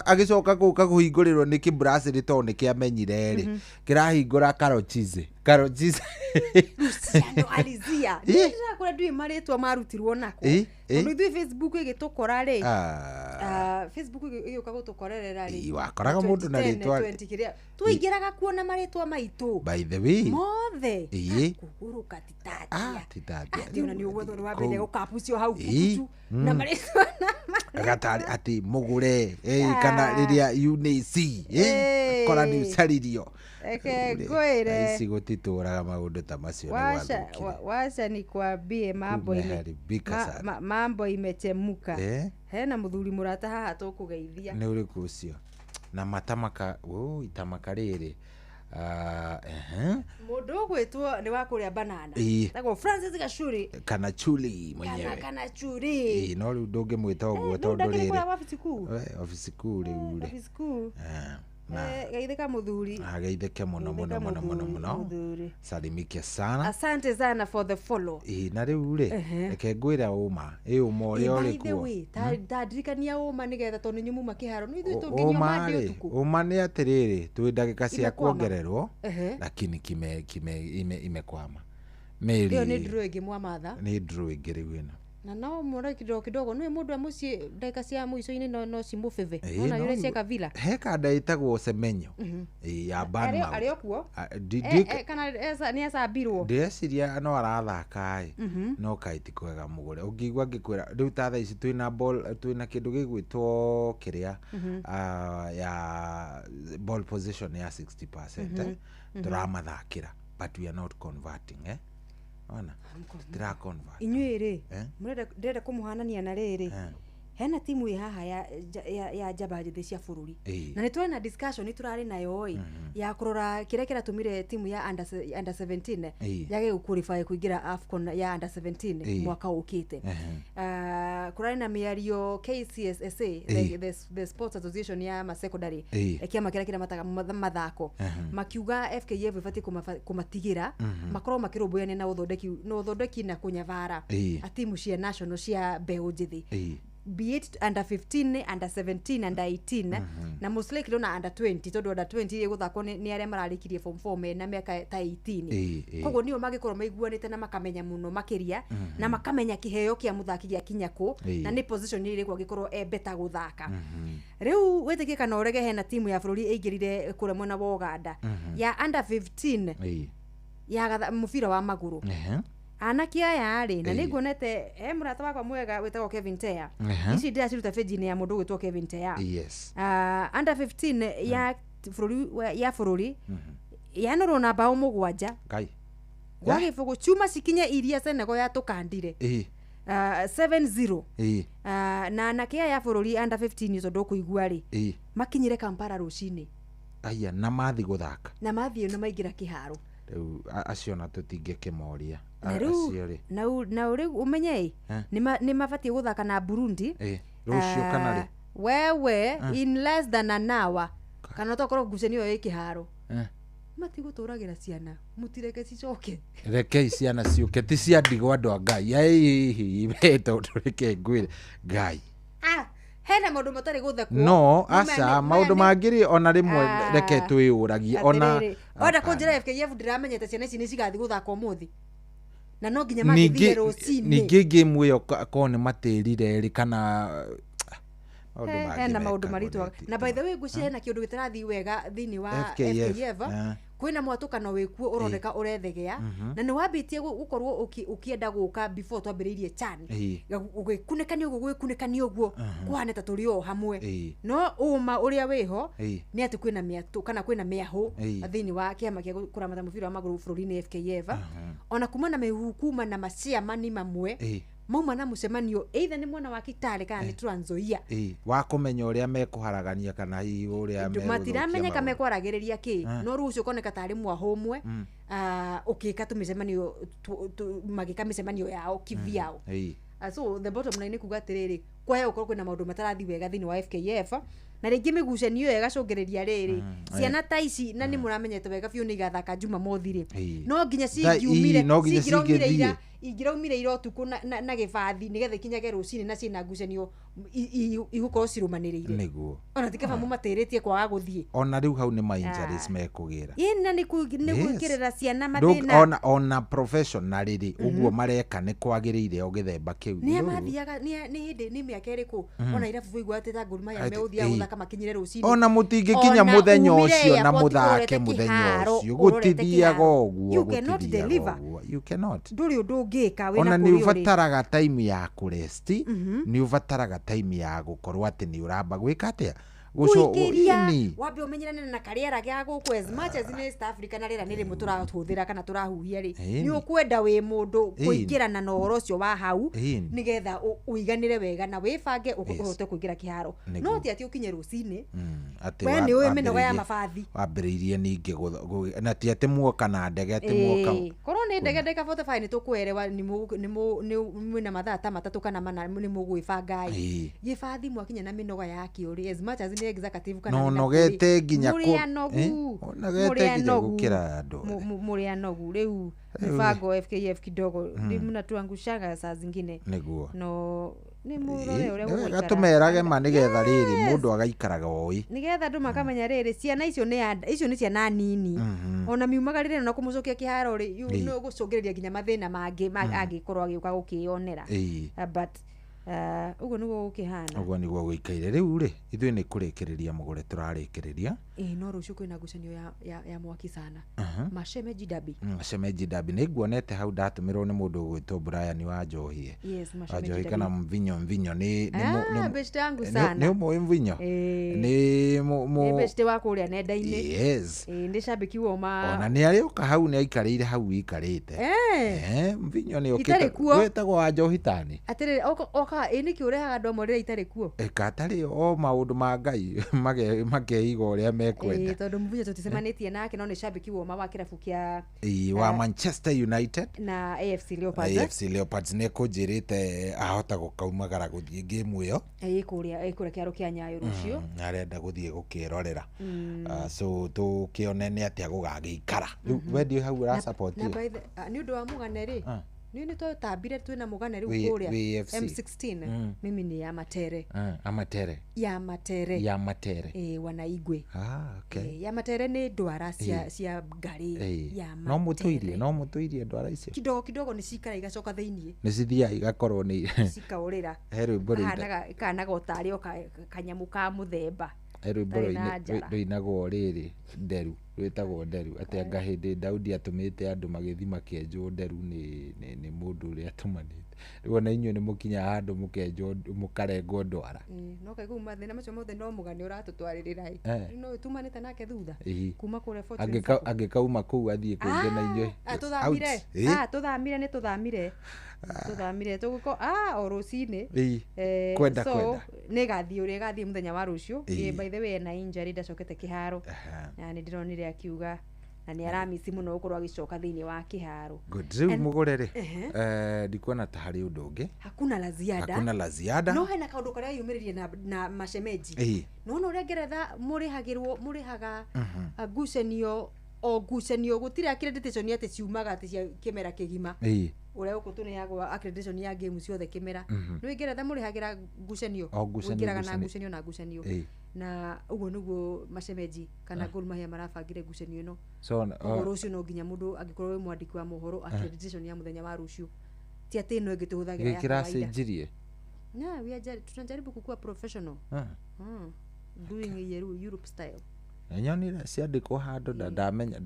agicoka guka kuhingurirwo ni Brazil to ni kiamenyire ri kirahingura Karochize Luciano Alizia ndira kura ndui maritwa marutirwo nako ndu ithui Facebook igitukora ri Facebook igiuka gutukorerera ri wakoraga mundu na ritwa tuingiraga kuona maritwa maitu by the way mothe kuguruka titatia ati una ni ugwetho wa bele ukapucio hau kutu na maritwa agatari ati mugure kana riria UNC kora ni usaririo goire isi gutituraga maundu ta macio washa ni kwambie mambo imechemuka hena muthuri murata haha tukugeithia ni uri kucio na matamaka itamaka riri mundu gwitwo ni wa kuria banana tagwo Francis Gachuri kana Chuli mwenyewe kana Churi no riu ndungimwita uguo tondu riri office kuu riu ri Geithika muthuri. Geithike muno. Salimike sana. Asante sana for the follow. Na riu ri reke ngwira uma uma uria uri kuo. Tadirikania uma nigetha tondu nyumu makiharo no ithu tunginywa madi utuku. Uma ni atiriri twi ndagika cia kuongererwo lakini imekwama. Ndio ni draw ingi mwamatha. Ni draw ingi riu ino. Na no mura kidogo no mundu amuci ndagika cia muico-ini no cimufeve. Ona yure cia kavila. Heka ndaitagwo Semenyo. Ya Banma. Ari okuo? Kana ni acambirwo. Ndeciria no arathaka no kaiti kwega mugure. Ungigwa ngikwira riu ta thaa ici twina ball twina kindu gigwitwo kiria ya ball position ya 60%. Turamathakira but we are not converting ona tira convert inyuire murenda kumuhanania na riri hena timu haha ya jabaji cia bururi na nitwena discussion iturari nayo ya kurora kire kiratumire timu ya under 17 yage qualify kuingira AFCON ya under 17 mwaka ukite kurari na miario KCSSA the Sports Association ya ma secondary kiama kira mataga mathako makiuga FKF ifati kumatigira makoro makirumbuya na uthondeki na kunyavara atimu cia national cia mbeu njithi be it under 15 under 17 under 18 na mostly kirona under 20 tondu under 20 guthako ni aria mararikirie form 4 na miaka ta 18 koguo nio magikorwo maiguanite na makamenya muno makiria na makamenya kiheo kia muthaki gia kinyako na ni position iri kwa gikorwo beta guthaka riu wetike kana urege hena timu ya bururi eigirire kure mwena wa Uganda ya under 15 ya mufira wa maguru anaki aya ri na niguonete murata wakwa mwega wetagwo Kevin Tea ici ndia ciruta page-ini ya mundu gwitwo Kevin Tea under 15 ya bururi yanoro na bao mugwanja ngai wagifugu chuma sikinye iria Senegal ya tukandire 7-0 na anaki aya bururi under 15 izo ndukuigua ri makinyire Kampala rucini aya na mathi guthaka na mathi no maingira kiharo acio na tutingikimoria na uri umenye ni mabatie guthaka na Burundi rucio kana ri wewe in less than an hour kana tokoro gucenio ikiharo matigutoragira ciana mutireke cicoke reke ciana ciuke ti cia ndigwa andu Ngai ai beto tureke ngwire Ngai hena maundu matari guthekwo no asa maundu mangiri ona rimwe reke twiyuragie ona kunjira FKF ndiramenyete ciana ici ni cigathi guthaka umuthi na no nginya magithie rucini ningi game yo kone matirire ri kana hena maundu maritwa na by the way gucie hena kiundu gitarathi wega thini wa FKF kwina mwatukano wikuo uroneka urethegea na ni wabitie gukorwo ukienda guka before twambiririe chan ugikunekania uguo gwikunekania uguo kuhane ta turi o hamwe no uma uria wiho ni ati kwina miatu kana kwina miahu thini wa kiama kia kuramata mubira wa maguru bururi-ini FKF ona kuma na mehukuma na macia mani mamwe mauma na mucemanio either ni mwana wa Kitale kana ni Trans Nzoia wa kumenya uria mekuharagania kana hi uria matiramenya kama mekwaragiriria ki no rucio koneka tari mwahomwe ukika tumicemanio magika micemanio yao kivyao so the bottom line kuga atiriri kwa ukorwo kwina maundu matarathi wega thini wa FKF na ringi migucanio igacungiriria riri ciana ta ici na ni muramenyete wega biu ni igathaka juma mothiri no nginya cingiumire ingiraumire irotuku na gibathi nigetha kinyage rucini na cina ngucanio igukorwo cirumanirire niguo ona tikaba mumatiritie kwaga guthie ona riu hau ni injuries mekugira ina ni gwikirira ciana mathina ona professionally uguo mareka ni kwagiriire o githemba kiu ni amathiaga ni hindi ni miaka iriku ona irabu igwa ateta Gor Mahia meuthia guthaka makinyire rucini ona mutingikinya muthenya ucio na muthake muthenya ucio gutithiaga uguo you cannot deliver you cannot nduri undu ngika wina ona ni ubataraga time ya kurest ni ubataraga time ya gukorwo ati ni uramba gwika atia gucoini wabe umenyerane na kariera gya guku as much as in East Africa na rira niri muturahuthira kana turahuhia ri ni ukwenda wi mundu kuingirana na oro cio wa hau nigetha uiganire wega na wibange uhote kuingira kiharo no ti ati ukinye rucini ati we ni we menoga ya mabathi wambiriirie ningi na ti ati muoka na ndege ati muoka korwo ni ndege ndeka 45 ni tukwerewa ni na mathaa ta matatu kana mana ni mugwibanga gibathi mwakinya na minoga ya kiuri as much as ni executive kana no nogete nginya nogete gukira andu muri anogu riu mibango FKF kidogo mnatuangushanga saa zingine niguo no ni murore uria gukara gatumerage ma nigetha riri mundu agaikaraga oi nigetha ndu makamenya riri ciana icio ni ciana nini ona miumagarire na kumucokia kiharo ri no gucungiriria nginya mathina mangi agikorwo agiuka gukionera but ugo niguo gukihana ugo niguo guikaire riu ri ithui ni kurikiriria mugure turarikiriria no rucio kwina ngucanio ya mwaki sana mashemeji dabi niguonete hau ndatumirwo ni mundu gwitwo Brian wa Njohie Njohie kana mvinyo ni best yangu sana ni umwe mvinyo ni best wa kuria nenda-ini yes ndi shabiki woma ona ni ari uka hau ni aikarire hau ikarite mvinyo ni ukita gwetagwo wa Njohitani atire oka ni kiurehaga ndo morire itari kuo katari o maundu ma Ngai makeiga uria mekwenda tondu mvinyo tutisemanitie nake no ni shabiki woma wa kirabu kia wa Manchester United na AFC Leopards ne kujirite ahota gukaumagara guthie game iyo kuria kiaro kia Nyayo rucio arenda guthie gukirorera so tukionene atia gugagiikara wendi hau ra support ni undu wa muganeri ni to tabire twina muganeri kuria M16 mimi ni ya Matere Wanaigwe okay ya Matere ni ndwara cia ngari ya Matere no mutuirie ndwara icio kidogo ni cikara igacoka thiini ni cithia igakorwo ni cikaurira heru bori kana gotari kanyamu ka muthemba heru bori inagwo riri nderu rwitagwo nderu ati ngahindi Daudi atumite andu magithi makienjwo nderu ni mundu uri atumanite rwona inyu ni mukinya handu mukenjwo mukarengwo ndwara no kai kuma thina macio mothe no mugani uratutwaririra no tumanite nake thutha kuma kure angikauma kuu athie kunge na inyu tuthamire tuguko o rucini kwenda ni gathie uria gathie muthenya wa rucio by the way na injury ndacokete kiharo ni ndironire akiuga na ni aramisi muno gukorwo agicoka thiini wa kiharo riu mugurere ndikuona ta hari undu ungi hakuna la ziada no hena kaundu karia yumiririe na mashemeji no uria Ngeretha murihaga ngucanio gutire accreditation ati ciumaga ati cia kimera kigima uria ukutuneagwa accreditation ya game ciothe kimera no Ngeretha murihagira ngucanio gwikiraga na ngucanio na uguo niguo mashemeji kana Gor Mahia marabangire ngucanio ino so rucio no nginya mundu angikorwo mwandiki wa mohoro accreditation ya muthenya wa rucio ti ati no ingituhuthagira ya kawaida tunajaribu kukua professional doing Europe style nyonire ciandikwo handu ndamenya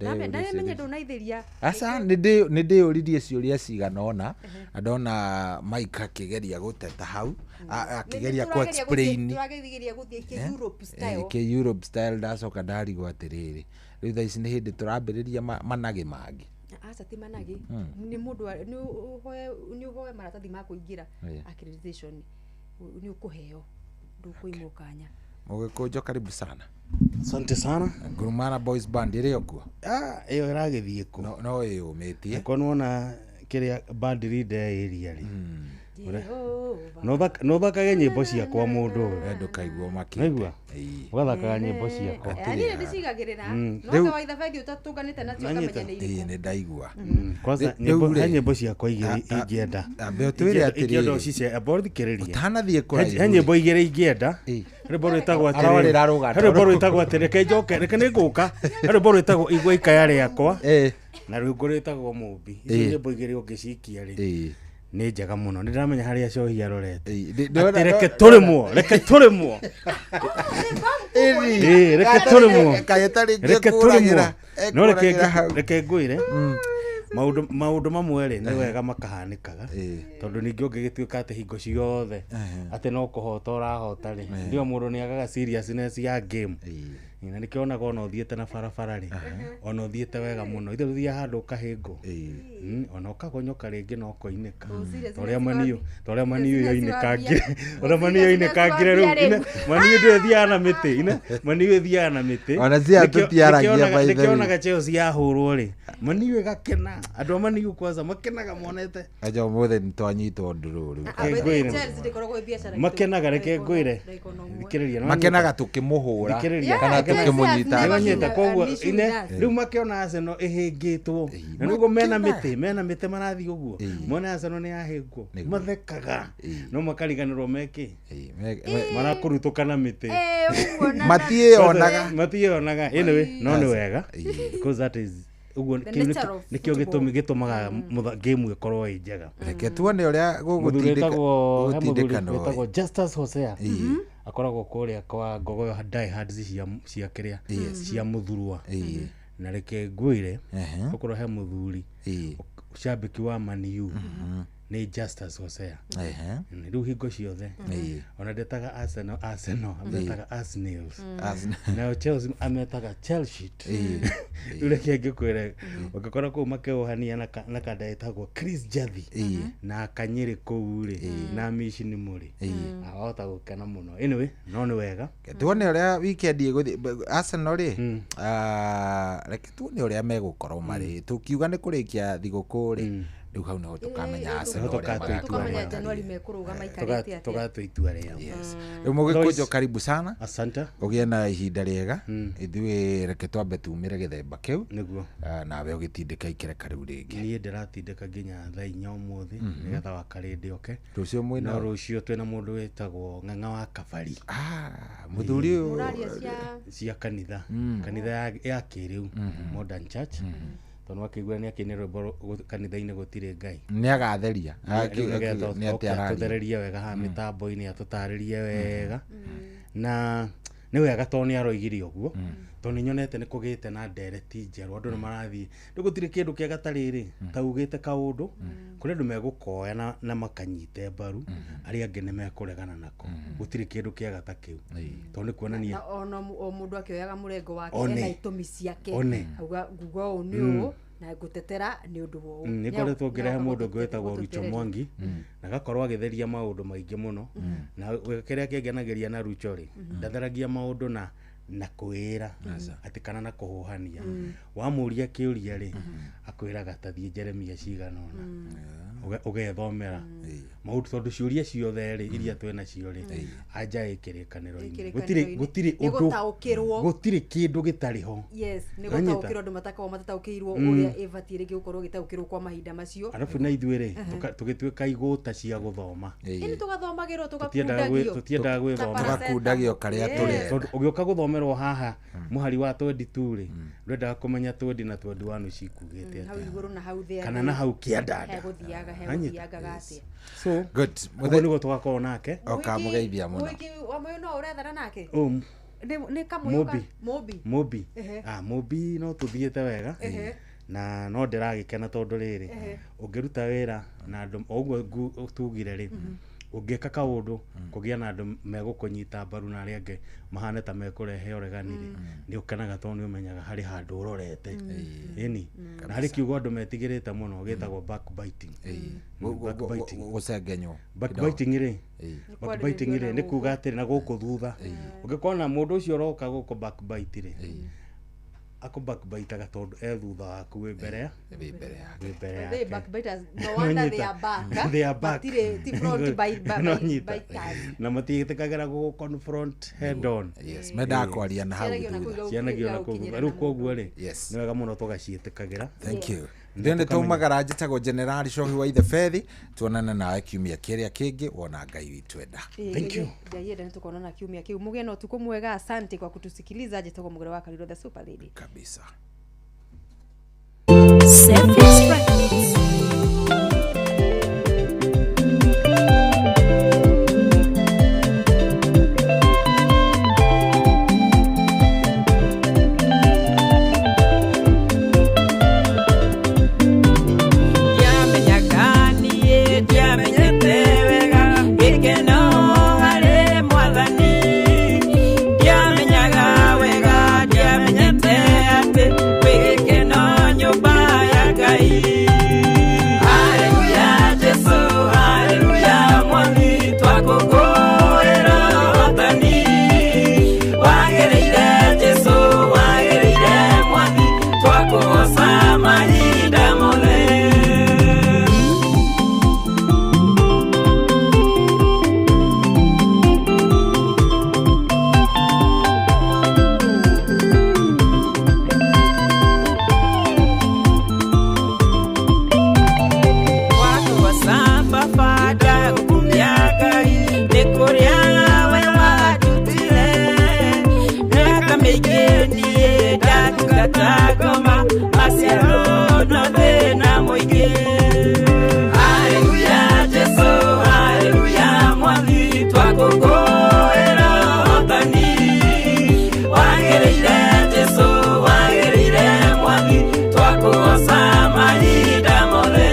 ndunaithiria asa ni ndiuririe ciuria ciganona ndona Mike akigeria guteta hau akigeria ku explain turageria guthie ke Europe style ndacoka ndarigwo atiriri riu tha ici ni hindi turambiriria managi mangi asa ti managi ni mundu ni uhoe maratathi ma kuingira accreditation ni ukuheo ndukuimukanya Mugikujo karibu sana. Asante sana. Gurumana Boys Band iri okuo. Iyo iragithie ku. No iyo metie. Ko nuona kiria band leader area ri. No thakage nyimbo ciakwa mundu ndukaigua maki. Naigua. Ugathakaga nyimbo ciakwa. Ani ndicigagirira. No kawaida fethi utatuganite nacio kamenya ni iriku. Ni ndaigua. Kwanza nyimbo ciakwa ingienda. Ambe twire atiri. Ikiondo cice about kiriria. Utanathie kura. Nyimbo igire ingienda. Riboro itagwa atiri. Riboro itagwa atiri reke njoke reke ninguka. Riboro itagwa igwa ikaya riakwa. Na rwingore itagwa mumbi. Icio nyimbo igire ungicikia ri. Ni njega muno ni ndiramenya haria cohi arorete reke turimwo reke turimwo no reke ngwire maundu mamwe ri ni wega makahanikaga tondu ningi ungigituika ati hingo ciothe ati no kuhota urahota ri ndio mundu ni agaga seriousness ya game ina nikiona ko no thiete na barabara ri ono thiete wega muno ithe thia handu kahingo ona ukagonyoka ringi no koineka toria maniu yoinekangire ona maniu yoinekangire ru ina maniu ndio thia na miti ina maniu thia na miti ona zia tutiaragia by the nikiona gacho cia hurwo ri maniu gakena andu maniu kwanza makenaga monete ajo mothe ntwanyitwo ndururu makenaga reke ngwire thikiriria makenaga tukimuhura kana tukimunyita nyita koguo ine riu makiona Arsenal ihingitwo na nugo mena mite marathi uguo mona Arsenal ni ahingwo mathekaga no makariganirwo meki marakurutũkana mite matieonaga anyway no ni wega because that is uguo nikio gitumaga game ikorwo njega reke tuone uria gugutindika no Justus Hosea akoragwo kuria kwa Ngogoyo Die Hard cia kiria cia muthurwa na reke ngwire ukorwo he muthuri shabiki wa Man U ni Justus Hosea riu hingo ciothe ona ndetaga Arsenal ametaga Arsenals na Chelsea ametaga Chelsea ule kenge kwere ukakora ko makeohania na kada etagwo Chris Jathi na Kanyiri koure na Mission muri ahota gukena muno anyway no ni wega tuone uria weekend iguthi Arsenal ri reke tuone uria megukorwo mari tukiuga ni kurikia thiguku ri riu hau no tukamenya Arsenal tukamenya Januari mekuruga maikarite atia tugatuitua ria riu mugikujo karibu sana asante ugie na ihinda riega ithui reke twambe tumire githemba kiu niguo nawe ugitindika ikereka riu ringi ni ndiratindika nginya thaa 4 umuthi nigetha wakarindi oke rucio mwina no rucio twina mundu wetagwo Ng'ang'a wa Kabari muthuri uyu cia kanitha ya kiriu Modern Church tono akigwa ni akine rwimbo kanitha-ini gutire ngai ni agatheria ni atiararia wega ha mitambo-ini atutaririe wega na ni wega to ni aroigiri uguo to ni nyonete ni kugite na ndereti njeru andu ni marathie ndugutire kindu kiega tariri taugite kaundu kuri andu megukoya na makanyite mbaru ari angi ni mekuregana nako gutire kindu kiega ta kiu to ni kuonania ona mundu akioyaga murengo wake ena itumi ciake auga ngugo ni u na gutetera ni undu wo ni koretwo ngirehe mundu gwetagwo Rucho Mwangi na gakorwo agitheria maundu maingi muno na kiria kingenagiria na Rucho ri ndatheragia maundu na kuira ati kana na kuhuhania wamuria kiuria ri akwiraga tathie Jeremia cigana ona ugethomera maundu tondu ciuria ciothe ri iria twena cio ri anja ikirikaniro-ini gutiri undu gutiri kindu gitariho ni gutaukirwo andu matataukirwo uria evatire gukorwo gitaukirwo kwa mahinda macio arafu na ithuĩ ri tugituika iguta cia guthoma ini tugathomagirwo tutiendaga gwithoma tugakundagio karia turi ugioka guthomerwo haha muhari wa 22 ri ndwendaga kumenya 20 na 21 cikugite hau iguru na hau thea kana na hau kiandanda heguthiaga gatia so good muthoni go tugakorwo nake okamugeithia muno omoyo no urethana nake ni kamuyoka Mobi Mobi no tuthiete wega na no ndiragikena tondu riri ungiruta wira na andu oguo tugire ri ungika kaundu kugia na andu megukunyita mbaru na aria angi mahane ta mekurehe ureganire ni ukenaga tondu ni umenyaga hari handu urorete eni na hari kiugo andu metigirite muno gitagwo backbiting gucengenywo backbiting ri ni kuga atiri na guku thutha ungikona mundu ucio roka guku backbite ri ako backbite tondu thutha waku wi mbere they backbiters no wonder they are back ti front by na matithikagira go confront head on menda kwaria na hau cianagio na kuguga riu koguo ri ni wega muno tugaciitikagira thank you ndende tumagara njitagwo General Shohi wa Ithe Fethi tuonana nawe kiumia kiria kingi wona Ngai witwenda thank you Ngai enda tukonana kiumia kiu mugeno utuko mwega asante kwa kutusikiliza njitagwo mugore wa Kaliro the Super Lady kabisa Wega atagoma maciaro no thina muingi. Haleluya Jesu, haleluya Mwathi, twakugoera hothani. Wagĩrĩire Jesu, wagĩrĩire Mwathi, twakugoca mahinda mothe.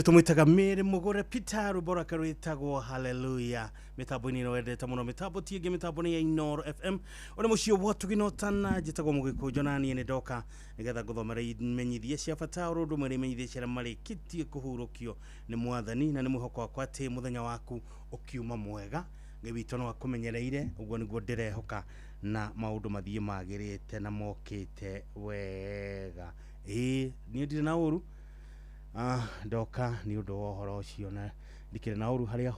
tumwitaga Mary Mugore Peter Rubora karwitagwo haleluya mitambo ni no wendete muno mitambo tienge mitambo ni ya Inoro FM ole mucio wotuginotana jitagwo mugikujo nani ni doka nigetha guthomera imenyithie cia bata urundu mwere imenyithie cia marikitie kuhurukio ni mwathani na ni muhoko wakwa ati muthenya waku ukiuma mwega ngewito no akumenyereire uguo niguo ndirehoka na maundu mathie magirite na mokite wega ni ndire na uru ndoka ni undu wa horo ucio na ndikire na uru haria